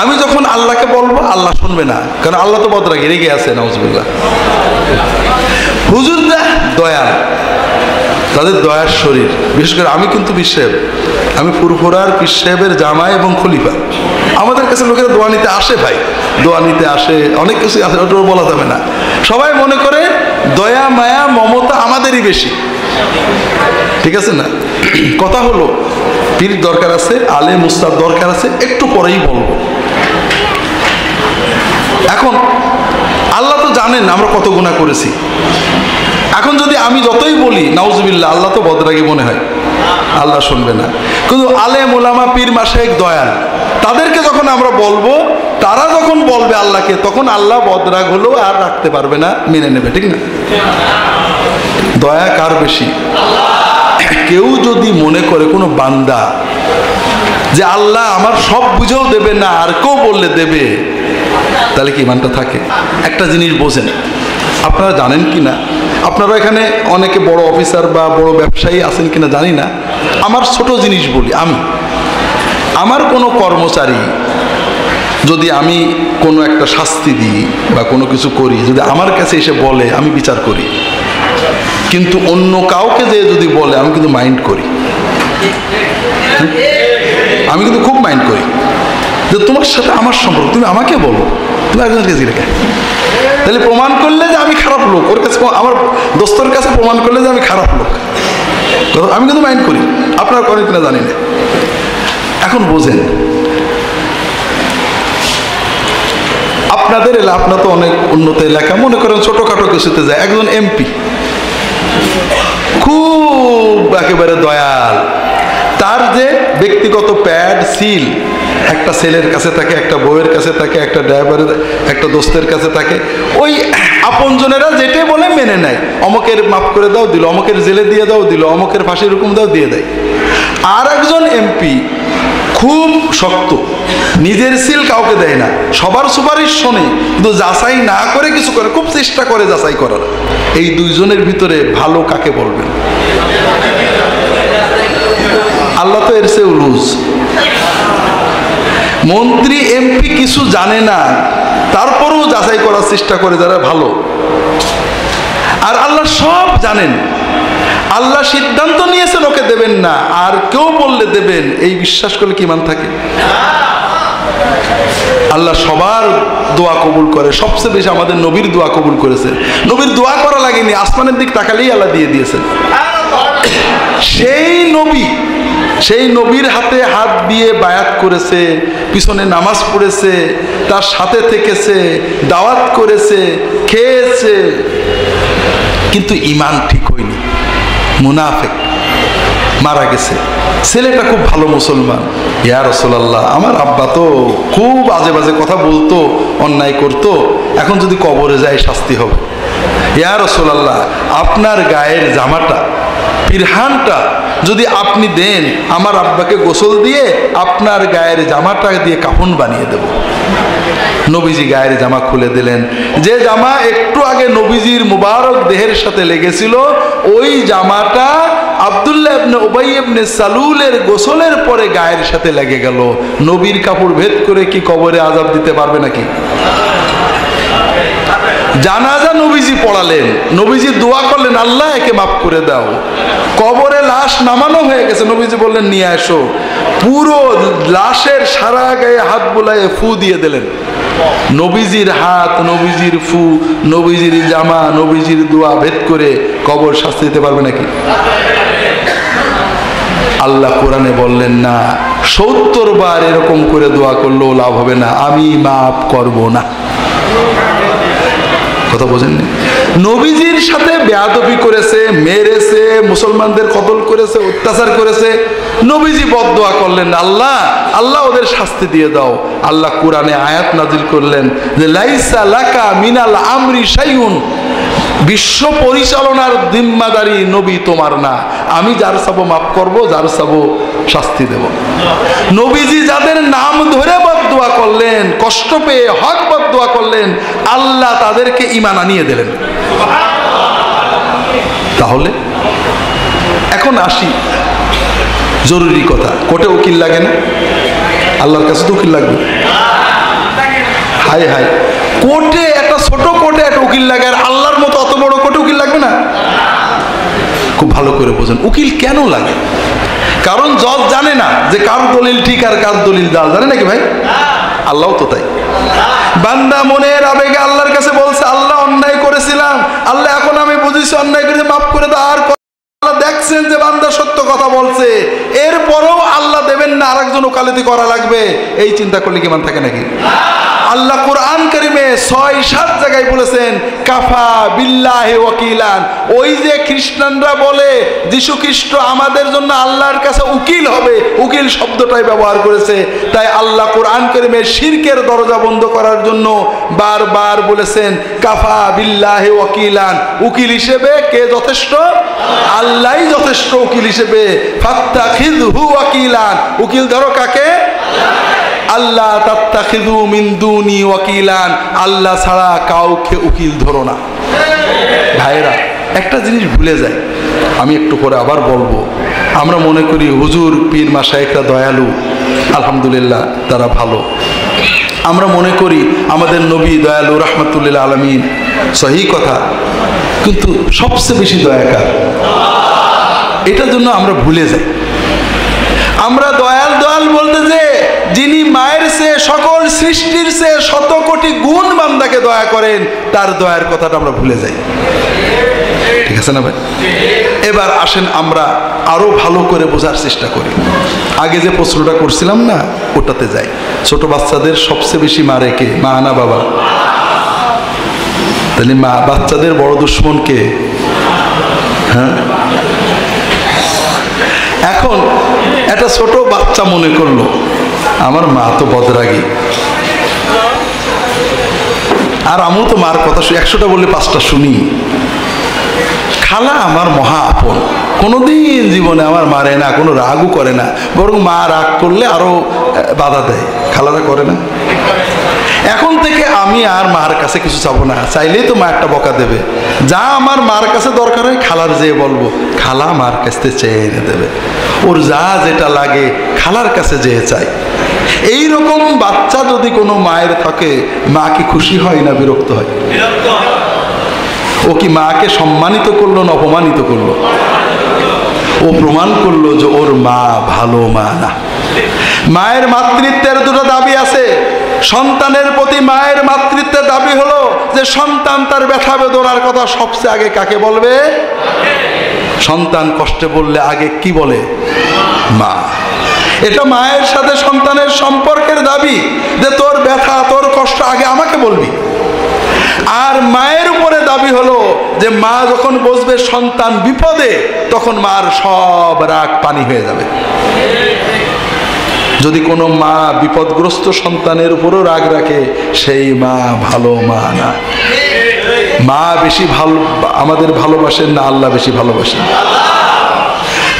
Speaker 1: আমি যখন আল্লাহকে বলবো আল্লাহ শুনবে না, কারণ আল্লাহ তো বদরাগী, রেগে আছে, নাউজুবিল্লাহ। হুজুররা দয়াল, তাদের দয়ার শরীর। বিশেষ করে আমি কিন্তু পীর সাহেব, আমি ফুরফুরার পীর সাহেবের জামাই এবং খলিফা। আমাদের কাছে লোকেরা দোয়া নিতে আসে ভাই, দোয়া নিতে আসে, অনেক কিছু আছে, ওটা বলা যাবে না। সবাই মনে করে দয়া মায়া মমতা আমাদেরই বেশি, ঠিক আছে না? কথা হলো পীর দরকার আছে, আলেম উস্তাদ দরকার আছে, একটু পরেই বলবো। এখন আল্লাহ তো জানেন আমরা কত গুনাহ করেছি। এখন যদি আমি যতই বলি নাউজুবিল্লাহ, আল্লাহ তো বদরাগী মনে হয়, আল্লাহ শুনবে না। কিন্তু আলেম ওলামা পীর মাশায়েখ দয়াল, তাদেরকে যখন আমরা বলবো, তারা যখন বলবে আল্লাহকে, তখন আল্লাহ বদরাগ হলেও আর রাখতে পারবে না, মেনে নেবে, ঠিক না? দয়া কার বেশি? কেউ যদি মনে করে কোনো বান্দা যে আল্লাহ আমার সব বুঝেও দেবে না, আর কেউ বললে দেবে, তাহলে কি ইমানটা থাকে? একটা জিনিস বোঝেন, আপনারা জানেন কি না, আপনারা এখানে অনেকে বড় অফিসার বা বড় ব্যবসায়ী আছেন কিনা জানি না। আমার ছোট জিনিস বলি, আমার কোনো কর্মচারী যদি আমি কোনো একটা শাস্তি দিই বা কোনো কিছু করি, যদি আমার কাছে এসে বলে, আমি বিচার করি। কিন্তু অন্য কাউকে যে যদি বলে, আমি কিন্তু মাইন্ড করি। আমি কিন্তু খুব মাইন্ড করি যে তোমার সাথে আমার সম্পর্ক, তুমি আমাকে বলো, তুমি একজনকে জিজ্ঞাসা, তাহলে প্রমাণ করলে যে আমি খারাপ লোক, ওর কাছে আমার দোস্তর কাছে প্রমাণ করলে যে আমি খারাপ লোক। আমি কিন্তু মাইন্ড করি, আপনারা করেন কিনা জানি না। এখন বোঝেন, আপনাদের এলাকা, আপনার তো অনেক উন্নত এলাকা, মনে করেন ছোটখাটো কিছুতে যায়, একজন এমপি খুব একেবারে দয়াল, তার যে ব্যক্তিগত প্যাড সিল একটা ছেলের কাছে থাকে, একটা বউয়ের কাছে থাকে, একটা ড্রাইভারের, একটা দোস্তের কাছে থাকে, ওই আপনজনেরা যেটাই বলে মেনে নেয়। অমকের মাফ করে দাও দিল, অমকের জেলে দিয়ে দাও দিল, অমকের ফাঁসির হুকুম দাও দিয়ে দেয়। আর একজন এমপি খুব শক্ত, নিজের সিল কাউকে দেয় না, সবার সুপারিশ শোনে, কিন্তু যাচাই না করে কিছু করে, খুব চেষ্টা করে যাচাই করার। এই দুইজনের ভিতরে ভালো কাকে বলবেন? আল্লাহ তো এর চেয়ে লুজ। মন্ত্রী এমপি কিছু জানে না, তারপরেও যাচাই করার চেষ্টা করে যারা ভালো। আর আল্লাহ সব জানেন, আল্লাহ সিদ্ধান্ত নিয়েছেন ওকে দেবেন না, আর কেউ বললে দেবেন, এই বিশ্বাস করলে কি মান থাকে? আল্লাহ সবার দোয়া কবুল করে, সবচেয়ে বেশি আমাদের নবীর দোয়া কবুল করেছে। নবীর দোয়া করা লাগেনি, আসমানের দিক তাকালেই আল্লাহ দিয়ে দিয়েছেন। সেই নবীর হাতে হাত দিয়ে বায়াত করেছে, পিছনে নামাজ পড়েছে, তার সাথে থেকেছে, দাওয়াত করেছে, খেয়েছে, কিন্তু ঈমান ঠিক হয়নি, মুনাফিক মারা গেছে। ছেলেটা খুব ভালো মুসলমান। ইয়া রাসূলুল্লাহ, আমার আব্বা তো খুব আজে বাজে কথা বলতো, অন্যায় করতো, এখন যদি কবরে যায় শাস্তি হবে। ইয়া রাসূলুল্লাহ, আপনার গায়ের জামাটা, পিরহানটা যদি আপনি দেন, আমার আব্বাকে গোসল দিয়ে আপনার গায়ের জামাটা দিয়ে কাফন বানিয়ে দেব। নবীজি গায়ের জামা খুলে দিলেন। যে জামা একটু আগে নবীজির মুবারক দেহের সাথে লেগেছিল, ওই জামাটা আব্দুল্লাহ ইবনে উবাই ইবনে সালুলের গোসলের পরে গায়ের সাথে লেগে গেল। নবীর কাপড় ভেদ করে কি কবরে আযাব দিতে পারবে নাকি? জানাজা নবীজি পড়ালেন, নবীজি দোয়া করলেন, আল্লাহ একে মাফ করে দাও। কবরে লাশ নামানো হয়ে গেছে, নবীজি বললেন নিয়ে আসো। পুরো লাশের সারা গায়ে হাত বুলায়ে ফু দিয়ে দিলেন। নবীজির হাত, নবীজির ফু, নবীজির জামা, নবীজির দোয়া ভেদ করে কবর শাস্তি দিতে পারবে নাকি? আল্লাহ কোরআনে বললেন না, ৭০ বার এরকম করে দোয়া করলেও লাভ হবে না, আমি মাফ করব না। কথা বোঝেন? নবীজির সাথে বেয়াদবি করেছে, মেরেছে, মুসলমানদের কতল করেছে, অত্যাচার করেছে, নবীজি বদদোয়া করলেন, আল্লাহ আল্লাহ ওদের শাস্তি দিয়ে দাও। আল্লাহ কোরআনে আয়াত নাজিল করলেন যে লাইসা লাকা মিনাল আমরি শাইউন, বিশ্ব পরিচালনার জিম্মাদারি নবী তোমার না, আমি যার চাবো মাফ করব, যার চাবো শাস্তি দেব। নবীজি যাদের নাম ধরে বদদোয়া করলেন, কষ্ট পেয়ে হক বদদোয়া করলেন, আল্লাহ তাদেরকে ঈমান আনিয়ে দিলেন। তাহলে এখন আসি জরুরি কথা, কোর্টে উকিল লাগে না? আল্লাহর কাছে তো উকিল লাগবে। হায় হায়, কোর্টে একটা ছোট কোর্টে একটা উকিল লাগে, আর আল্লাহর মতো অত বড় কোর্টে উকিল লাগবে না? খুব ভালো করে বোঝেন উকিল কেন লাগে। কারণ জজ জানে না যে কার দলিল ঠিক আর কার দলিল জাল, জানে নাকি ভাই? আল্লাহ তো তাই। বান্দা মনের আবেগে আল্লাহর কাছে বলছে, আল্লাহ অন্যায় করেছিলাম, আল্লাহ এখন আমি বুঝেছি অন্যায় করেছি, মাফ করে দাও। আর আল্লাহ দেখছেন যে বান্দা সত্য কথা বলছে, এরপরেও আল্লাহ দেবেন না, আরেকজন ওকালতি করা লাগবে, এই চিন্তা করলে কি মান থাকে নাকি? আল্লাহ কোরআন কারিমে ৬-৭ জায়গায় বলেছেন কাফা বিল্লাহি ওয়াকিলান। ওই যে খ্রিস্টানরা বলে যীশু খ্রিস্ট আমাদের জন্য আল্লাহর কাছে উকিল হবে, উকিল শব্দটাই ব্যবহার করেছে। তাই আল্লাহ কোরআন কারিমে শিরকের দরজা বন্ধ করার জন্য বারবার বলেছেন কাফা বিল্লাহি ওয়াকিলান। উকিল হিসেবে কে যথেষ্ট? আল্লাহই যথেষ্ট উকিল হিসেবে। ফাত্তাখিযহু ওয়াকিলান, উকিল ধরো কাকে? আল্লাহ তাত্তাখিযু মিন দুনি ওয়াকিলান, আল্লাহ ছাড়া কাউকে উকিল ধরো না। ভাইরা, একটা জিনিস ভুলে যায়, আমি একটু পরে আবার বলবো। আমরা মনে করি হুজুর পীর মাশায়েখরা দয়ালু, আলহামদুলিল্লাহ তারা ভালো। আমরা মনে করি আমাদের নবী দয়ালু রাহমাতুল্লিল আলামিন, সহি কথা, কিন্তু সবচেয়ে বেশি দয়াকার, এটার জন্য আমরা ভুলে যাই। আমরা দয়াল দয়াল কামাল বলতে যে যিনি মায়ের চেয়ে সকল সৃষ্টির চেয়ে শত কোটি গুণ বান্দাকে দয়া করেন, তার দয়ার কথাটা আমরা ভুলে যাই। ঠিক আছে না ভাই? এবার আসেন আমরা আরো ভালো করে বোঝার চেষ্টা করি। আগে যে প্রশ্নটা করছিলাম না, ওটাতে যাই। ছোট বাচ্চাদের সবচেয়ে বেশি মারে কে? মা না বাবা? তাহলে মা বাচ্চাদের বড় দুশ্মন কে? হ্যাঁ, এখন একটা ছোট বাচ্চা মনে করলো আমার মা তো বদরাগী, আর আমিও তো মার কথা 100টা বললে 5টা শুনি। খালা আমার মহা আপন, কোনোদিন জীবনে আমার মারে না, কোনো রাগও করে না, বরং মা রাগ করলে আরো বাধা দেয়। খালারা করে না? এখন থেকে আমি আর মার কাছে কিছু চাবো না, চাইলেই তো মা একটা বকা দেবে। যা আমার মার কাছে দরকার হয় খালার যেয়ে বলবো, খালা মার কাছে চেয়ে এনে দেবে। ওর যা যেটা লাগে খালার কাছে যেয়ে চাই। এইরকম বাচ্চা যদি কোনো মায়ের থাকে, মা কি খুশি হয় না বিরক্ত হয়? ও কি মাকে সম্মানিত করলো না অপমানিত করলো? ও প্রমাণ করলো যে ওর মা ভালো মা না। মায়ের মাতৃত্বের দুটো দাবি আছে। সন্তানের প্রতি মায়ের মাতৃত্বের দাবি হলো যে সন্তান তার ব্যথা বেদনার কথা সবচেয়ে আগে কাকে বলবে? সন্তান কষ্টে বললে আগে কি বলে? মা। এটা মায়ের সাথে সন্তানের সম্পর্কের দাবি যে তোর ব্যথা তোর কষ্ট আগে আমাকে বলবি। আর মায়ের উপরে দাবি হলো যে মা যখন বুঝবে সন্তান বিপদে, তখন মার সব রাগ পানি হয়ে যাবে। যদি কোনো মা বিপদগ্রস্ত সন্তানের উপরও রাগ রাখে, সেই মা ভালো মা না। মা বেশি ভালো আমাদের ভালোবাসেন না আল্লাহ বেশি ভালোবাসেন?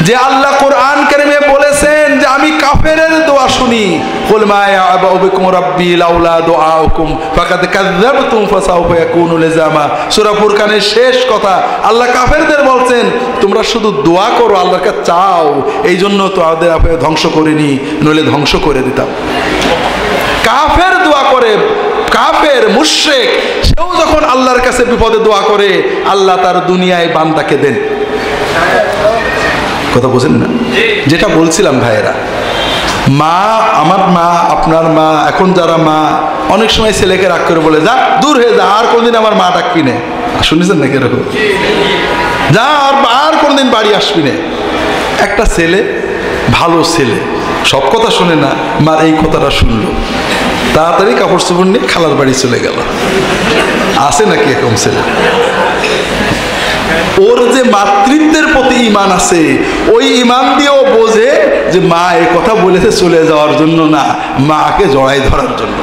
Speaker 1: যে আল্লাহ কোরআন কারিমে বলেছেন যে আমি কাফেরের দোয়া শুনি, কুল মা ইয়া'বাউ বিকুম রাব্বি লাউলা দুআউকুম ফাকাদ কাযযাবতুম ফাসাউফা ইয়াকুনু লিজামা। সূরা ফুরকানের শেষ কথা আল্লাহ কাফেরদের বলছেন, তোমরা শুধু দোয়া করো, আল্লাহর কাছে চাও, এই জন্য তো আমাদের ধ্বংস করিনি, নইলে ধ্বংস করে দিতাম। কাফের দোয়া করে, কাফের মুশরিক, সেও যখন আল্লাহর কাছে বিপদে দোয়া করে, আল্লাহ তার দুনিয়ায় বান্দাকে দেন। কথা বোঝেন না? যেটা বলছিলাম ভাইয়েরা, মা, আমার মা, আপনার মা, এখন যারা মা অনেক সময় ছেলেকে রাগ করে বলে যা দূর হয়ে যা, আর কোনদিন আমার মা ডাকবি না। শুনেছেন নাকি এরকম? যা আর কোনদিন বাড়ি আসবি না। একটা ছেলে, ভালো ছেলে, সব কথা শুনে না, মার এই কথাটা শুনলো, তাড়াতাড়ি কাপড় চোপড় নিয়ে খালার বাড়ি চলে গেল। আছে নাকি এরকম ছেলে? ওর যে মাতৃত্বের প্রতি ঈমান আছে, ওই ঈমান দিয়েও বোঝে যে মা এই কথা বলেছে চলে যাওয়ার জন্য না, মাকে জড়াই ধরার জন্য।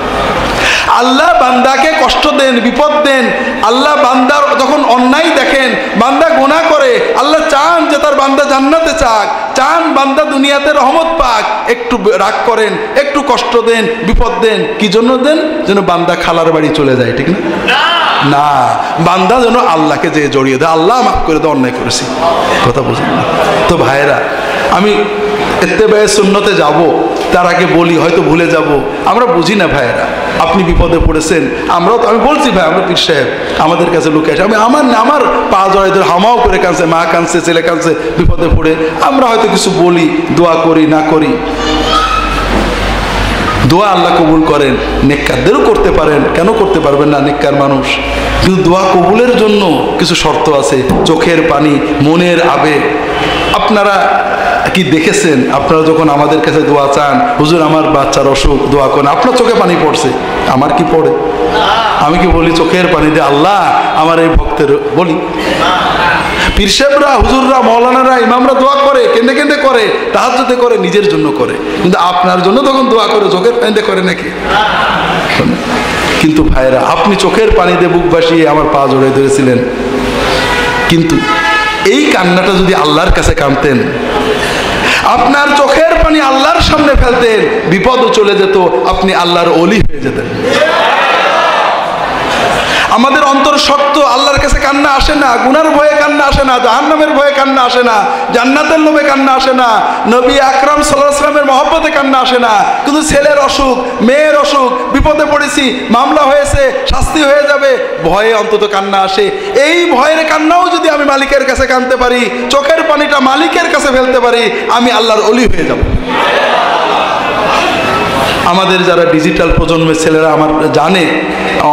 Speaker 1: আল্লাহ বান্দাকে কষ্ট দেন, বিপদ দেন। আল্লাহ বান্দার যখন অন্যায় দেখেন, বান্দা গুনাহ করে, আল্লাহ চান যে তার বান্দা জান্নাতে চাক, চান বান্দা দুনিয়াতে রহমত পাক। একটু রাগ করেন, একটু কষ্ট দেন, বিপদ দেন, কি জন্য দেন? যেন বান্দা খালার বাড়ি চলে যায়, ঠিক না? না, বান্দা যেন আল্লাহকে যে জড়িয়ে দেয়, আল্লাহ মাফ করে দেয়, অন্যায় করেছি। কথা বুঝুন না তো ভাইয়েরা? আমি ইত্তেবায়ে সুন্নতে যাব, তার আগে বলি, হয়তো ভুলে যাব, আমরা বুঝি না ভাইয়েরা। আপনি বিপদে পড়েছেন, আমরাও তো, আমি বলছি ভাই, আমরা পীর সাহেব, আমাদের কাছে লোক আসে, আমি আমার পা জড়াই ধরে হামাও করে কাঁদছে, মা কাঁদছে, ছেলে কাঁদছে, বিপদে পড়ে আমরা হয়তো কিছু বলি, দোয়া করি না করি। দোয়া আল্লাহ কবুল করেন, নেককারদেরও করতে পারেন, কেন করতে পারবেন না? নেককার মানুষ। কিন্তু দোয়া কবুলের জন্য কিছু শর্ত আছে, চোখের পানি, মনের আবেগ। আপনারা কি দেখেছেন, আপনারা যখন আমাদের কাছে দোয়া চান, হুজুর আমার বাচ্চার অসুখ, দোয়া করেন, আপনার চোখে পানি পড়ছে, আমার কি পড়ে? আমি কি বলি চোখের পানি দিয়ে আল্লাহ আমার এই ভক্তের? বলি? পীর সাহেবরা, হুজুররা, মৌলানারা, ইমামরা দোয়া করে, কেঁদে কেঁদে করে, তাহাজ্জুদে করে, নিজের জন্য করে, কিন্তু আপনার জন্য তখন দোয়া করে চোখের পানিতে করে নাকি? কিন্তু ভাইরা, আপনি চোখের পানিতে বুক ভাসিয়ে আমার পা জড়িয়ে ধরেছিলেন, কিন্তু এই কান্নাটা যদি আল্লাহর কাছে কাঁদতেন, আপনার চোখের পানি আল্লাহর সামনে ফেলতেন, বিপদও চলে যেত, আপনি আল্লাহর ওলি হয়ে যেতেন। আমাদের অন্তর শক্ত, আল্লাহর কাছে কান্না আসে না, গুনার ভয়ে কান্না আসে না, জাহান্নামের ভয়ে কান্না আসে না, জান্নাতের লোভে কান্না আসে না, নবী আকরাম সাল্লাল্লাহু আলাইহি ওয়াসাল্লামের মহব্বতে কান্না আসে না। কিন্তু ছেলের অসুখ, মেয়ের অসুখ, বিপদে পড়েছি, মামলা হয়েছে, শাস্তি হয়ে যাবে, ভয়ে অন্তত কান্না আসে। এই ভয়ের কান্নাও যদি আমি মালিকের কাছে কাঁদতে পারি, চোখের পানিটা মালিকের কাছে ফেলতে পারি, আমি আল্লাহর ওলি হয়ে যাব। আমাদের যারা ডিজিটাল প্রজন্মের ছেলেরা আমার জানে,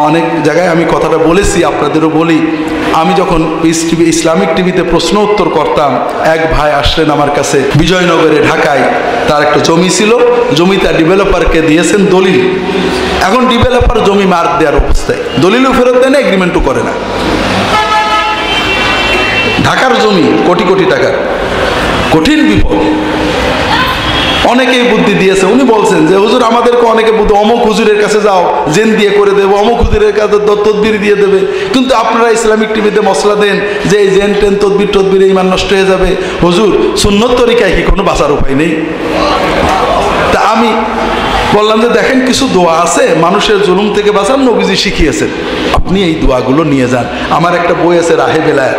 Speaker 1: অনেক জায়গায় আমি কথাটা বলেছি, আপনাদেরও বলি। আমি যখন ইসলামিক টিভিতে প্রশ্ন উত্তর করতাম, এক ভাই আসলেন আমার কাছে বিজয়নগরে ঢাকায়। তার একটা জমি ছিল, জমিটা ডেভেলপারকে দিয়েছেন দলিল। এখন ডেভেলপার জমি মার্ক দেওয়ার অবস্থায়, দলিলও ফেরত দেয় না, এগ্রিমেন্টও করে না। ঢাকার জমি কোটি কোটি টাকার, কঠিন বিপদ। অনেকেই বুদ্ধি দিয়েছে। উনি বলছেন যে হুজুর আমাদেরকে অনেকে বুদ্ধি, অমুক হুজুরের কাছে যাও, জেন দিয়ে করে দেবো, অমুক হুজুরের কাছে তদবির দিয়ে দেবে। কিন্তু আপনারা ইসলামিক টিভিতে মশলা দেন যে এই জেন টেন তদবির ইমান নষ্ট হয়ে যাবে। হুজুর সুন্নত তরিকায় কি কোনো বাঁচার উপায় নেই? তা আমি বললাম যে দেখেন, কিছু দোয়া আছে মানুষের জুলুম থেকে বাঁচান, নবীজি শিখিয়েছেন, আপনি এই দোয়াগুলো নিয়ে যান। আমার একটা বই আছে রাহে বেলায়েত,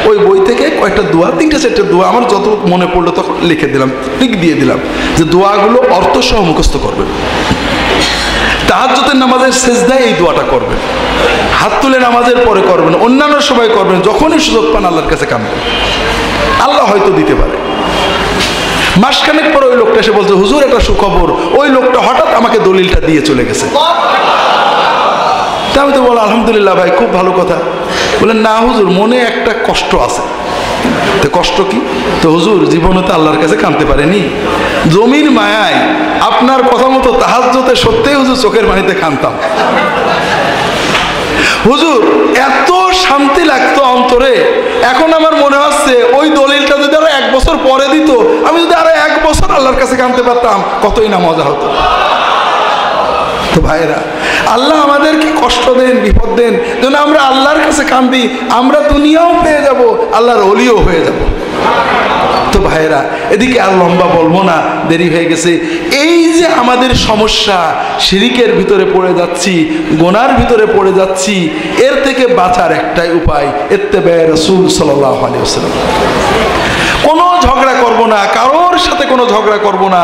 Speaker 1: ওই বই থেকে কয়েকটা দোয়া, 3-4টা দোয়া আমার যত মনে পড়লো তখন লিখে দিলাম, লিখ দিয়ে দিলাম যে দোয়াগুলো অর্থ সহ মুখস্থ করবেন। তাহাজ্জুদের নামাজের সেজদায় এই দোয়াটা করবেন, হাত তুলে নামাজের পরে করবেন, অন্যান্য সময় করবেন, যখনই সুযোগ পান আল্লাহর কাছে কাঁদবেন, আল্লাহ হয়তো দিতে পারে। মাসখানেক পর ওই লোকটা এসে বলছে হুজুর একটা সুখবর, ওই লোকটা হঠাৎ আমাকে দলিলটা দিয়ে চলে গেছে। তা আমি তো বললাম আলহামদুলিল্লাহ ভাই, খুব ভালো কথা। বললেন না হুজুর, মনে একটা কষ্ট আছে। তো কষ্ট কি? তো হুজুর জীবনে তো আল্লাহর কাছে কাঁদতে পারেনি, জমির মায়ায় আপনার কথা মতো তাহাজ্জুদে সত্যিই হুজুর চোখের পানিতে কাঁদতাম। হুজুর এত শান্তি লাগতো অন্তরে, এখন আমার মনে হচ্ছে ওই দলিলটা যদি আরো 1 বছর পরে দিত, আমি যদি আরো 1 বছর আল্লাহর কাছে কাঁদতে পারতাম, কতই না মজা হতো। তো ভাইরা, আল্লাহ আমাদেরকে কষ্ট দেন, বিপদ দেন, যেন আমরা আল্লাহর কাছে কাঁদি, আমরা দুনিয়াও পেয়ে যাব, আল্লাহর ওলিও হয়ে যাব। তো ভাইরা, এদিকে আর লম্বা বলবো না, দেরি হয়ে গেছে। এই যে আমাদের সমস্যা, শিরিকের ভিতরে পড়ে যাচ্ছি, গোনার ভিতরে পড়ে যাচ্ছি, এর থেকে বাঁচার একটাই উপায়, ইত্তেবায়ে রাসূল সাল্লাল্লাহু আলাইহি ওয়াসাল্লাম। কোনো ঝগড়া করব না, কারোর সাথে কোনো ঝগড়া করব না।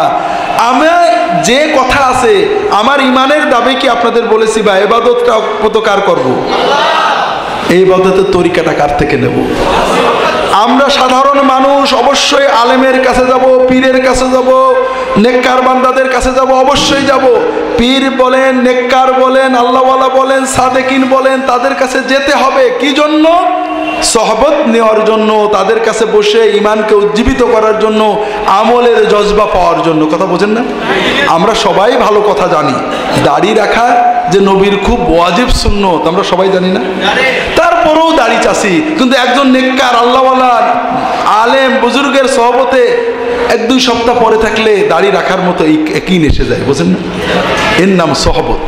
Speaker 1: আমার যে কথা আছে, আমার ইমানের দাবি কি আপনাদের বলেছি, বা ইবাদতটা কত কার করব? এই ইবাদতের তরিকাটা কার থেকে নেব? আমরা সাধারণ মানুষ অবশ্যই আলেমের কাছে যাব, পীরের কাছে যাব, নেককার বান্দাদের কাছে যাব, অবশ্যই যাব। পীর বলেন, নেককার বলেন, আল্লাহওয়ালা বলেন, সাদেকিন বলেন, তাদের কাছে যেতে হবে। কি জন্য? সহবত নেওয়ার জন্য, তাদের কাছে বসে ইমানকে উজ্জীবিত করার জন্য, আমলের জজবা পাওয়ার জন্য। কথা বোঝেন না? আমরা সবাই ভালো কথা জানি, দাড়ি রাখা যে নবীর খুব ওয়াজিব সুন্নত, আমরা সবাই জানি না? তারপরেও দাড়ি চাষি, কিন্তু একজন নেককার আল্লাহওয়ালা আলেম বুজুর্গের সহবতে 1-2 সপ্তাহ পরে থাকলে দাড়ি রাখার মতো একই এসে যায়, বোঝেন না? এর নাম সহবত,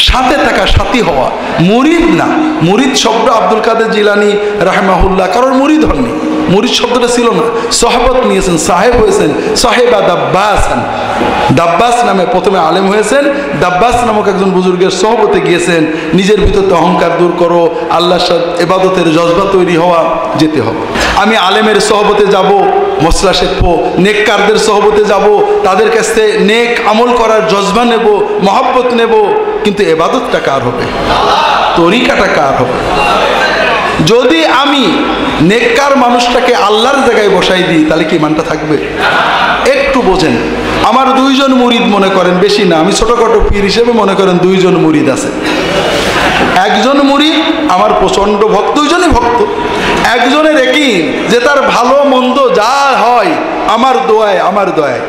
Speaker 1: সাথে থাকা, সাথী হওয়া। মুরিদ না, মুরিদ শব্দ আব্দুল কাদের জিলানী রাহমাহুল্লাহ কারোর মুরিদ হননি, মুরিদ শব্দটা ছিল না, সহবত নিয়েছেন, সাহেব হয়েছেন, সাহেবা দাব্বাসান। দাব্বাস নামে প্রথমে আলেম হয়েছেন, দাব্বাস নামক একজন বুজুর্গের সহবতে গিয়েছেন। নিজের ভিতর অহংকার দূর করো, আল্লাহর সাথে ইবাদতের জজবা তৈরি হওয়া, যেতে হবে। আমি আলেমের সহবতে যাব, মশলা শেখবো, নেককারদের সহবতে যাব, তাদের কাছ থেকে নেক আমল করার জজবা নেব, মহব্বত নেব, কিন্তু ইবাদতটা কার হবে? তরিকাটা কার হবে? যদি আমি নেককার মানুষটাকে আল্লাহর জায়গায় বসাই দিই, তাহলে কি ইমানটা থাকবে? একটু বোঝেন। আমার 2 জন মুরিদ মনে করেন, বেশি না, আমি ছোটখাটো পীর হিসেবে মনে করেন 2 জন মুরিদ আছে। একজন মুরিদ আমার প্রচন্ড ভক্ত, 2 জনই ভক্ত। একজনের একই যে তার ভালো মন্দ যা হয় আমার দোয়ায়, আমার দোয়ায়।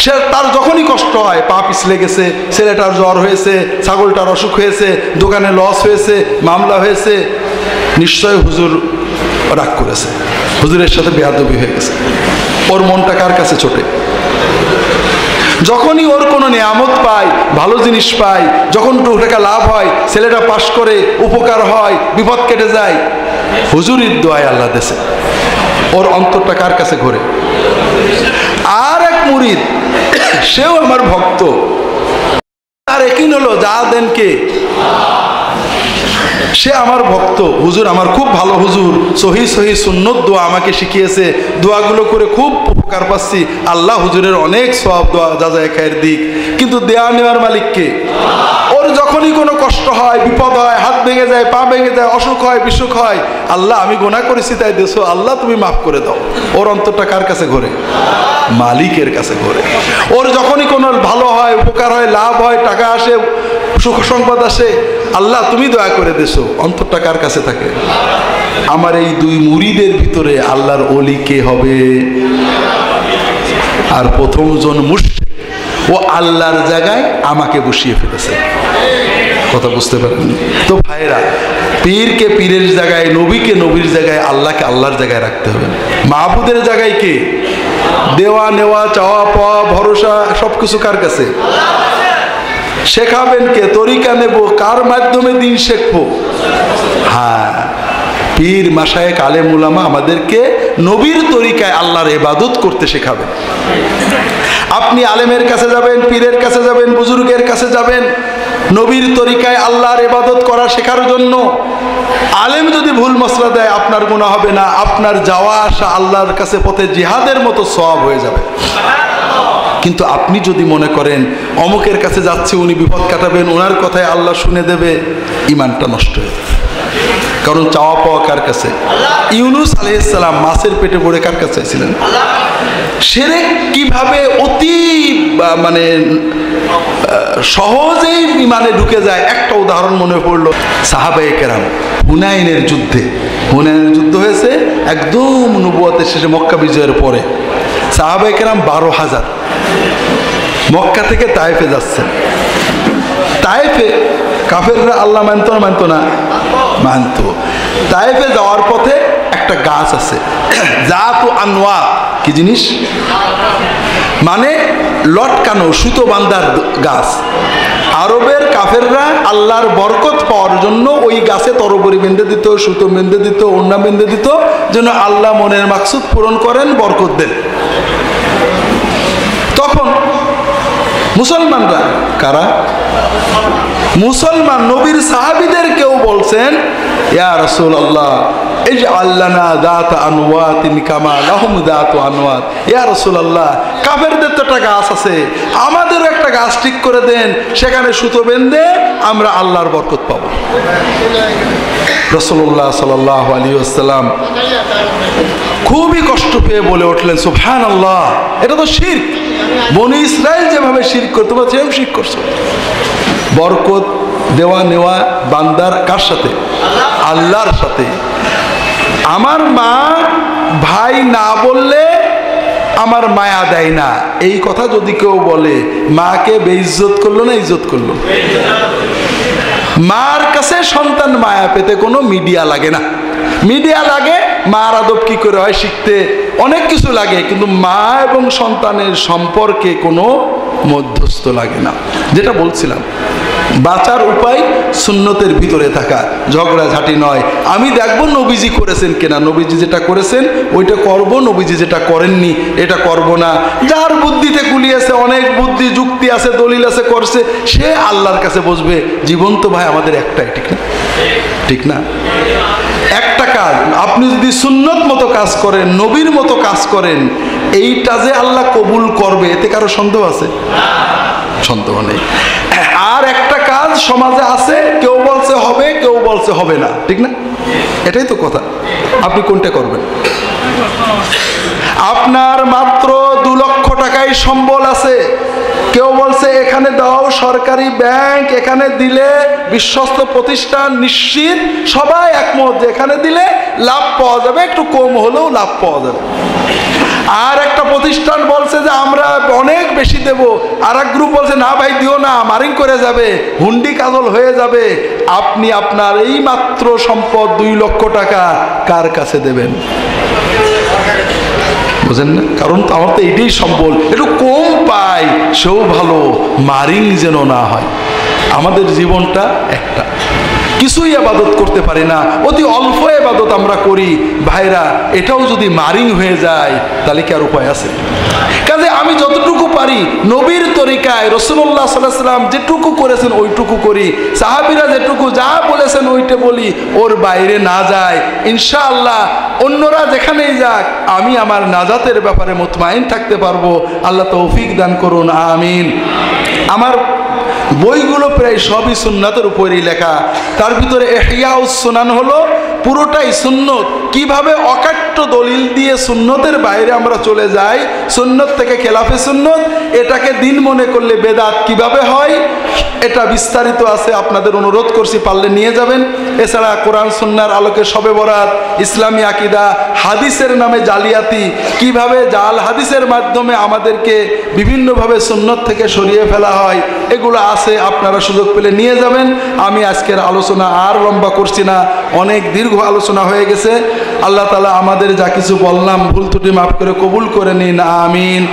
Speaker 1: সে তার যখনই কষ্ট হয়, পা পিছলে গেছে, ছেলেটার জ্বর হয়েছে, ছাগলটার অসুখ হয়েছে, দোকানে লস হয়েছে, মামলা হয়েছে, নিশ্চয় হুজুর রাগ করেছে, হুজুরের সাথে বেয়াদবি হয়ে গেছে। ওর মনটা কার কাছে ছোটে? যখনই ওর কোনো নিয়ামত পায়, ভালো জিনিস পায়, যখন 2 টাকা লাভ হয়, ছেলেটা পাশ করে, উপকার হয়, বিপদ কেটে যায়, হুজুরের দোয়ায় আল্লাহ দেশে, ওর অন্তরটা কার কাছে ঘোরে? আর এক মুরিদ, সেও আমার ভক্ত, তার একই হলো যা দেন কে? সে আমার ভক্ত, হুজুর আমার খুব ভালো, হুজুর সহি সহি সুন্নত দোয়া আমাকে শিখিয়েছে, দোয়াগুলো করে খুব উপকার পাচ্ছি, আল্লাহ হুজুরের অনেক সওয়াব, দোয়া যা যায় খায়ের দিক, কিন্তু দেয়া নেওয়ার মালিক কে? ওর ওর যখনই কোনো কষ্ট হয়, বিপদ হয়, হাত ভেঙে যায়, পা ভেঙে যায়, অসুখ হয়, বিসুখ হয়, আল্লাহ আমি গুনাহ করেছি তাই দেশো, আল্লাহ তুমি মাফ করে দাও। ওর অন্তরটা কার কাছে ঘোরে? মালিকের কাছে ঘোরে। ওর যখনই কোনো ভালো হয়, উপকার হয়, লাভ হয়, টাকা আসে, সুখ সংবাদ আসে, আল্লাহ তুমি দয়া করে দেশো, অন্তরটা কার কাছে থাকে? আমার এই দুই মুরিদের ভিতরে আল্লাহর ওলি কে হবে? আর প্রথম জন মুশরিক, ও আল্লাহর জায়গায় আমাকে বসিয়ে ফেলেছে। কথা বুঝতে পারেন? তো ভাইরা, পীরকে পীরের জায়গায়, নবীকে নবীর জায়গায়, আল্লাহকে আল্লাহর জায়গায় রাখতে হবে। মাহবুদের জায়গায় কে? দেওয়া নেওয়া, চাওয়া পাওয়া, ভরসা সবকিছু কার কাছে? শেখাবেন কে? তরিকা নেব কার মাধ্যমে? দিন শেখবো। হ্যাঁ, পীর মাশায়েখ আলেম উলামা আমাদেরকে নবীর তরিকায় আল্লাহর ইবাদত করতে শেখাবেন। আপনি আলেমের কাছে যাবেন, পীরের কাছে যাবেন, বুজুর্গের কাছে যাবেন নবীর তরিকায় আল্লাহর ইবাদত করা শেখার জন্য। আলেম যদি ভুল মসলা দেয়, আপনার গুনাহ হবে না, আপনার যাওয়া আসা আল্লাহর কাছে পথে জিহাদের মতো সওয়াব হয়ে যাবে। কিন্তু আপনি যদি মনে করেন অমুকের কাছে যাচ্ছে, উনি বিপদ কাটাবেন, ওনার কথায় আল্লাহ শুনে দেবে, ঈমানটা নষ্ট হয়ে যাবে। কারণ চাওয়া পাওয়া কার কাছে? ইউনুস আলাইহিস সালাম মাছের পেটে পড়ে কার কাছে ছিলেন? শিরক কিভাবে অতি মানে সহজেই ঈমানে ঢুকে যায়, একটা উদাহরণ মনে পড়লো। সাহাবায়ে কেরাম হুনাইনের যুদ্ধে, হুনাইনের যুদ্ধ হয়েছে একদম নবুয়তের শেষে, মক্কা বিজয়ের পরে। সাহাবায়ে কেরাম 12,000 মক্কা থেকে তায়েফে যাচ্ছেন। তায়েফে কাফেররা আল্লাহ মানত না? মানত না? মানত। তায়েফে যাওয়ার পথে একটা গাছ আছে, জাতু আনওয়া। কি জিনিস? মানে লটকানো সুতো বান্ধার গাছ। আরবের কাফেররা আল্লাহর বরকত পাওয়ার জন্য ওই গাছে তরবারি বেঁধে দিত, সুতো বেঁধে দিত, ওড়না বেঁধে দিত, যেন আল্লাহ মনের মাকসুদ পূরণ করেন, বরকত দেন। তখন মুসলমানরা, কারা? মুসলমান নবীর সাহাবীদের কেউ বলছেন, ইয়া রাসূলুল্লাহ ইজআল লানা যাতা আনওয়াতিন কামা লাহুম যাতু আনওয়াত। ইয়া রাসূলুল্লাহ, কাফেরদের তো একটা গাছ আছে, আমাদেরও একটা গাছ ঠিক করে দেন, সেখানে সুতো বেঁধে আমরা আল্লাহর বরকত পাবো। রাসূলুল্লাহ সাল্লাল্লাহু আলাইহি ওয়াসাল্লাম খুবই কষ্ট পেয়ে বলে উঠলেন, সুবহানাল্লাহ, এটা তো শিরক। বনি ইসরাইল যেভাবে শিরক করতো, তোমরা সেরকম শিরক করছো। বরকত দেওয়া নেওয়া বান্দার কার সাথে? আল্লাহর সাথে। আমার মা ভাই না বললে আমার মায়া দেয় না, এই কথা যদি কেউ বলে, মাকে বেইজ্জত করলো না ইজ্জত করলো? মার কাছে সন্তান মায়া পেতে কোনো মিডিয়া লাগে না। মিডিয়া লাগে মার আদব কি করে হয় শিখতে, অনেক কিছু লাগে, কিন্তু মা এবং সন্তানের সম্পর্কে কোনো মধ্যস্থ লাগে না। যেটা বলছিলাম, বাঁচার উপায় সুন্নতের ভিতরে থাকা, ঝগড়াঝাটি নয়। আমি দেখবো নবীজি করেছেন কিনা, নবীজি যেটা করেছেন ওইটা করব, নবীজি যেটা করেননি এটা করব না। যার বুদ্ধিতে কুলিয়েছে, অনেক বুদ্ধি যুক্তি আছে, দলিল আছে, করছে, সে আল্লাহর কাছে বসবে। জীবন তো ভাই আমাদের একটাই, ঠিক না? ঠিক না? একটা কাজ, আপনি যদি সুন্নত মতো কাজ করেন, নবীর মতো কাজ করেন, এইটা যে আল্লাহ কবুল করবে এতে কারো সন্দেহ আছে? সন্দেহ নেই। আর একটা কাজ সমাজে আছে, কেউ বলছে হবে, কেউ বলছে হবে না, ঠিক না? এটাই তো কথা। আপনি কোনটা করবেন? আপনার মাত্র 2 লক্ষ টাকাই সম্বল আছে, কেউ বলছে এখানে দাও, সরকারি ব্যাংক, এখানে দিলে বিশ্বস্ত প্রতিষ্ঠান, নিশ্চিত, সবাই একমত যে এখানে দিলে লাভ পাওয়া যাবে, একটু কম হলেও লাভ পাওয়া যাবে। আর একটা প্রতিষ্ঠান বলছে যে আমরা অনেক বেশি দেব, আর এক গ্রুপ বলছে না ভাই দিও না, মারিং করে যাবে, হুন্ডি কাজল হয়ে যাবে। আপনি আপনার এই মাত্র সম্পদ 2 লক্ষ টাকা কার কাছে দেবেন? বুঝেন না? কারণ আমার তো এইটাই সম্বল, একটু কম পাই সেও ভালো, মারিং যেন না হয়। আমাদের জীবনটা একটা, কিছুই ইবাদত করতে পারি না, অতি অল্প ইবাদত আমরা করি। ভাইরা, এটাও যদি মারিং হয়ে যায় তাহলে কি আর উপায় আছে? কাজে আমি যতটুকু পারি নবীর তরিকায়, রাসূলুল্লাহ সাল্লাল্লাহু আলাইহি ওয়াসাল্লাম যেটুকু করেছেন ওইটুকু করি, সাহাবীরা যেটুকু যা বলেছেন ওইটা বলি, ওর বাইরে না যায়। ইনশাআল্লাহ অন্যরা যেখানেই যাক, আমি আমার নাজাতের ব্যাপারে মুতমাইন থাকতে পারবো। আল্লাহ তৌফিক দান করুন, আমিন। আমার বইগুলো প্রায় সবই সুন্নাতের উপরই লেখা। তার ভিতরে ইহইয়াউস সুনান হলো পুরোটাই সুন্নত। কিভাবে অকাট্য দলিল দিয়ে সুন্নতের বাইরে আমরা চলে যাই, সুন্নত থেকে খেলাফে সুন্নত, এটাকে দিন মনে করলে বেদাত কিভাবে হয়, এটা বিস্তারিত আছে। আপনাদের অনুরোধ করছি পারলে নিয়ে যাবেন। এছাড়া কোরআন সুন্নাহর আলোকে শবে বরাত, ইসলামী আকীদা, হাদিসের নামে জালিয়াতি, কিভাবে জাল হাদিসের মাধ্যমে আমাদেরকে বিভিন্নভাবে সুন্নত থেকে সরিয়ে ফেলা হয়, এগুলো আছে। আপনারা সুযোগ পেলে নিয়ে যাবেন। আমি আজকের আলোচনা আর লম্বা করছি না, অনেক দীর্ঘ আলোচনা হয়ে গেছে। আল্লাহ তাআলা আমাদের যা কিছু বললাম ভুল ত্রুটি মাফ করে কবুল করে নিন, আমিন।